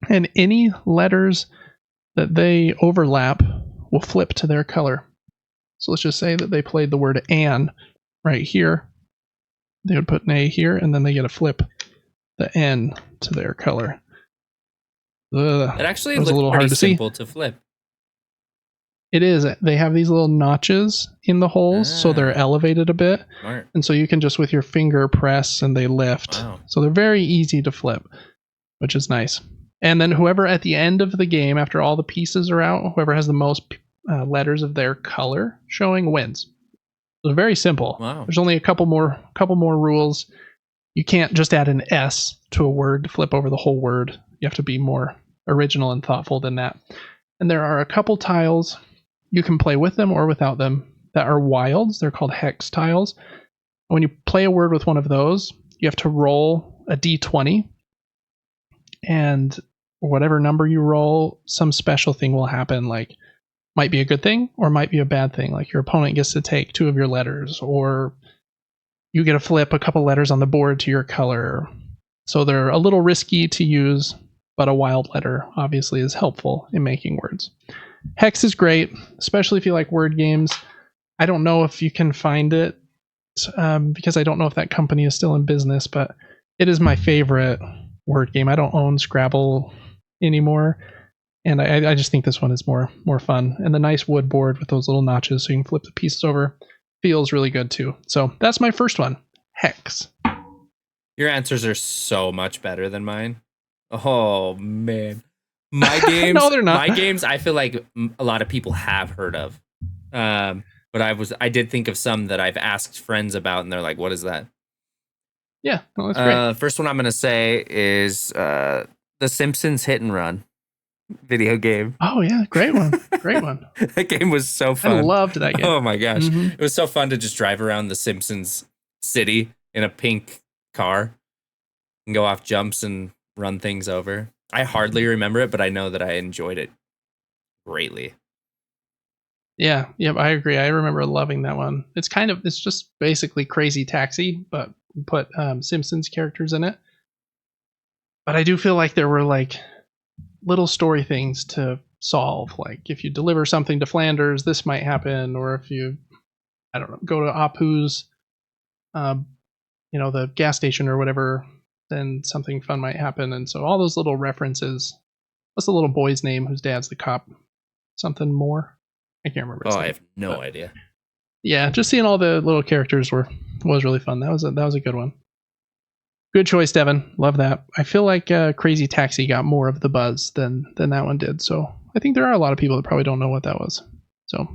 And any letters that they overlap will flip to their color. So let's just say that they played the word Anne right here. They would put an A here, and then they get to flip the N to their color. It actually looks pretty simple to flip. It is. They have these little notches in the holes, so they're elevated a bit. Smart. And so you can just with your finger press and they lift. Wow. So they're very easy to flip, which is nice. And then whoever at the end of the game, after all the pieces are out, whoever has the most letters of their color showing wins. So very simple. Wow. There's only a couple more rules. You can't just add an S to a word to flip over the whole word. You have to be more original and thoughtful than that. And there are a couple tiles. You can play with them or without them that are wilds. They're called hex tiles. When you play a word with one of those, you have to roll a d20. And whatever number you roll, some special thing will happen. Like, might be a good thing or might be a bad thing. Like your opponent gets to take 2 of your letters, or you get to flip a couple letters on the board to your color. So they're a little risky to use, but a wild letter obviously is helpful in making words. Hex is great, especially if you like word games. I don't know if you can find it because I don't know if that company is still in business, but it is my favorite word game. I don't own Scrabble anymore, and I just think this one is more fun. And the nice wood board with those little notches so you can flip the pieces over feels really good too. So that's my first one, Hex. Your answers are so much better than mine. Oh man, my games. No, they're not. My games, I feel like a lot of people have heard of, but I did think of some that I've asked friends about, and they're like, "What is that?" Yeah, no, that's great. First one I'm gonna say is The Simpsons Hit and Run video game. Oh yeah, great one, great one. That game was so fun. I loved that game. Oh my gosh, It was so fun to just drive around the Simpsons city in a pink car and go off jumps and run things over. I hardly remember it, but I know that I enjoyed it greatly. Yeah, I agree. I remember loving that one. It's just basically Crazy Taxi, but put Simpsons characters in it. But I do feel like there were like little story things to solve. Like if you deliver something to Flanders, this might happen, or if you, I don't know, go to Apu's, the gas station or whatever, then something fun might happen. And so all those little references. What's the little boy's name whose dad's the cop? Something more? I can't remember. I have no idea. Yeah, just seeing all the little characters was really fun. That was a good one. Good choice, Devin. Love that. I feel like Crazy Taxi got more of the buzz than that one did. So I think there are a lot of people that probably don't know what that was. So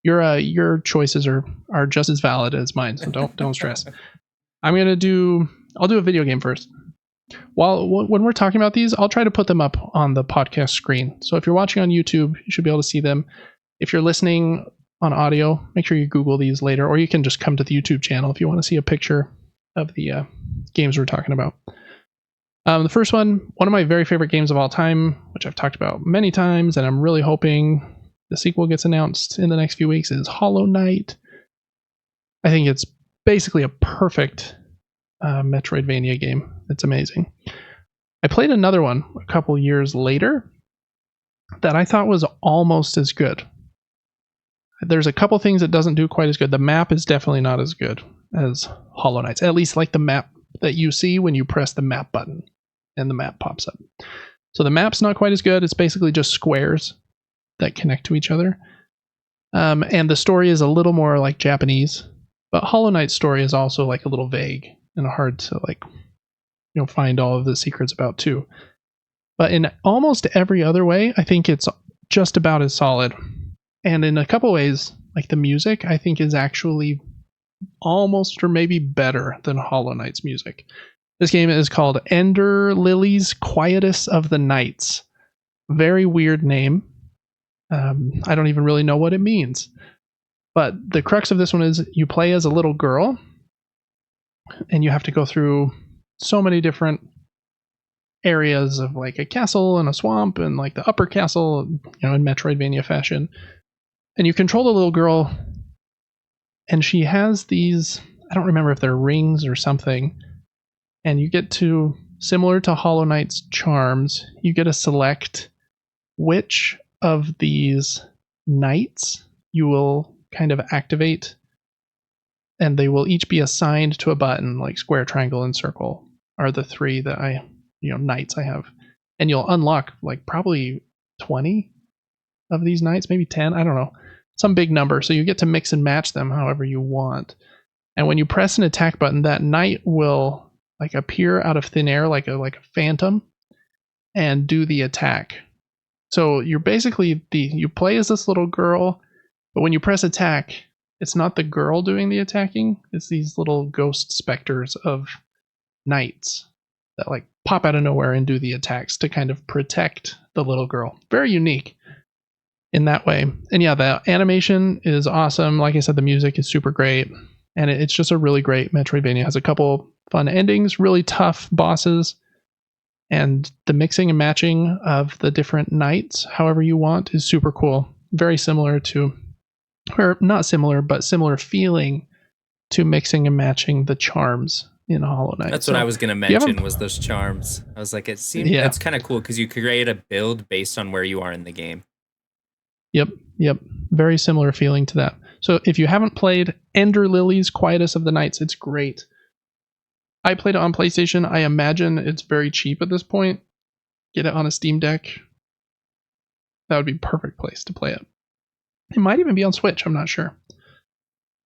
your choices are just as valid as mine. So don't stress. I'll do a video game first. When we're talking about these, I'll try to put them up on the podcast screen. So if you're watching on YouTube, you should be able to see them. If you're listening on audio, make sure you Google these later, or you can just come to the YouTube channel if you want to see a picture of the games we're talking about. The first one of my very favorite games of all time, which I've talked about many times, and I'm really hoping the sequel gets announced in the next few weeks, is Hollow Knight. I think it's basically a perfect Metroidvania game. It's amazing. I played another one a couple years later that I thought was almost as good. There's a couple things it doesn't do quite as good. The map is definitely not as good as Hollow Knight's, at least like the map that you see when you press the map button and the map pops up. So the map's not quite as good. It's basically just squares that connect to each other. And the story is a little more like Japanese, but Hollow Knight's story is also like a little vague and hard to find all of the secrets about too. But in almost every other way, I think it's just about as solid. And in a couple ways, like the music, I think is actually almost or maybe better than Hollow Knight's music. This game is called Ender Lilies Quietus of the Nights. Very weird name. I don't even really know what it means. But the crux of this one is you play as a little girl, and you have to go through so many different areas of like a castle and a swamp and like the upper castle, in Metroidvania fashion. And you control the little girl, and she has these, I don't remember if they're rings or something, and you get to, similar to Hollow Knight's charms, you get to select which of these knights you will kind of activate, and they will each be assigned to a button, like square, triangle, and circle are the three that knights I have. And you'll unlock like probably 20 of these knights, maybe 10, I don't know. Some big number, so you get to mix and match them however you want. And when you press an attack button, that knight will like appear out of thin air like a phantom and do the attack. So you're basically you play as this little girl, but when you press attack, it's not the girl doing the attacking, it's these little ghost specters of knights that like pop out of nowhere and do the attacks to kind of protect the little girl. Very unique in that way. And yeah, the animation is awesome. Like I said, the music is super great. And it's just a really great Metroidvania. It has a couple fun endings, really tough bosses. And the mixing and matching of the different knights, however you want, is super cool. Very similar to, or not similar, but similar feeling to mixing and matching the charms in Hollow Knight. That's what I was going to mention was those charms. I was like, it's kind of cool because you create a build based on where you are in the game. Yep. Very similar feeling to that. So if you haven't played Ender Lilies, Quietus of the Nights, it's great. I played it on PlayStation. I imagine it's very cheap at this point. Get it on a Steam Deck. That would be a perfect place to play it. It might even be on Switch. I'm not sure.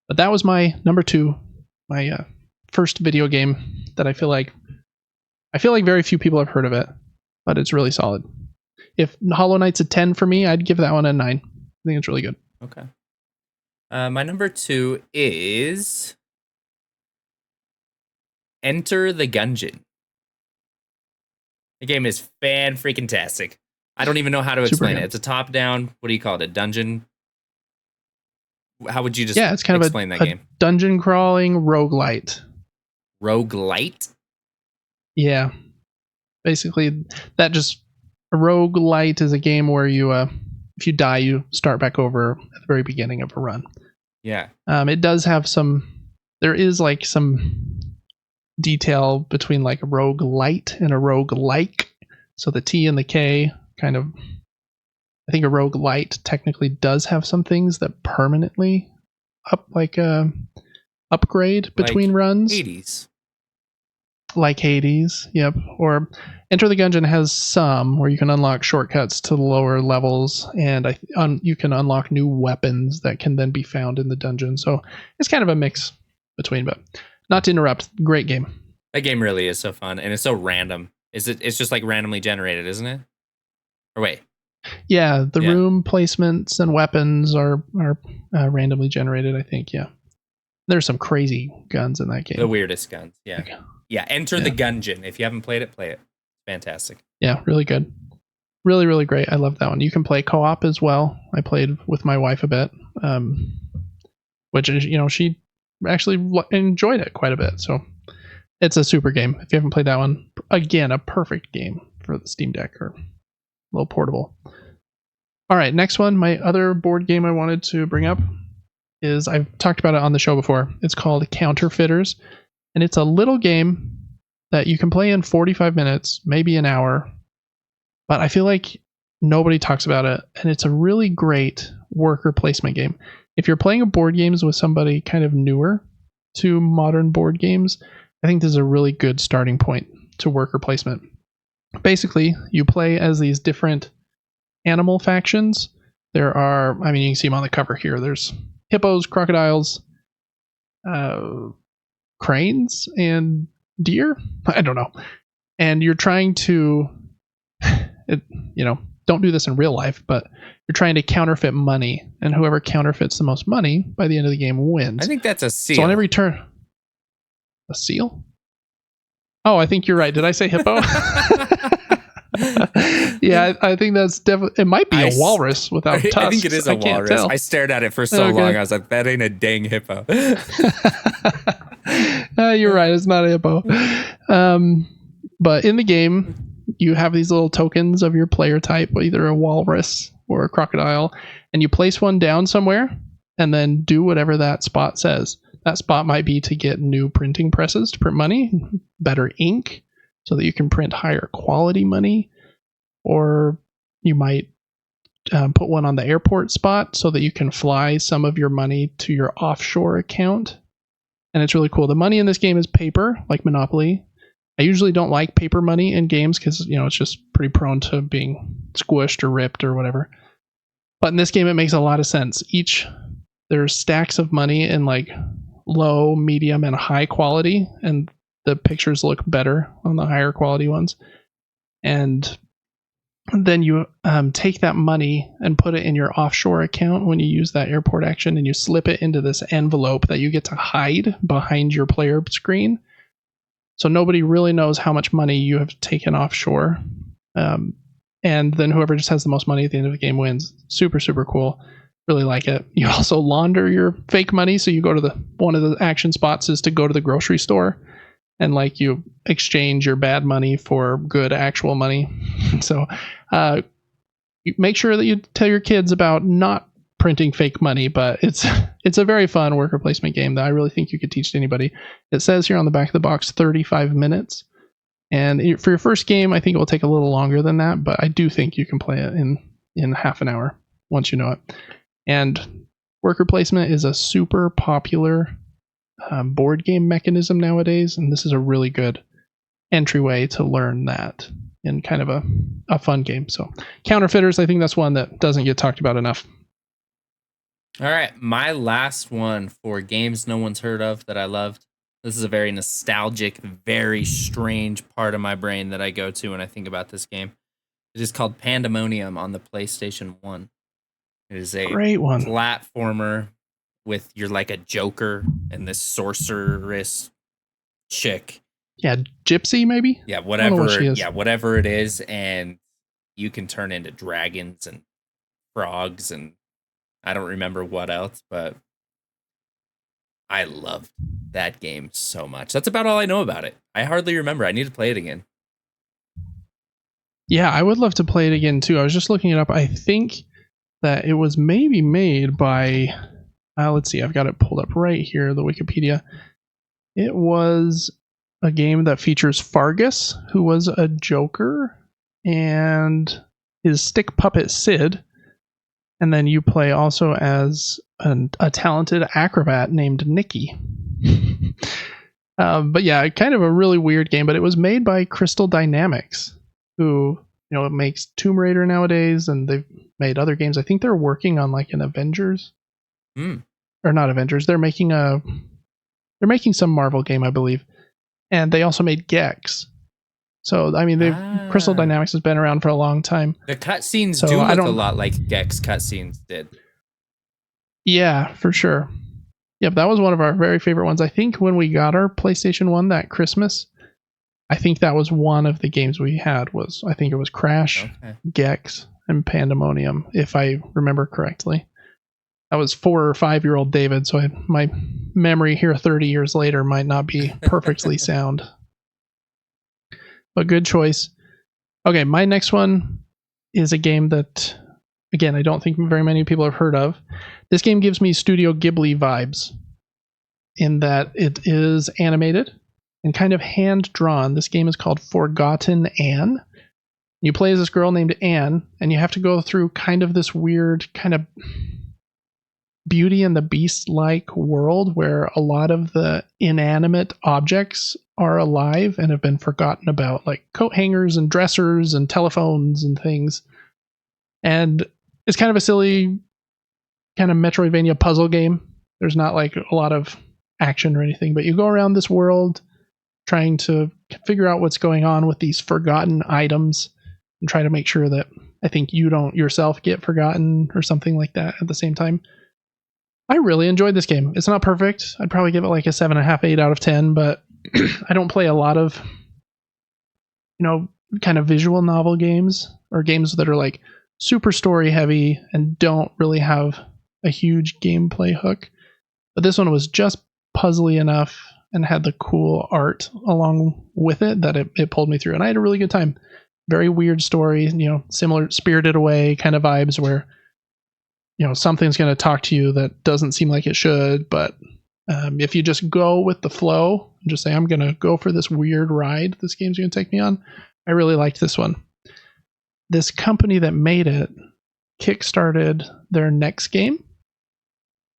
But that was my number 2, my first video game that I feel like very few people have heard of it, but it's really solid. If Hollow Knight's a 10 for me, I'd give that one a 9. I think it's really good. Okay. My number 2 is Enter the Gungeon. The game is fan-freaking-tastic. I don't even know how to explain it. It's a top-down, what do you call it, a dungeon? How would you just it's kind explain of that game? Dungeon crawling roguelite. Roguelite? Yeah. Basically, a roguelite is a game where you, if you die, you start back over at the very beginning of a run. Yeah. It does have there is like some detail between like a roguelite and a roguelike. So the T and the K kind of, I think a roguelite technically does have some things that permanently upgrade between runs. Hades. Like Hades, yep. Or Enter the Gungeon has some where you can unlock shortcuts to lower levels, and you can unlock new weapons that can then be found in the dungeon. So it's kind of a mix between, but not to interrupt. Great game. That game really is so fun, and it's so random. It's just like randomly generated, isn't it? Or wait. Yeah, the room placements and weapons are randomly generated, I think, yeah. There's some crazy guns in that game. The weirdest guns, yeah. Yeah, Enter the Gungeon. If you haven't played it, play it. Fantastic. Yeah, really good. Really, really great. I love that one. You can play co-op as well. I played with my wife a bit, which is, she actually enjoyed it quite a bit. So it's a super game. If you haven't played that one, again, a perfect game for the Steam Deck or a little portable. All right, next one. My other board game I wanted to bring up is, I've talked about it on the show before. It's called Counterfeiters. And it's a little game that you can play in 45 minutes, maybe an hour. But I feel like nobody talks about it. And it's a really great worker placement game. If you're playing board games with somebody kind of newer to modern board games, I think this is a really good starting point to worker placement. Basically, you play as these different animal factions. There are, you can see them on the cover here. There's hippos, crocodiles, cranes, and deer. I don't know. And you're trying to, don't do this in real life, but you're trying to counterfeit money, and whoever counterfeits the most money by the end of the game wins. I think that's a seal. So on every turn, a seal? Oh, I think you're right. Did I say hippo? Yeah, I think that's definitely. It might be a walrus without tusks. I think it is a walrus. Tell. I stared at it for so long. I was like, that ain't a dang hippo. You're right. It's not a hippo. But in the game, you have these little tokens of your player type, either a walrus or a crocodile, and you place one down somewhere and then do whatever that spot says. That spot might be to get new printing presses to print money, better ink, so that you can print higher quality money, or you might put one on the airport spot so that you can fly some of your money to your offshore account. And it's really cool. The money in this game is paper, like Monopoly. I usually don't like paper money in games because, it's just pretty prone to being squished or ripped or whatever. But in this game, it makes a lot of sense. There's stacks of money in like low, medium, and high quality, and the pictures look better on the higher quality ones. And then you take that money and put it in your offshore account when you use that airport action, and you slip it into this envelope that you get to hide behind your player screen. So nobody really knows how much money you have taken offshore. And then whoever just has the most money at the end of the game wins. Super, super cool. Really like it. You also launder your fake money. So you go to one of the action spots is to go to the grocery store, and like you exchange your bad money for good actual money. So you make sure that you tell your kids about not printing fake money, but it's a very fun worker placement game that I really think you could teach to anybody. It says here on the back of the box 35 minutes. And for your first game, I think it will take a little longer than that, but I do think you can play it in half an hour once you know it. And worker placement is a super popular board game mechanism nowadays, and this is a really good entryway to learn that in kind of a fun game. So Counterfeiters, I think that's one that doesn't get talked about enough. All right, my last one for games no one's heard of that I loved. This is a very nostalgic, very strange part of my brain that I go to when I think about this game. It is called Pandemonium on the PlayStation 1. It is a great one. Platformer with you're like a Joker and this sorceress chick. Yeah, Gypsy maybe? Yeah, whatever. Yeah, whatever it is, and you can turn into dragons and frogs and I don't remember what else, but I loved that game so much. That's about all I know about it. I hardly remember. I need to play it again. Yeah, I would love to play it again too. I was just looking it up. I think that it was maybe made by, let's see, I've got it pulled up right here, the Wikipedia. It was a game that features Fargus, who was a Joker, and his stick puppet Sid. And then you play also as a talented acrobat named Nikki. But yeah, kind of a really weird game, but it was made by Crystal Dynamics, who, you know, makes Tomb Raider nowadays, and they've made other games. I think they're working on like an Avengers. Or not Avengers. They're making some Marvel game, I believe. And they also made Gex. So, I mean, Crystal Dynamics has been around for a long time. The cutscenes do look a lot like Gex cutscenes did. Yeah, for sure. Yep, that was one of our very favorite ones. I think when we got our PlayStation 1 that Christmas, I think that was one of the games we had I think it was Crash, Gex, and Pandemonium, if I remember correctly. I was 4 or 5-year-old David, so my memory here 30 years later might not be perfectly sound. But good choice. Okay, my next one is a game that, again, I don't think very many people have heard of. This game gives me Studio Ghibli vibes in that it is animated and kind of hand-drawn. This game is called Forgotten Anne. You play as this girl named Anne, and you have to go through kind of this weird kind of Beauty and the Beast-like world where a lot of the inanimate objects are alive and have been forgotten about, like coat hangers and dressers and telephones and things. And it's kind of a silly kind of Metroidvania puzzle game. There's not like a lot of action or anything, but you go around this world trying to figure out what's going on with these forgotten items and try to make sure that I think you don't yourself get forgotten or something like that at the same time. I really enjoyed this game. It's not perfect. I'd probably give it like a 7.5, 8 out of 10, but I don't play a lot of, kind of visual novel games or games that are like super story heavy and don't really have a huge gameplay hook. But this one was just puzzly enough and had the cool art along with it that it pulled me through. And I had a really good time. Very weird story, similar Spirited Away kind of vibes where something's going to talk to you that doesn't seem like it should, but if you just go with the flow and just say, I'm going to go for this weird ride this game's going to take me on, I really liked this one. This company that made it kickstarted their next game,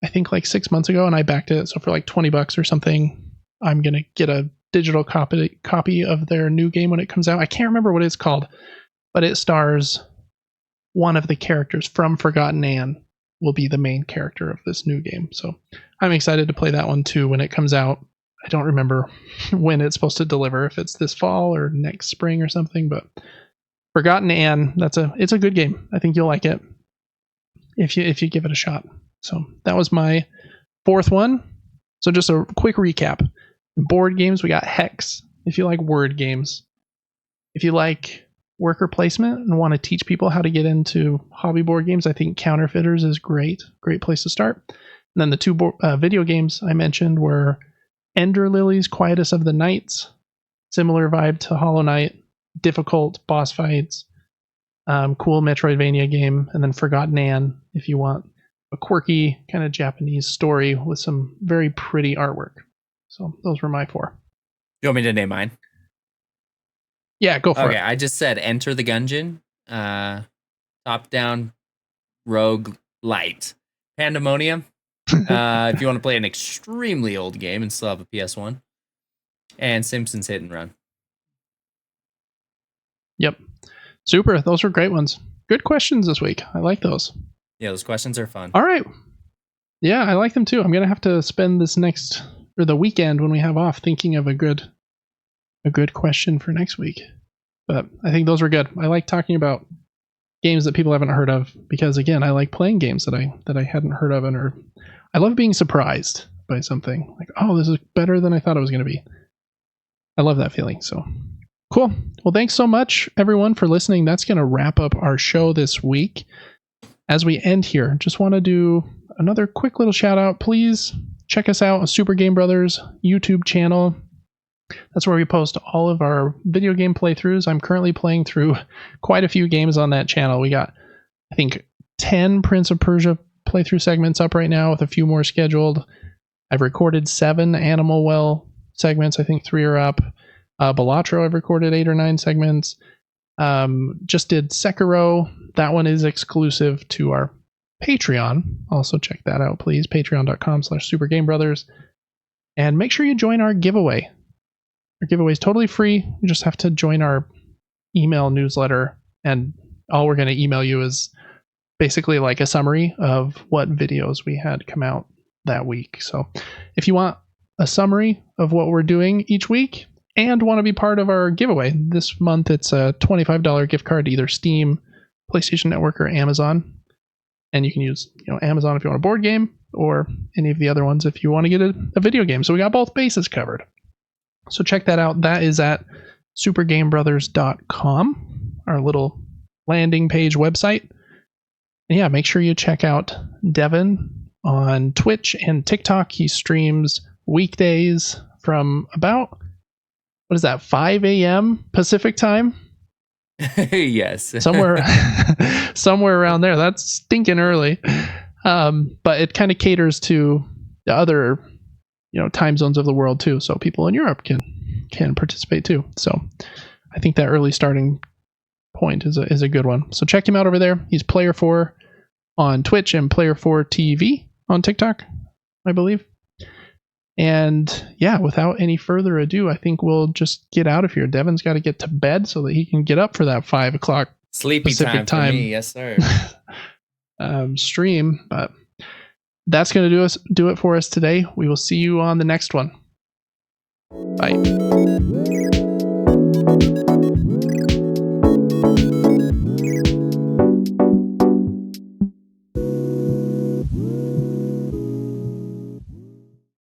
I think like 6 months ago, and I backed it. So for like $20 or something, I'm going to get a digital copy of their new game when it comes out. I can't remember what it's called, but it stars one of the characters from Forgotten Anne will be the main character of this new game. So I'm excited to play that one too when it comes out. I don't remember when it's supposed to deliver, if it's this fall or next spring or something, but Forgotten Anne, it's a good game. I think you'll like it if you give it a shot. So that was my fourth one. So just a quick recap. In board games, we got Hex. If you like word games, if you like worker placement and want to teach people how to get into hobby board games, I think Counterfeiters is great place to start. And then the two video games I mentioned were Ender Lilies, Quietus of the Nights, similar vibe to Hollow Knight, difficult boss fights, cool Metroidvania game, and then Forgotten Anne if you want a quirky kind of Japanese story with some very pretty artwork. So those were my 4. You want me to name mine? Yeah, go for it. Okay, I just said Enter the Gungeon, top-down rogue light, Pandemonium. If you want to play an extremely old game and still have a PS1, and Simpsons Hit and Run. Yep. Super. Those were great ones. Good questions this week. I like those. Yeah, those questions are fun. All right. Yeah, I like them too. I'm going to have to spend the weekend when we have off thinking of a good question for next week. But I think those were good. I like talking about games that people haven't heard of because, again, I like playing games that I hadn't heard of, or I love being surprised by something. Like, oh, this is better than I thought it was going to be. I love that feeling. So cool. Well, thanks so much, everyone, for listening. That's going to wrap up our show this week. As we end here, just want to do another quick little shout out. Please check us out on Super Game Brothers YouTube channel. That's where we post all of our video game playthroughs. I'm currently playing through quite a few games on that channel. We got, I think, 10 Prince of Persia playthrough segments up right now with a few more scheduled. I've recorded 7 Animal Well segments. I think 3 are up. Balatro, I've recorded 8 or 9 segments. Just did Sekiro. That one is exclusive to our Patreon. Also check that out, please. Patreon.com/SuperGameBrothers. And make sure you join our giveaway. Our giveaway is totally free. You just have to join our email newsletter, and all we're going to email you is basically like a summary of what videos we had come out that week. So if you want a summary of what we're doing each week and want to be part of our giveaway, this month it's a $25 gift card to either Steam, PlayStation Network, or Amazon. And you can use Amazon if you want a board game, or any of the other ones if you want to get a video game. So we got both bases covered. So check that out. That is at supergamebrothers.com, our little landing page website. And yeah, make sure you check out Devin on Twitch and TikTok. He streams weekdays from about, 5 a.m. Pacific time? Yes. somewhere around there. That's stinking early. But it kind of caters to the other time zones of the world too, so people in Europe can participate too. So I think that early starting point is a good one. So check him out over there. He's Player4 on Twitch and Player4 TV on TikTok, I believe. And yeah, without any further ado, I think we'll just get out of here. Devin's got to get to bed so that he can get up for that 5 o'clock sleepy Pacific time for me. Yes, sir. Stream, but that's going to do it for us today. We will see you on the next one. Bye.